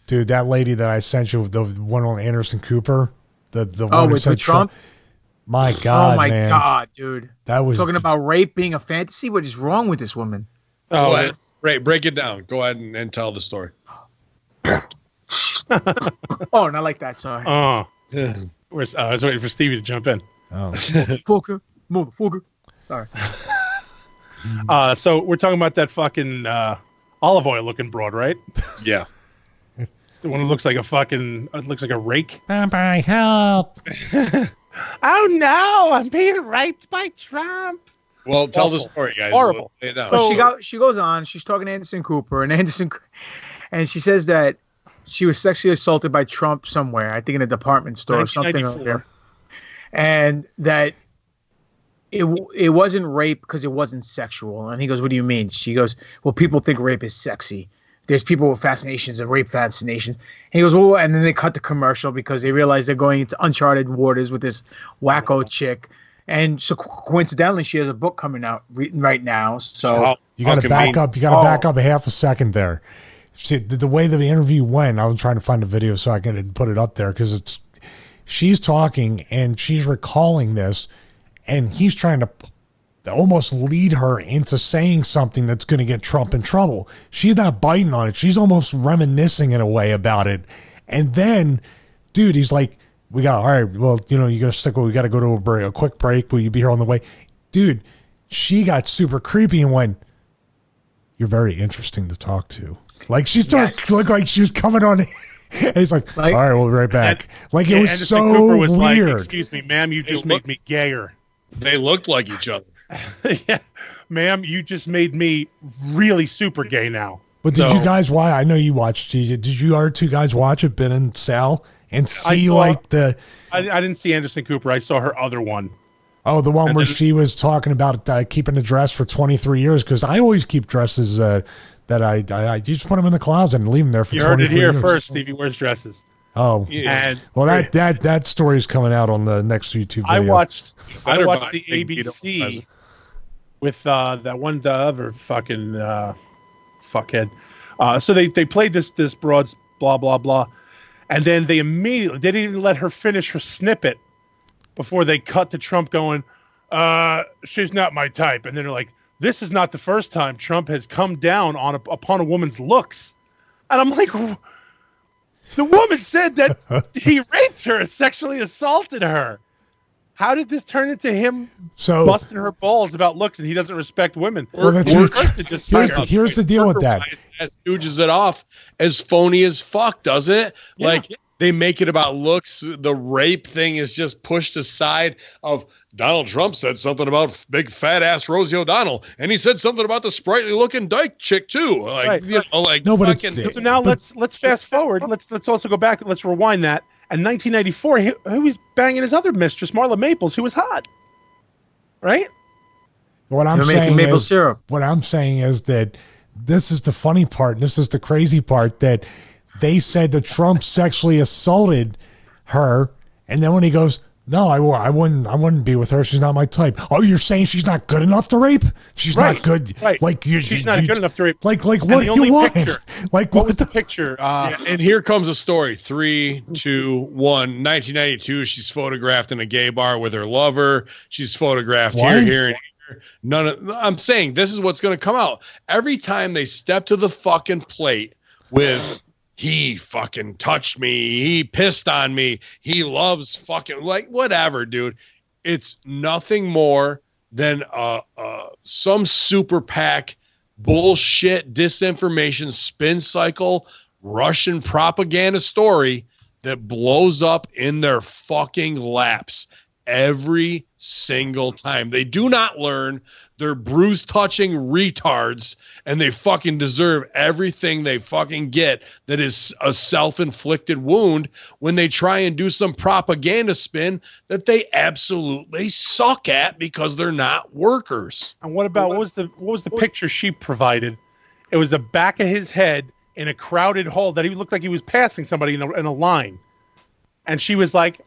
dude, that lady that I sent you, the one on Anderson Cooper, the one who with said Trump. My God, oh my man. God, dude. That was talking about rape being a fantasy. What is wrong with this woman? Oh, right. Break it down. Go ahead and tell the story. Oh, not like that. Sorry. I was waiting for Stevie to jump in. Oh, motherfucker. Sorry. So we're talking about that fucking olive oil looking broad, right? Yeah. The one who looks like it looks like a rake. Bye, help. Oh no, I'm being raped by Trump. Well, tell the story, guys. Horrible. Lay it down. So she goes on. She's talking to Anderson Cooper, and she says that she was sexually assaulted by Trump somewhere. I think in a department store or something over there, and that it wasn't rape because it wasn't sexual. And he goes, "What do you mean?" She goes, "Well, people think rape is sexy. There's people with fascinations and rape fascinations." And he goes, "Well," and then they cut the commercial because they realize they're going into uncharted waters with this wacko chick. And so coincidentally, she has a book coming out right now. So you got to back up. You got to back up a half a second there. See, the way the interview went, I was trying to find a video so I can put it up there because she's talking and she's recalling this, and he's trying to almost lead her into saying something that's going to get Trump in trouble. She's not biting on it. She's almost reminiscing in a way about it. And then, dude, he's like, all right, well, you got to stick with, we got to go to a quick break. Will you be here on the way? Dude, she got super creepy and went, "You're very interesting to talk to." Like she started to look like she was coming on. And he's like, "All right, we'll be right back." It was so Cooper was weird. Like, "Excuse me, ma'am, you just made me gayer." They looked like each other. Yeah, ma'am, you just made me really super gay now. But did you guys watch? I know you watched. Did you other two guys watch it, Ben and Sal, and see I didn't see Anderson Cooper. I saw her other one. Oh, the one where she was talking about keeping a dress for 23 years. Because I always keep dresses that I just put them in the closet and leave them there for 23 years. You heard it here first. Stevie wears dresses. Oh, yeah. Well, that story is coming out on the next YouTube video. I watched the ABC with that one other fucking fuckhead. So they played this broad's blah blah blah, and then they didn't even let her finish her snippet before they cut to Trump going, "She's not my type," and then they're like, "This is not the first time Trump has come down upon a woman's looks," and I'm like, the woman said that he raped her and sexually assaulted her. How did this turn into him busting her balls about looks and he doesn't respect women? Well, here's the deal with that. Stooges it off as phony as fuck, doesn't it? Yeah. Like they make it about looks. The rape thing is just pushed aside. Of Donald Trump said something about big fat ass Rosie O'Donnell, and he said something about the sprightly looking dyke chick too. Like, right. So now let's fast forward. Let's also go back. Let's rewind that. In 1994, he was banging his other mistress, Marla Maples, who was hot. Right? What I'm saying is that this is the funny part, and this is the crazy part, that they said that Trump sexually assaulted her, and then when he goes, no, I wouldn't be with her. She's not my type. Oh, you're saying she's not good enough to rape? She's not good. Right. Like she's not good enough to rape. Like what you want? Like what was the picture? And here comes a story. 3, 2, 1. 1992. She's photographed in a gay bar with her lover. She's photographed here, and here. I'm saying this is what's going to come out every time they step to the fucking plate with. He fucking touched me. He pissed on me. He loves fucking like whatever, dude. It's nothing more than some super PAC bullshit disinformation spin cycle Russian propaganda story that blows up in their fucking laps every single time. They do not learn. They're bruise touching retards, and they fucking deserve everything they fucking get that is a self-inflicted wound when they try and do some propaganda spin that they absolutely suck at because they're not workers. And what was the picture she provided? It was the back of his head in a crowded hall that he looked like he was passing somebody in a line. And she was like,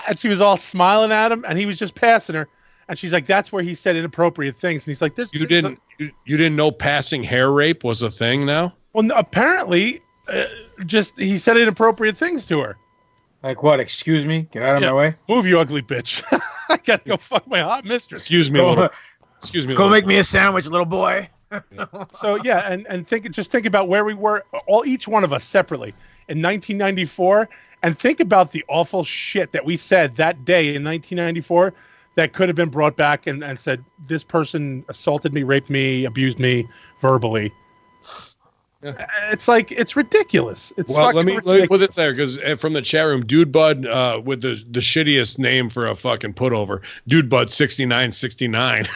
and she was all smiling at him, and he was just passing her. And she's like, "That's where he said inappropriate things." And he's like, You didn't know passing hair rape was a thing now? Well, apparently, he said inappropriate things to her. Like what? Excuse me, get out of my way. Move, you ugly bitch! I gotta go fuck my hot mistress. Excuse me, Go make me a sandwich, little boy. So yeah, and think about where we were, each one of us separately in 1994, and think about the awful shit that we said that day in 1994 that could have been brought back and said, this person assaulted me, raped me, abused me verbally. Yeah. It's like, it's ridiculous. Let me put it there, because from the chat room, Dude Bud with the shittiest name for a fucking putover, Dude Bud 6969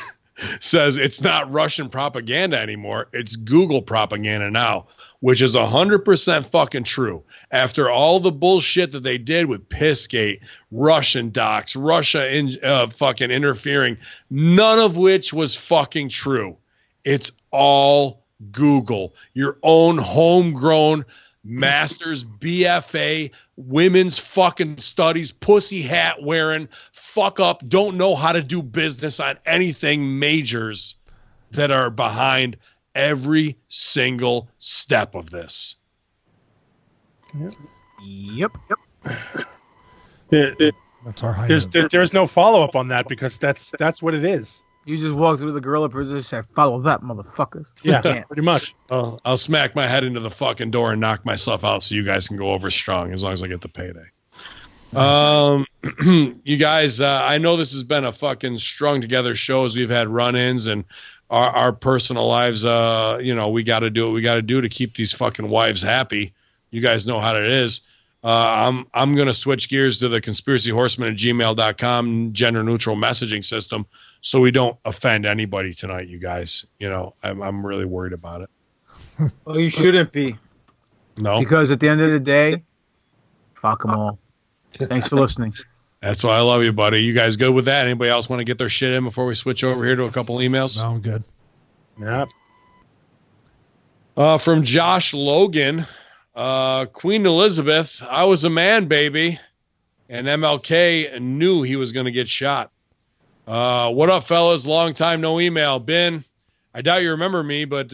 says it's not Russian propaganda anymore. It's Google propaganda now, which is 100% fucking true. After all the bullshit that they did with Pissgate, Russian docs, Russia fucking interfering, none of which was fucking true. It's all Google, your own homegrown master's BFA, women's fucking studies, pussy hat wearing, fuck up, don't know how to do business on anything majors that are behind every single step of this. Yep. That's our high. There's no follow up on that because that's what it is. You just walk through the gorilla prison and say, "Follow that, motherfuckers." Yeah, pretty much. I'll smack my head into the fucking door and knock myself out so you guys can go over strong as long as I get the payday. You guys, I know this has been a fucking strung together show as we've had run-ins and our personal lives. We got to do what we got to do to keep these fucking wives happy. You guys know how it is. I'm going to switch gears to the conspiracyhorsemen@gmail.com gender neutral messaging system so we don't offend anybody tonight, you guys. I'm really worried about it. Well, you shouldn't be. No. Because at the end of the day, fuck them all. Thanks for listening. That's why I love you, buddy. You guys good with that? Anybody else want to get their shit in before we switch over here to a couple emails? No, I'm good. Yep. From Josh Logan. Queen Elizabeth, I was a man, baby, and MLK knew he was going to get shot. What up, fellas? Long time no email. Ben, I doubt you remember me, but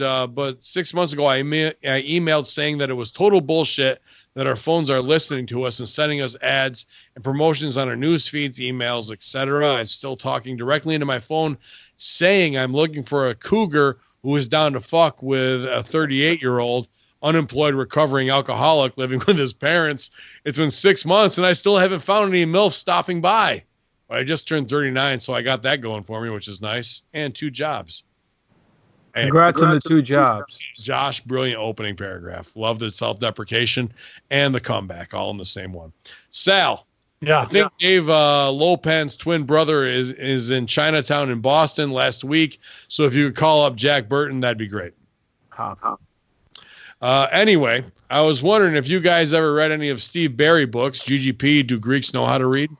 6 months ago I emailed saying that it was total bullshit that our phones are listening to us and sending us ads and promotions on our news feeds, emails, etc. I'm still talking directly into my phone saying I'm looking for a cougar who is down to fuck with a 38-year-old unemployed, recovering alcoholic living with his parents. It's been 6 months, and I still haven't found any MILFs stopping by. But I just turned 39, so I got that going for me, which is nice. And 2 jobs. Congrats on the 2 jobs. Josh, brilliant opening paragraph. Love the self-deprecation and the comeback, all in the same one. Sal. Yeah. I think Dave Lopan's twin brother is in Chinatown in Boston last week. So if you could call up Jack Burton, that'd be great. Anyway, I was wondering if you guys ever read any of Steve Barry books. GGP, Do Greeks Know How to Read?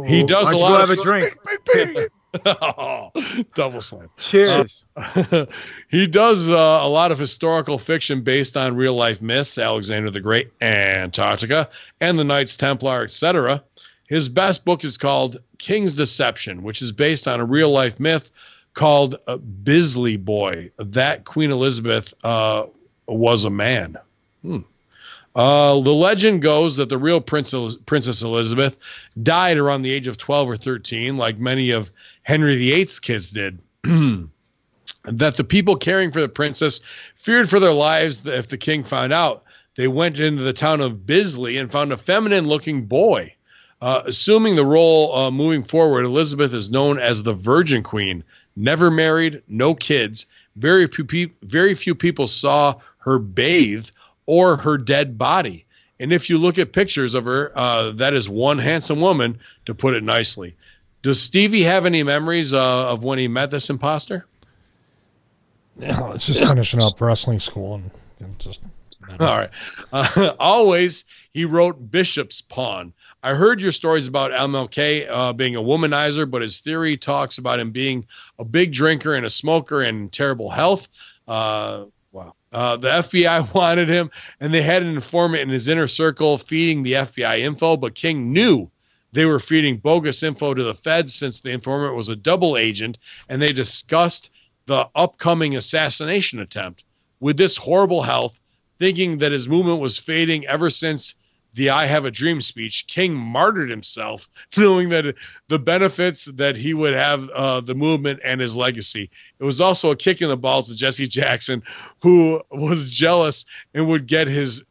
He does a lot. Have a drink. Double slam. Cheers. He does a lot of historical fiction based on real life myths, Alexander the Great, Antarctica, and the Knights Templar, etc. His best book is called King's Deception, which is based on a real life myth called Bisley Boy, that Queen Elizabeth was a man. The legend goes that the real Princess Elizabeth died around the age of 12 or 13, like many of Henry VIII's kids did. That the people caring for the princess feared for their lives if the king found out. They went into the town of Bisley and found a feminine-looking boy. Assuming the role moving forward, Elizabeth is known as the Virgin Queen. Never married, no kids. Very few people saw her bathe or her dead body. And if you look at pictures of her, that is one handsome woman, to put it nicely. Does Stevie have any memories of when he met this imposter? No, it's just finishing up wrestling school and just. All right. Always, he wrote Bishop's Pawn. I heard your stories about MLK being a womanizer, but his theory talks about him being a big drinker and a smoker and in terrible health. Wow. The FBI wanted him, and they had an informant in his inner circle feeding the FBI info, but King knew they were feeding bogus info to the feds since the informant was a double agent, and they discussed the upcoming assassination attempt. With this horrible health, thinking that his movement was fading ever since the I Have a Dream speech, King martyred himself, knowing that the benefits that he would have the movement and his legacy. It was also a kick in the balls to Jesse Jackson, who was jealous and would get his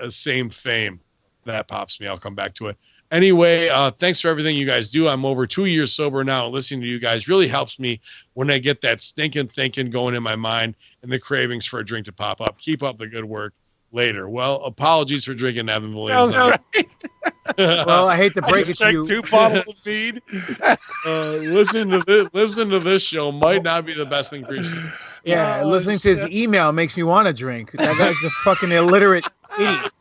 same fame. That pops me. I'll come back to it. Anyway, thanks for everything you guys do. I'm over 2 years sober now. Listening to you guys really helps me when I get that stinking thinking going in my mind and the cravings for a drink to pop up. Keep up the good work. Later. Well, apologies for drinking Evan Williams. Well, I hate to break it to you. 2 bottles of mead. Listen to this show might not be the best thing for you. Yeah, listening to his email makes me want to drink. That guy's a fucking illiterate idiot.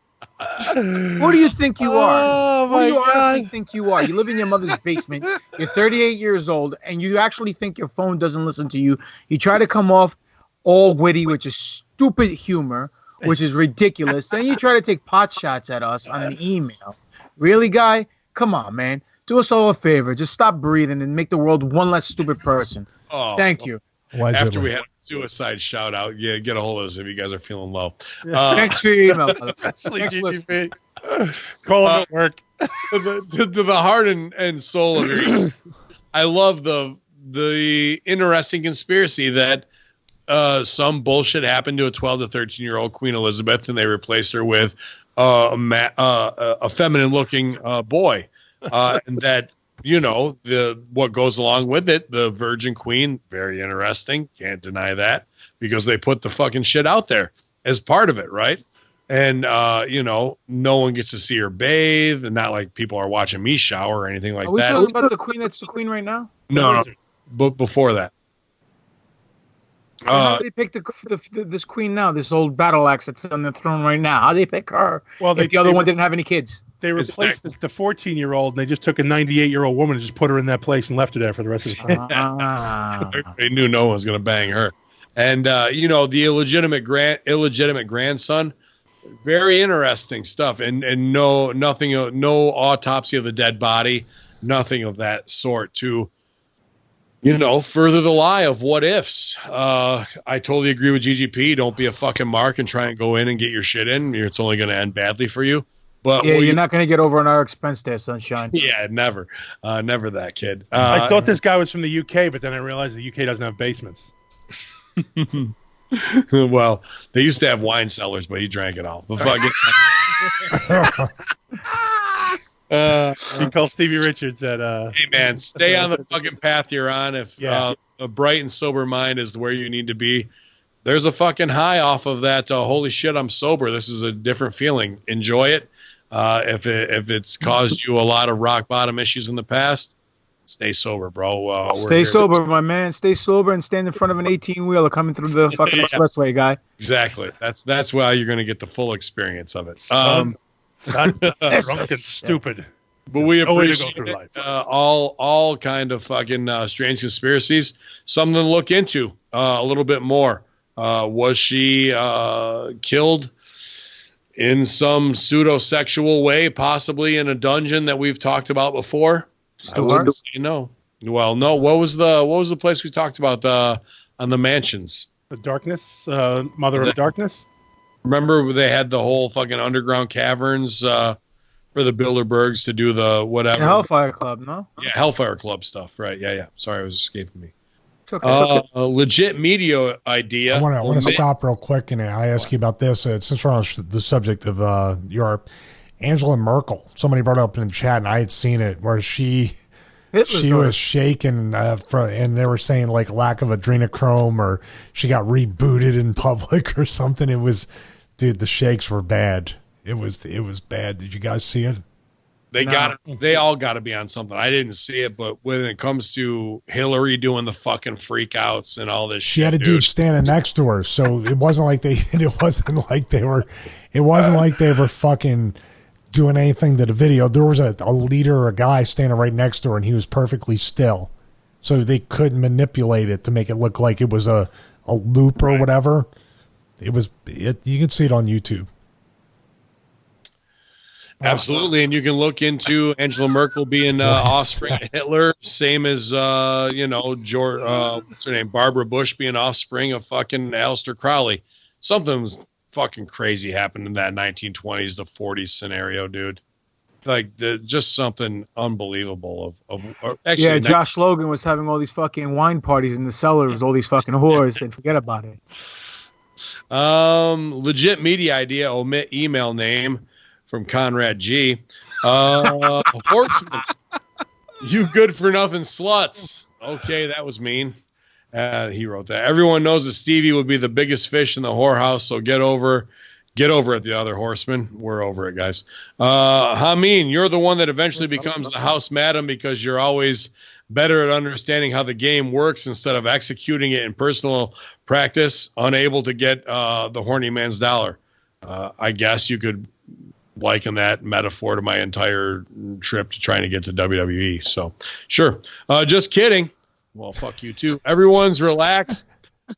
Who do you think you are? Who do you honestly think you are? You live in your mother's basement. You're 38 years old, and you actually think your phone doesn't listen to you. You try to come off all witty, which is stupid humor, which is ridiculous. Then you try to take pot shots at us on an email. Really, guy? Come on, man. Do us all a favor. Just stop breathing and make the world one less stupid person. Thank you. After we had a suicide shout out, yeah, get a hold of us if you guys are feeling low. Thanks for your email. Especially GGP. Call him at work. to the heart and soul of your email. I love the interesting conspiracy that some bullshit happened to a 12 to 13-year-old Queen Elizabeth, and they replaced her with a feminine-looking boy, and that what goes along with it, the Virgin Queen, very interesting. Can't deny that because they put the fucking shit out there as part of it, right? And no one gets to see her bathe, and not like people are watching me shower or anything like that. Are we talking about the queen that's the queen right now? No, but before that. How do they pick this queen now? This old battle axe that's on the throne right now. How do they pick her? Well, if the other one didn't have any kids. They replaced the 14-year-old, and they just took a 98-year-old woman and just put her in that place and left her there for the rest of the time. They knew no one was going to bang her. And the illegitimate grandson, very interesting stuff. And no autopsy of the dead body, nothing of that sort to further the lie of what ifs. I totally agree with GGP. Don't be a fucking mark and try and go in and get your shit in. It's only going to end badly for you. But yeah, you're not going to get over on our expense there, sunshine. Yeah, never. Never that kid. I thought this guy was from the UK, but then I realized the UK doesn't have basements. Well, they used to have wine cellars, but he drank it all. But he called Stevie Richards said, hey man, stay on the fucking path you're on. If a bright and sober mind is where you need to be, there's a fucking high off of that. Holy shit, I'm sober. This is a different feeling. Enjoy it. If it's caused you a lot of rock bottom issues in the past, stay sober, bro. Stay sober, my man. Stay sober and stand in front of an 18-wheeler coming through the fucking expressway, guy. Exactly. That's why you're going to get the full experience of it. Drunk and stupid. But we no way to go appreciate through life. all kind of fucking strange conspiracies. Something to look into a little bit more. Was she killed in some pseudo-sexual way, possibly in a dungeon that we've talked about before? I wouldn't say no. Well, no. What was the place we talked about on the mansions? The Darkness, Mother of Darkness. Remember they had the whole fucking underground caverns for the Bilderbergs to do the whatever. The Hellfire Club, no? Yeah, Hellfire Club stuff, right? Yeah. Sorry, it was escaping me. It's okay. A legit media idea. I want to stop real quick and I ask you about this. Since we're on the subject of your Angela Merkel, somebody brought it up in the chat and I had seen it where she was shaken and they were saying like lack of adrenochrome or she got rebooted in public or something. It was, dude, the shakes were bad. It was bad. Did you guys see it? They all got to be on something. I didn't see it, but when it comes to Hillary doing the fucking freakouts and all this shit, she had a dude standing next to her, so it wasn't like they were fucking doing anything to the video. There was a leader or a guy standing right next to her, and he was perfectly still, so they couldn't manipulate it to make it look like it was a loop or whatever. You can see it on YouTube. Absolutely, and you can look into Angela Merkel being offspring of Hitler, same as George, what's her name, Barbara Bush being offspring of fucking Aleister Crowley. Something was fucking crazy happened in that 1920s to 40s scenario, dude. Like just something unbelievable. Actually, Josh Logan was having all these fucking wine parties in the cellar with all these fucking whores, and forget about it. Legit media idea. Omit email name. From Conrad G. Horsemen. You good for nothing sluts. Okay, that was mean. He wrote that. Everyone knows that Stevie would be the biggest fish in the whorehouse, so get over it, the other horseman. We're over it, guys. Hameen, you're the one that eventually becomes the house madam because you're always better at understanding how the game works instead of executing it in personal practice, unable to get the horny man's dollar. I guess you could liken that metaphor to my entire trip to trying to get to WWE. So, sure. Just kidding. Well, fuck you too. Everyone's relaxed.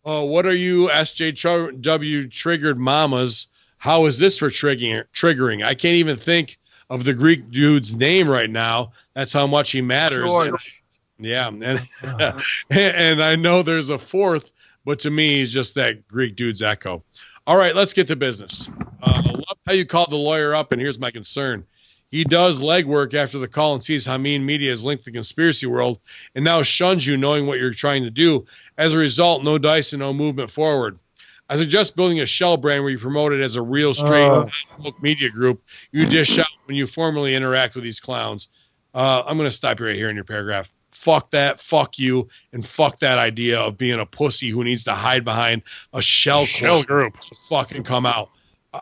What are you, SJW triggered mamas? How is this for triggering? I can't even think of the Greek dude's name right now. That's how much he matters. George. Yeah. And I know there's a fourth, but to me, he's just that Greek dude's echo. All right, let's get to business. I love how you called the lawyer up, and here's my concern. He does legwork after the call and sees Hameen Media is linked to the conspiracy world and now shuns you knowing what you're trying to do. As a result, no dice and no movement forward. I suggest building a shell brand where you promote it as a real straight media group you dish out when you formally interact with these clowns. I'm going to stop you right here in your paragraph. Fuck that, fuck you, and fuck that idea of being a pussy who needs to hide behind a shell group to fucking come out.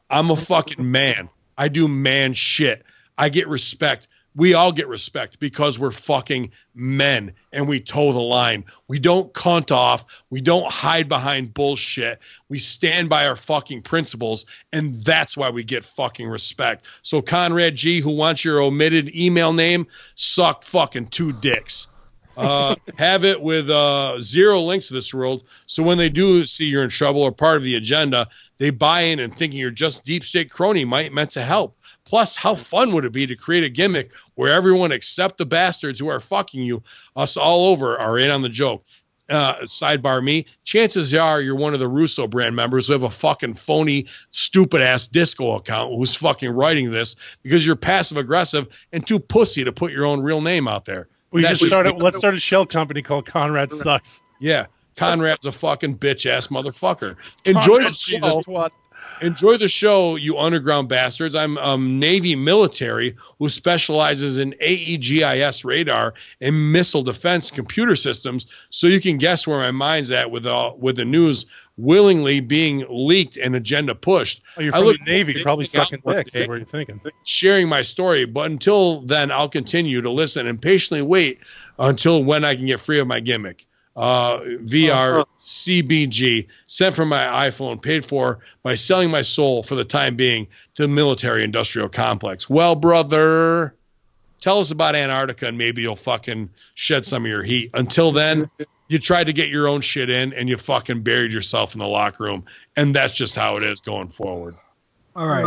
I'm a fucking man. I do man shit. I get respect. We all get respect because we're fucking men and we toe the line. We don't cunt off. We don't hide behind bullshit. We stand by our fucking principles, and that's why we get fucking respect. So Conrad G, who wants your omitted email name, suck fucking 2 dicks. Have it with 0 links to this world, so when they do see you're in trouble or part of the agenda, they buy in and thinking you're just deep state crony meant to help. Plus, how fun would it be to create a gimmick where everyone except the bastards who are fucking you, us all over, are in on the joke? Sidebar me, chances are you're one of the Russo brand members who have a fucking phony, stupid-ass disco account who's fucking writing this because you're passive-aggressive and too pussy to put your own real name out there. Let's start a shell company called Conrad Sucks. Yeah, Conrad's a fucking bitch-ass motherfucker. Enjoy the show, you underground bastards. I'm Navy military who specializes in AEGIS radar and missile defense computer systems, so you can guess where my mind's at with the news willingly being leaked and agenda pushed. Oh, you're from the Navy, probably sucking dicks. What are you thinking? Sharing my story, but until then, I'll continue to listen and patiently wait until when I can get free of my gimmick. VR CBG sent from my iPhone, paid for by selling my soul for the time being to the military industrial complex. Well, brother, Tell us about Antarctica, and maybe you'll fucking shed some of your heat. Until then, you tried to get your own shit in, and you fucking buried yourself in the locker room. And that's just how it is going forward. All right.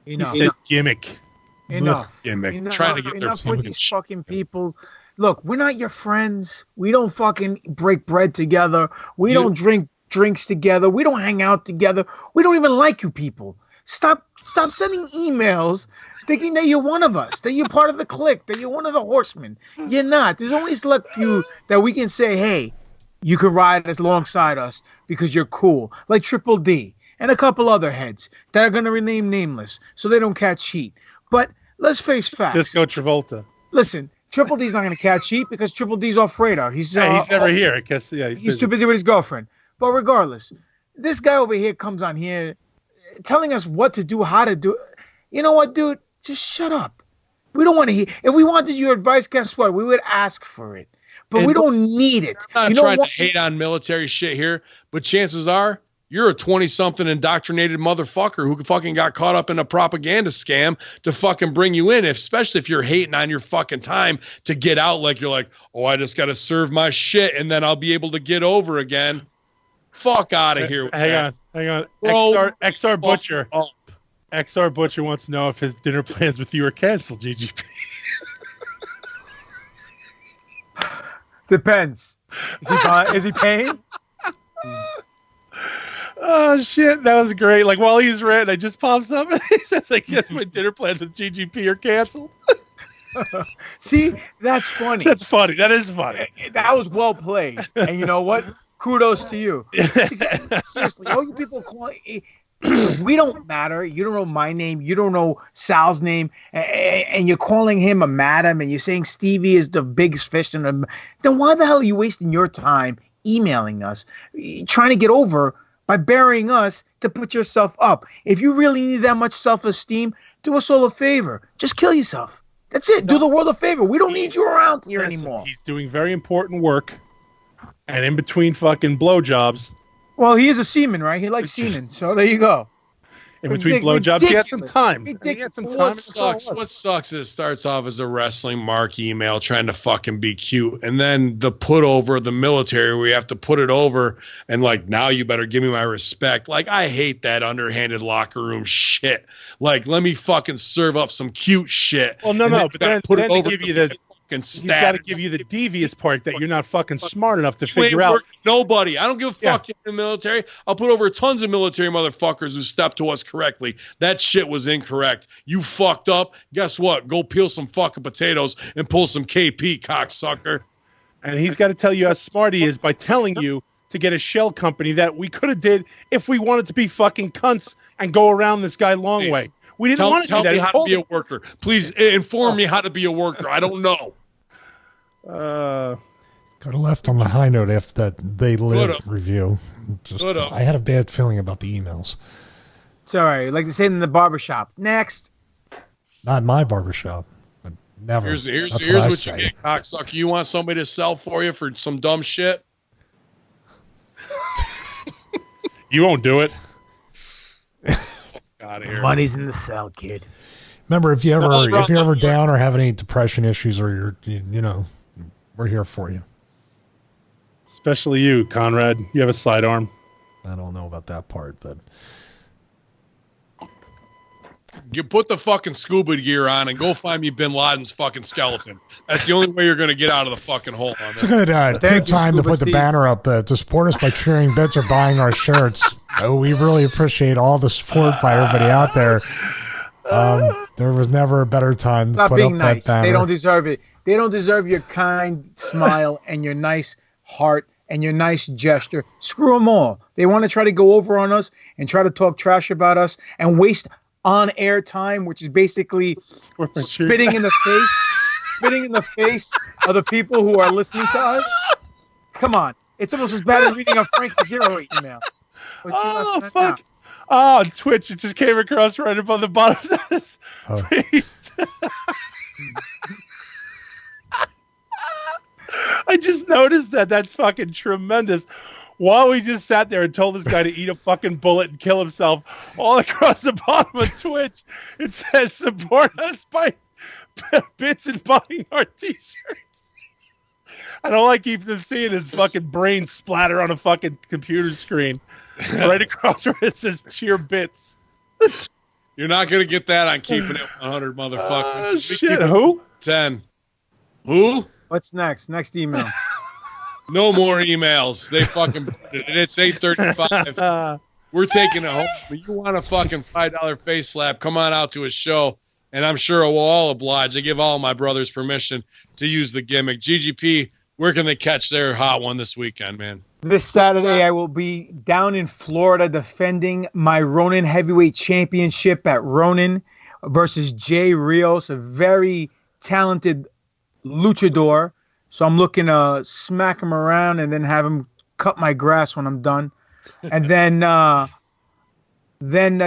Enough. He says gimmick. Enough. Gimmick. Enough. Trying to get Enough their with these fucking people. Look, we're not your friends. We don't fucking break bread together. We don't drink drinks together. We don't hang out together. We don't even like you people. Stop sending emails thinking that you're one of us, that you're part of the clique, that you're one of the Horsemen. You're not. There's only a select few that we can say, hey, you can ride alongside us because you're cool. Like Triple D and a couple other heads that are going to remain nameless so they don't catch heat. But let's face facts. Disco Travolta. Listen, Triple D's not going to catch heat because Triple D's off radar. He's never here. I guess. Yeah, he's too busy with his girlfriend. But regardless, this guy over here comes on here telling us what to do, how to do it. You know what, dude? Just shut up. We don't want to hear. If we wanted your advice, guess what? We would ask for it. But we don't need it. I'm not trying to hate on military shit here, but chances are you're a 20-something indoctrinated motherfucker who fucking got caught up in a propaganda scam to fucking bring you in, especially if you're hating on your fucking time to get out like you're like, oh, I just got to serve my shit and then I'll be able to get over again. Fuck out of here. Hang on. XR Butcher. XR Butcher wants to know if his dinner plans with you are canceled, GGP. Depends. Is he paying? Oh, shit. That was great. Like, while he's ranting, I just pops up and he says, I guess my dinner plans with GGP are canceled. See, that's funny. That's funny. That is funny. That was well played. And you know what? Kudos to you. Seriously, all you people call we don't matter. You don't know my name. You don't know Sal's name. And you're calling him a madam and you're saying Stevie is the biggest fish in the... Then why the hell are you wasting your time emailing us, trying to get over by burying us to put yourself up? If you really need that much self-esteem, do us all a favor. Just kill yourself. That's it. Do the world a favor. We don't need you around here anymore. He's doing very important work. And in between fucking blowjobs. Well, he is a seaman, right? He likes seamen. So there you go. In between blowjobs, he had some time. He had some time. What sucks is it starts off as a wrestling mark email trying to fucking be cute. And then the put over the military, we have to put it over and like, now you better give me my respect. Like, I hate that underhanded locker room shit. Like, let me fucking serve up some cute shit. Well, no, but then to give you the... He's got to give you the devious part that you're not fucking smart enough to figure out. Nobody. I don't give a fuck in the military. I'll put over tons of military motherfuckers who stepped to us correctly. That shit was incorrect. You fucked up. Guess what? Go peel some fucking potatoes and pull some KP, cocksucker. And he's got to tell you how smart he is by telling you to get a shell company that we could have did if we wanted to be fucking cunts and go around this guy long way. We didn't want to do that. Tell me how to be a worker. Please inform me how to be a worker. I don't know. Could have left on the high note after that They Live review. I had a bad feeling about the emails. Sorry, like they say in the barbershop. Next. Not my barbershop. Never. Here's what you get, cocksucker. You want somebody to sell for you for some dumb shit? You won't do it. Out of here. Money's in the cell, kid. Remember, if you're ever down or have any depression issues, or we're here for you. Especially you, Conrad. You have a sidearm. I don't know about that part, but you put the fucking scuba gear on and go find me Bin Laden's fucking skeleton. That's the only way you're going to get out of the fucking hole. On it's a good time to put the banner up to support us by cheering bits or buying our shirts. We really appreciate all the support by everybody out there. There was never a better time to put up that banner. They don't deserve it. They don't deserve your kind smile and your nice heart and your nice gesture. Screw them all. They want to try to go over on us and try to talk trash about us and waste on-air time, which is basically spitting in the face of the people who are listening to us. Come on. It's almost as bad as reading a Frank Zero email. Oh, fuck. Oh, Twitch, it just came across right above the bottom of this. I just noticed that. That's fucking tremendous. While we just sat there and told this guy to eat a fucking bullet and kill himself, all across the bottom of Twitch, it says support us by bits and buying our T-shirts. I don't like even seeing his fucking brain splatter on a fucking computer screen. Right across where it says cheer bits. You're not going to get that on Keeping It 100, motherfuckers. Shit, who? 10. Who? What's next? Next email. No more emails. They fucking... It's 8:35. We're taking it home. If you want a fucking $5 face slap, come on out to a show, and I'm sure we'll all oblige. I give all my brothers permission to use the gimmick. GGP, where can they catch their hot one this weekend, man? This Saturday, I will be down in Florida defending my Ronin Heavyweight Championship at Ronin versus Jay Rios, a very talented luchador. So I'm looking to smack him around and then have him cut my grass when I'm done. And then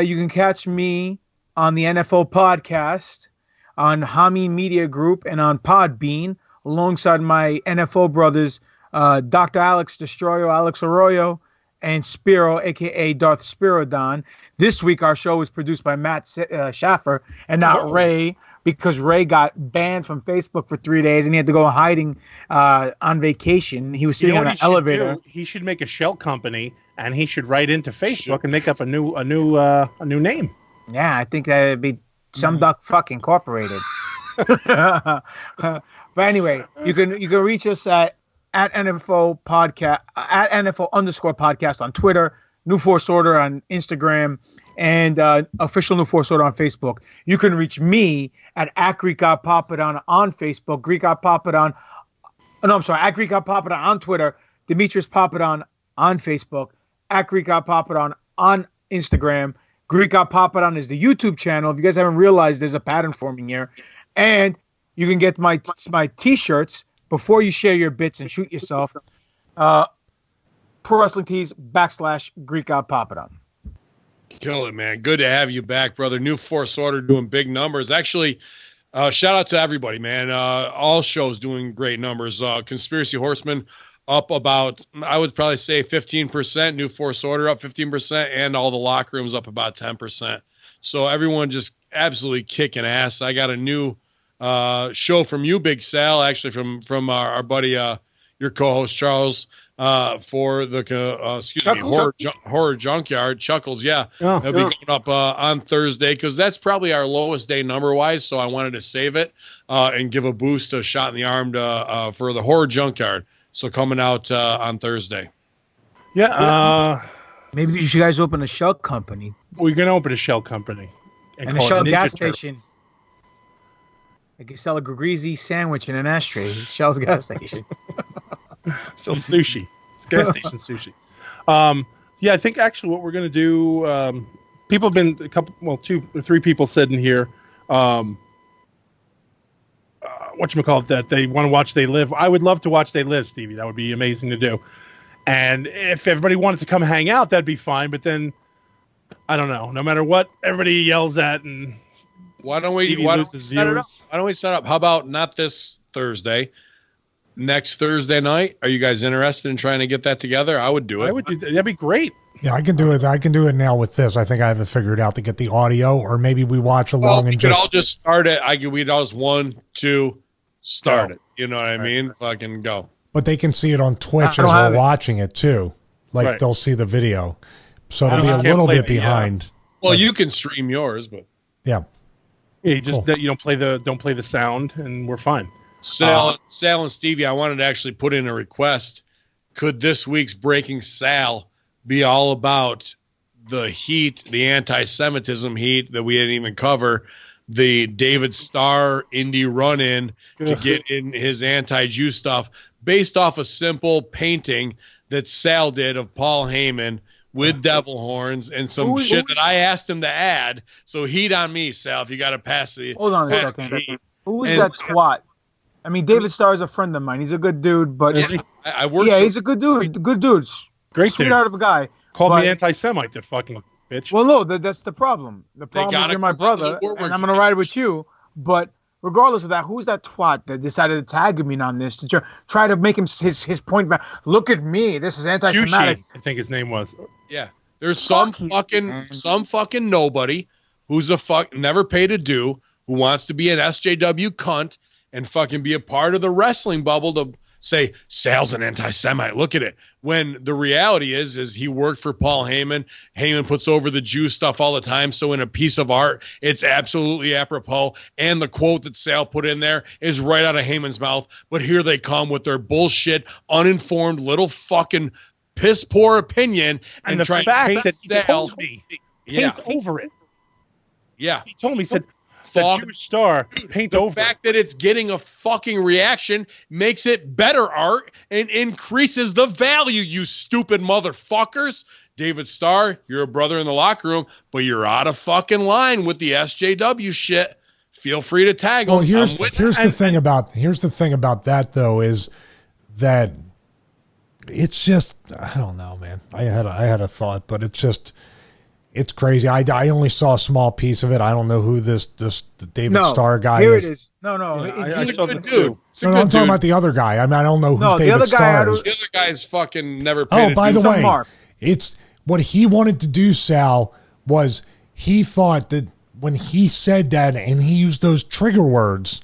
you can catch me on the NFL podcast, on Hameen Media Group, and on Podbean, alongside my NFL brothers, Dr. Alex Destroyo, Alex Arroyo, and Spiro, a.k.a. Darth Spirodon. This week, our show was produced by Matt Schaffer and not Ray, because Ray got banned from Facebook for 3 days, and he had to go hiding on vacation. He was sitting on an elevator. He should make a shell company, and he should write into Facebook and make up a new name. Yeah, I think that would be Some Duck Fuck Incorporated. But anyway, you can reach us at NFL podcast, at NFL_podcast on Twitter, New Force Order on Instagram, and official New Force Order on Facebook. You can reach me at Greek God Papadon on Facebook, Greek God Papadon. No, I'm sorry, at Greek God Papadon on Twitter, Demetrius Papadon on Facebook, at Greek God Papadon on Instagram. Greek God Papadon is the YouTube channel. If you guys haven't realized, there's a pattern forming here. And you can get my T-shirts before you share your bits and shoot yourself. Pro Wrestling Tees / Greek God Papadon. Kill it, man. Good to have you back, brother. New Force Order doing big numbers. Actually, shout out to everybody, man. All shows doing great numbers. Conspiracy Horsemen up about, I would probably say 15%. New Force Order up 15%, and all the locker rooms up about 10%. So everyone just absolutely kicking ass. I got a new show from you, Big Sal, actually from our buddy, your co-host Charles, for the horror junkyard Chuckles. Yeah, that'll be going up on Thursday, because that's probably our lowest day number wise. So I wanted to save it and give a boost, a shot in the arm for the horror junkyard. So coming out on Thursday. Yeah. Maybe you guys open a shell company. We're gonna open a shell company and a shell gas station. I can sell a greasy sandwich in an ashtray. Shell's gas station. Sell sushi. It's gas station sushi. Yeah, I think actually what we're going to do, people have been, 2 or 3 people said in here, whatchamacallit, that they want to watch They Live. I would love to watch They Live, Stevie. That would be amazing to do. And if everybody wanted to come hang out, that'd be fine. But then, I don't know. No matter what everybody yells at, and why don't we set up? How about not this Thursday, next Thursday night? Are you guys interested in trying to get that together? I would do it. I would do that. That'd be great. Yeah, I can do it. I can do it now with this. I think I have it figured out to get the audio, or maybe we watch along and just. We could all just start it. We'd all just 1, 2, start it. You know what I mean? Fucking go. But they can see it on Twitch as we're watching it too. Like they'll see the video, so it'll be a little bit behind. Well, you can stream yours, but yeah. Yeah, you just you don't play the sound, and we're fine. Sal and Stevie, I wanted to actually put in a request. Could this week's Breaking Sal be all about the heat, the anti-Semitism heat that we didn't even cover, the David Starr indie run-in to get in his anti-Jew stuff, based off a simple painting that Sal did of Paul Heyman with devil horns and some shit that I asked him to add. So heat on me, Sal, if you got to pass the... Hold on a second. Who is that twat? I mean, David Starr is a friend of mine. He's a good dude, but... he's a good dude. Good dude. Great sweetheart of a guy. Called me anti-Semite, that fucking bitch. Well, no, that's the problem. The problem is you're my brother, and I'm going to ride with you. But regardless of that, who's that twat that decided to tag me on this to try to make him his point back? Look at me. This is anti-Semitic. I think his name was. Yeah. There's some fucking nobody who's never paid a due, who wants to be an SJW cunt and fucking be a part of the wrestling bubble to say Sal's an anti-Semite. Look at it. When the reality is he worked for Paul Heyman. Heyman puts over the Jew stuff all the time. So in a piece of art, it's absolutely apropos. And the quote that Sal put in there is right out of Heyman's mouth. But here they come with their bullshit, uninformed little fucking piss poor opinion and the fact that he told me paint over it. Yeah, he told me, he said, the Jewish star paint over. The fact that it's getting a fucking reaction makes it better art and increases the value, you stupid motherfuckers. David Starr, you're a brother in the locker room, but you're out of fucking line with the SJW shit. Feel free to tag them. Well, here's the thing about that though, is that it's just, I don't know, man. I had a thought, but it's crazy. I only saw a small piece of it. I don't know who this David Starr guy here is. Here it is. No. Yeah, he's a good dude. I'm talking about the other guy. I mean, I don't know who David Starr is. The other guy's fucking never paid. Oh, by the way, it's what he wanted to do, Sal, was he thought that when he said that and he used those trigger words,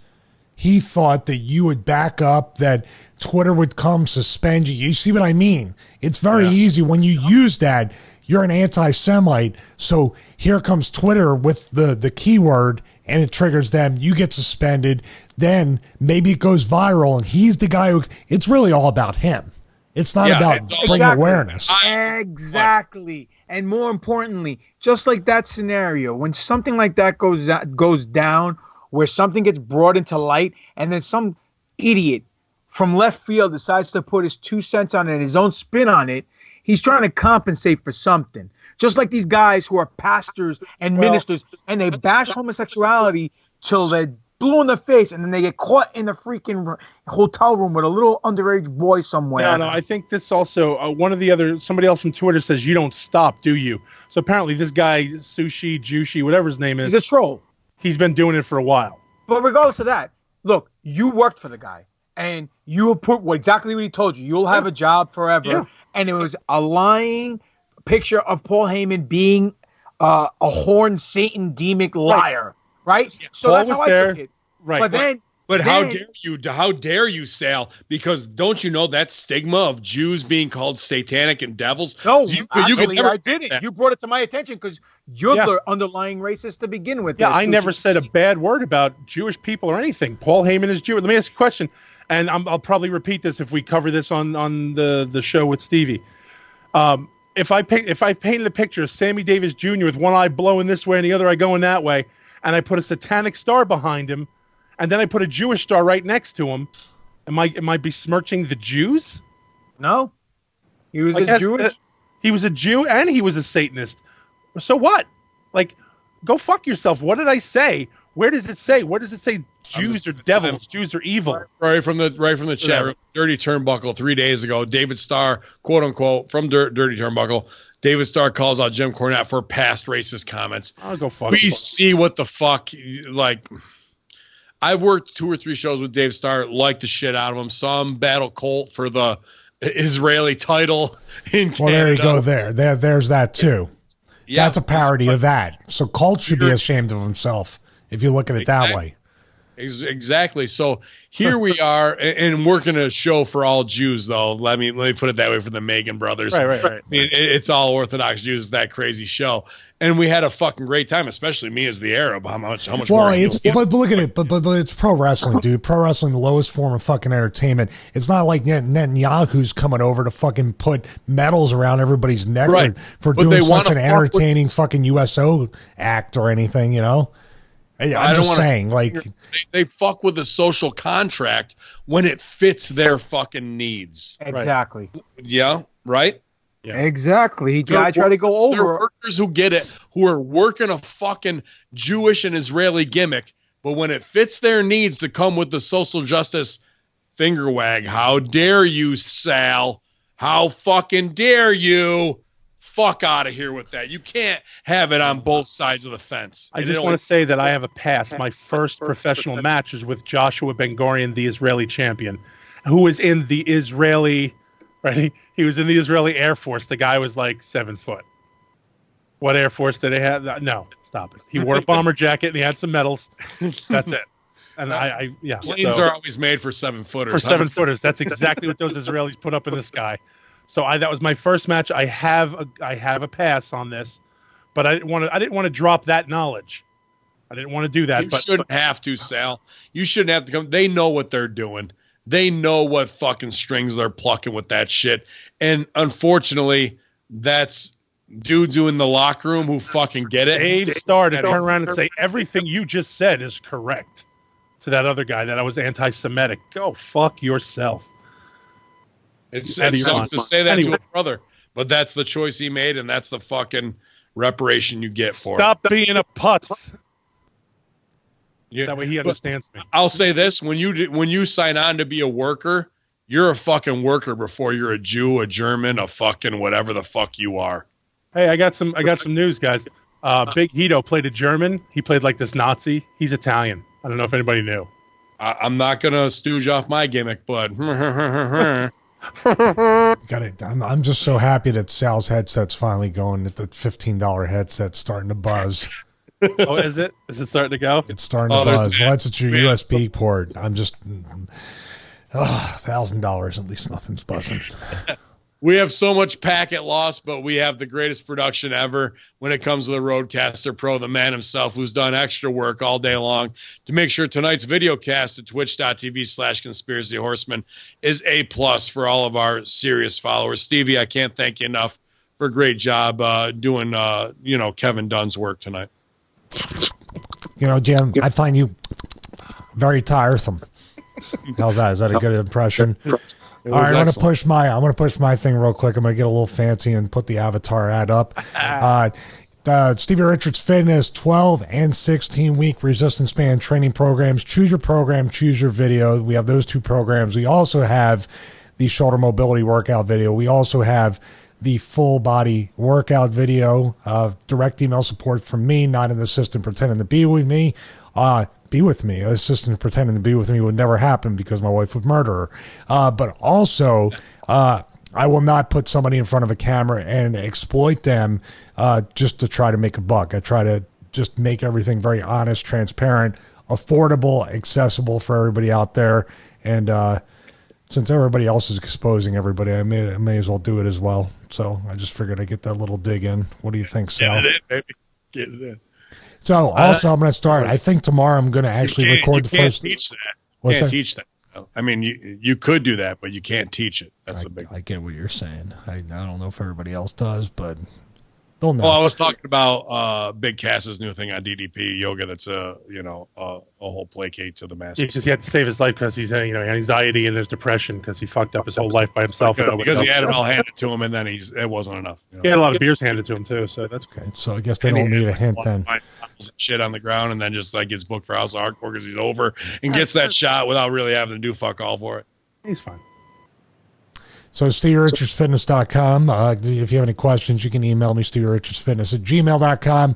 he thought that you would back up, that Twitter would come suspend you. You see what I mean? It's very easy when you use that. You're an anti-Semite, so here comes Twitter with the keyword, and it triggers them. You get suspended. Then maybe it goes viral, and he's the guy who. It's really all about him. It's not about bringing awareness. Exactly, and more importantly, just like that scenario, when something like that goes down, where something gets brought into light, and then some idiot from left field decides to put his 2 cents on it, his own spin on it. He's trying to compensate for something. Just like these guys who are pastors and ministers, and they bash homosexuality till they're blue in the face, and then they get caught in the freaking hotel room with a little underage boy somewhere. No, I think this also, somebody else from Twitter says, you don't stop, do you? So apparently this guy, Sushi, Jushi, whatever his name is. He's a troll. He's been doing it for a while. But regardless of that, look, you worked for the guy, and you will put exactly what he told you. You'll have a job forever. Yeah. And it was a lying picture of Paul Heyman being a horned Satan demonic liar, right? Yeah. So that's how I took it. Right. But how dare you? How dare you, Sal? Because don't you know that stigma of Jews being called satanic and devils? No, I didn't. You brought it to my attention because you're the underlying racist to begin with. Yeah, I never said a bad word about Jewish people or anything. Paul Heyman is Jewish. Let me ask you a question. And I'll probably repeat this if we cover this on the show with Stevie. If I painted a picture of Sammy Davis Jr. with one eye blowing this way and the other eye going that way, and I put a satanic star behind him, and then I put a Jewish star right next to him, am I besmirching the Jews? No, he was a Jewish. He was a Jew and he was a Satanist. So what? Like, go fuck yourself. What did I say? Where does it say? Where does it say Jews are devils? Jews are evil. Right from the chat room. Dirty Turnbuckle 3 days ago. David Starr, quote unquote, from Dirty Turnbuckle. David Starr calls out Jim Cornette for past racist comments. I'll go fuck. We see what the fuck, like. I've worked 2 or 3 shows with Dave Starr. Liked the shit out of him. Saw him battle Colt for the Israeli title in Canada. Well, there you go. There's that too. Yeah, that's a parody of that. So Colt should be ashamed of himself if you look at it that way. Exactly. So here we are, and working a show for all Jews, though. Let me put it that way for the Megan brothers. Right. I mean, it's all Orthodox Jews. It's that crazy show, and we had a fucking great time, especially me as the Arab. How much? Well, but look at it. But it's pro wrestling, dude. Pro wrestling, the lowest form of fucking entertainment. It's not like Netanyahu's coming over to fucking put medals around everybody's neck for doing such an entertaining fucking USO act or anything, you know. I'm just saying, like, they fuck with the social contract when it fits their fucking needs. Exactly. Right. Yeah. Right. Yeah. Exactly. I try to go over. There are workers who get it, who are working a fucking Jewish and Israeli gimmick, but when it fits their needs to come with the social justice finger wag, how dare you, Sal? How fucking dare you? Fuck out of here with that. You can't have it on both sides of the fence. I just want to say that I have a pass. My first professional match is with Joshua Ben-Gurion, the Israeli champion, who was in the Israeli, right? He was in the Israeli Air Force. The guy was like 7 foot. What Air Force did they have? No, stop it. He wore a bomber jacket and he had some medals. That's it. And yeah. Planes are always made for 7-footers. For 7-footers. That's exactly what those Israelis put up in the sky. So that was my first match. I have a pass on this, but I didn't want to drop that knowledge. I didn't want to do that. You shouldn't have to, Sal. You shouldn't have to come. They know what they're doing. They know what fucking strings they're plucking with that shit. And unfortunately, that's dudes in the locker room who fucking get it. Dave Starr to turn around and say everything you just said is correct to that other guy that I was anti-Semitic. Go fuck yourself. It sucks to say that to a brother, but that's the choice he made, and that's the fucking reparation you get for it. Stop being a putz. That way he understands me. I'll say this: when you sign on to be a worker, you're a fucking worker before you're a Jew, a German, a fucking whatever the fuck you are. Hey, I got some news, guys. Big Hito played a German. He played like this Nazi. He's Italian. I don't know if anybody knew. I'm not gonna stooge off my gimmick, bud. Got it. I'm just so happy that Sal's headset's finally going. That the $15 headset's starting to buzz. Oh, is it? Is it starting to go? It's starting to buzz. Well, it's your USB port. I'm just $1,000. At least nothing's buzzing. We have so much packet loss, but we have the greatest production ever when it comes to the Roadcaster Pro, the man himself, who's done extra work all day long to make sure tonight's video cast at twitch.tv/Conspiracy Horsemen is A+ for all of our serious followers. Stevie, I can't thank you enough for a great job doing Kevin Dunn's work tonight. Jim, I find you very tiresome. How's that? Is that a good impression? All right, I'm gonna push my thing real quick. I'm gonna get a little fancy and put the avatar ad up. Stevie Richards Fitness 12 and 16-week resistance band training programs. Choose your program, choose your video. We have those two programs. We also have the shoulder mobility workout video. We also have the full body workout video. Direct email support from me, not an assistant pretending to be with me. Be with me. An assistant pretending to be with me would never happen because my wife would murder her. But also, I will not put somebody in front of a camera and exploit them just to try to make a buck. I try to just make everything very honest, transparent, affordable, accessible for everybody out there. And since everybody else is exposing everybody, I may as well do it as well. So I just figured I'd get that little dig in. What do you think, Sal? Get it in, baby. Get it in. So also, I'm going to start. I think tomorrow I'm going to actually record the first. Teach that. You can't teach that. I mean, you could do that, but you can't teach it. That's the big. I get what you're saying. I don't know if everybody else does, but they'll know. Well, I was talking about Big Cass's new thing on DDP yoga. That's a whole placate to the masses. He had to save his life because he's anxiety and there's depression because he fucked up his whole life by himself. Because he had it all handed to him and then it wasn't enough. He had a lot of beers handed to him too, so that's okay. So I guess they don't need a hint then. Shit on the ground and then just like gets booked for House of Hardcore because he's over and gets that shot without really having to do fuck all for it. He's fine. So SteveRichardsFitness.com. If you have any questions, you can email me, SteveRichardsFitness@gmail.com.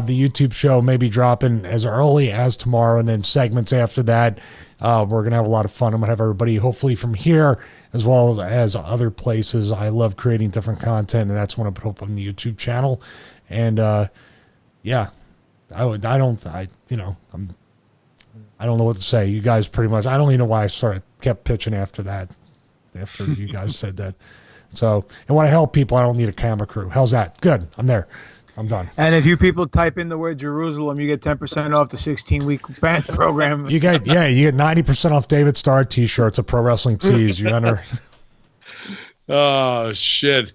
The YouTube show may be dropping as early as tomorrow, and then segments after that. We're going to have a lot of fun. I'm going to have everybody, hopefully from here, as well as other places. I love creating different content, and that's when I put up on the YouTube channel. And, I don't know what to say. You guys pretty much, I don't even know why I kept pitching after that. After you guys said that. So, and when I help people, I don't need a camera crew. How's that? Good. I'm there. I'm done. And if you people type in the word Jerusalem, you get 10% off the 16-week band program. You get 90% off David Starr t-shirts at Pro Wrestling Tees. You enter. Oh, shit.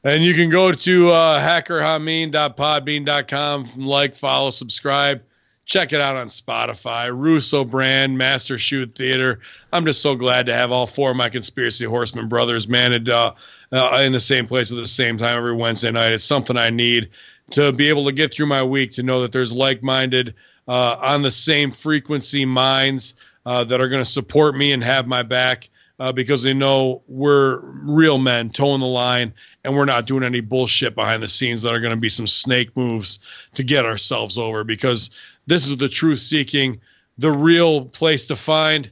And you can go to hackerhameen.podbean.com, like, follow, subscribe. Check it out on Spotify, Russo Brand, Master Shoot Theater. I'm just so glad to have all four of my Conspiracy Horsemen brothers managed in the same place at the same time every Wednesday night. It's something I need to be able to get through my week, to know that there's like-minded, on the same frequency minds that are going to support me and have my back because they know we're real men towing the line and we're not doing any bullshit behind the scenes that are going to be some snake moves to get ourselves over, because this is the truth-seeking, the real place to find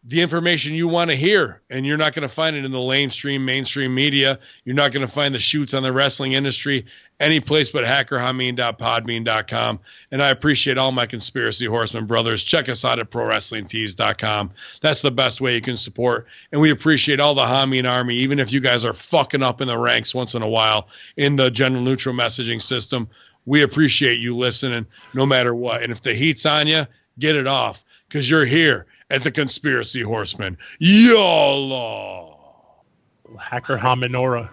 the information you want to hear, and you're not going to find it in the mainstream media. You're not going to find the shoots on the wrestling industry any place but hackerhameen.podbean.com. And I appreciate all my Conspiracy Horsemen brothers. Check us out at ProWrestlingTees.com. That's the best way you can support. And we appreciate all the Hameen Army, even if you guys are fucking up in the ranks once in a while in the general neutral messaging system. We appreciate you listening no matter what. And if the heat's on you, get it off, because you're here at the Conspiracy Horsemen. YOLO! Hacker Haminora.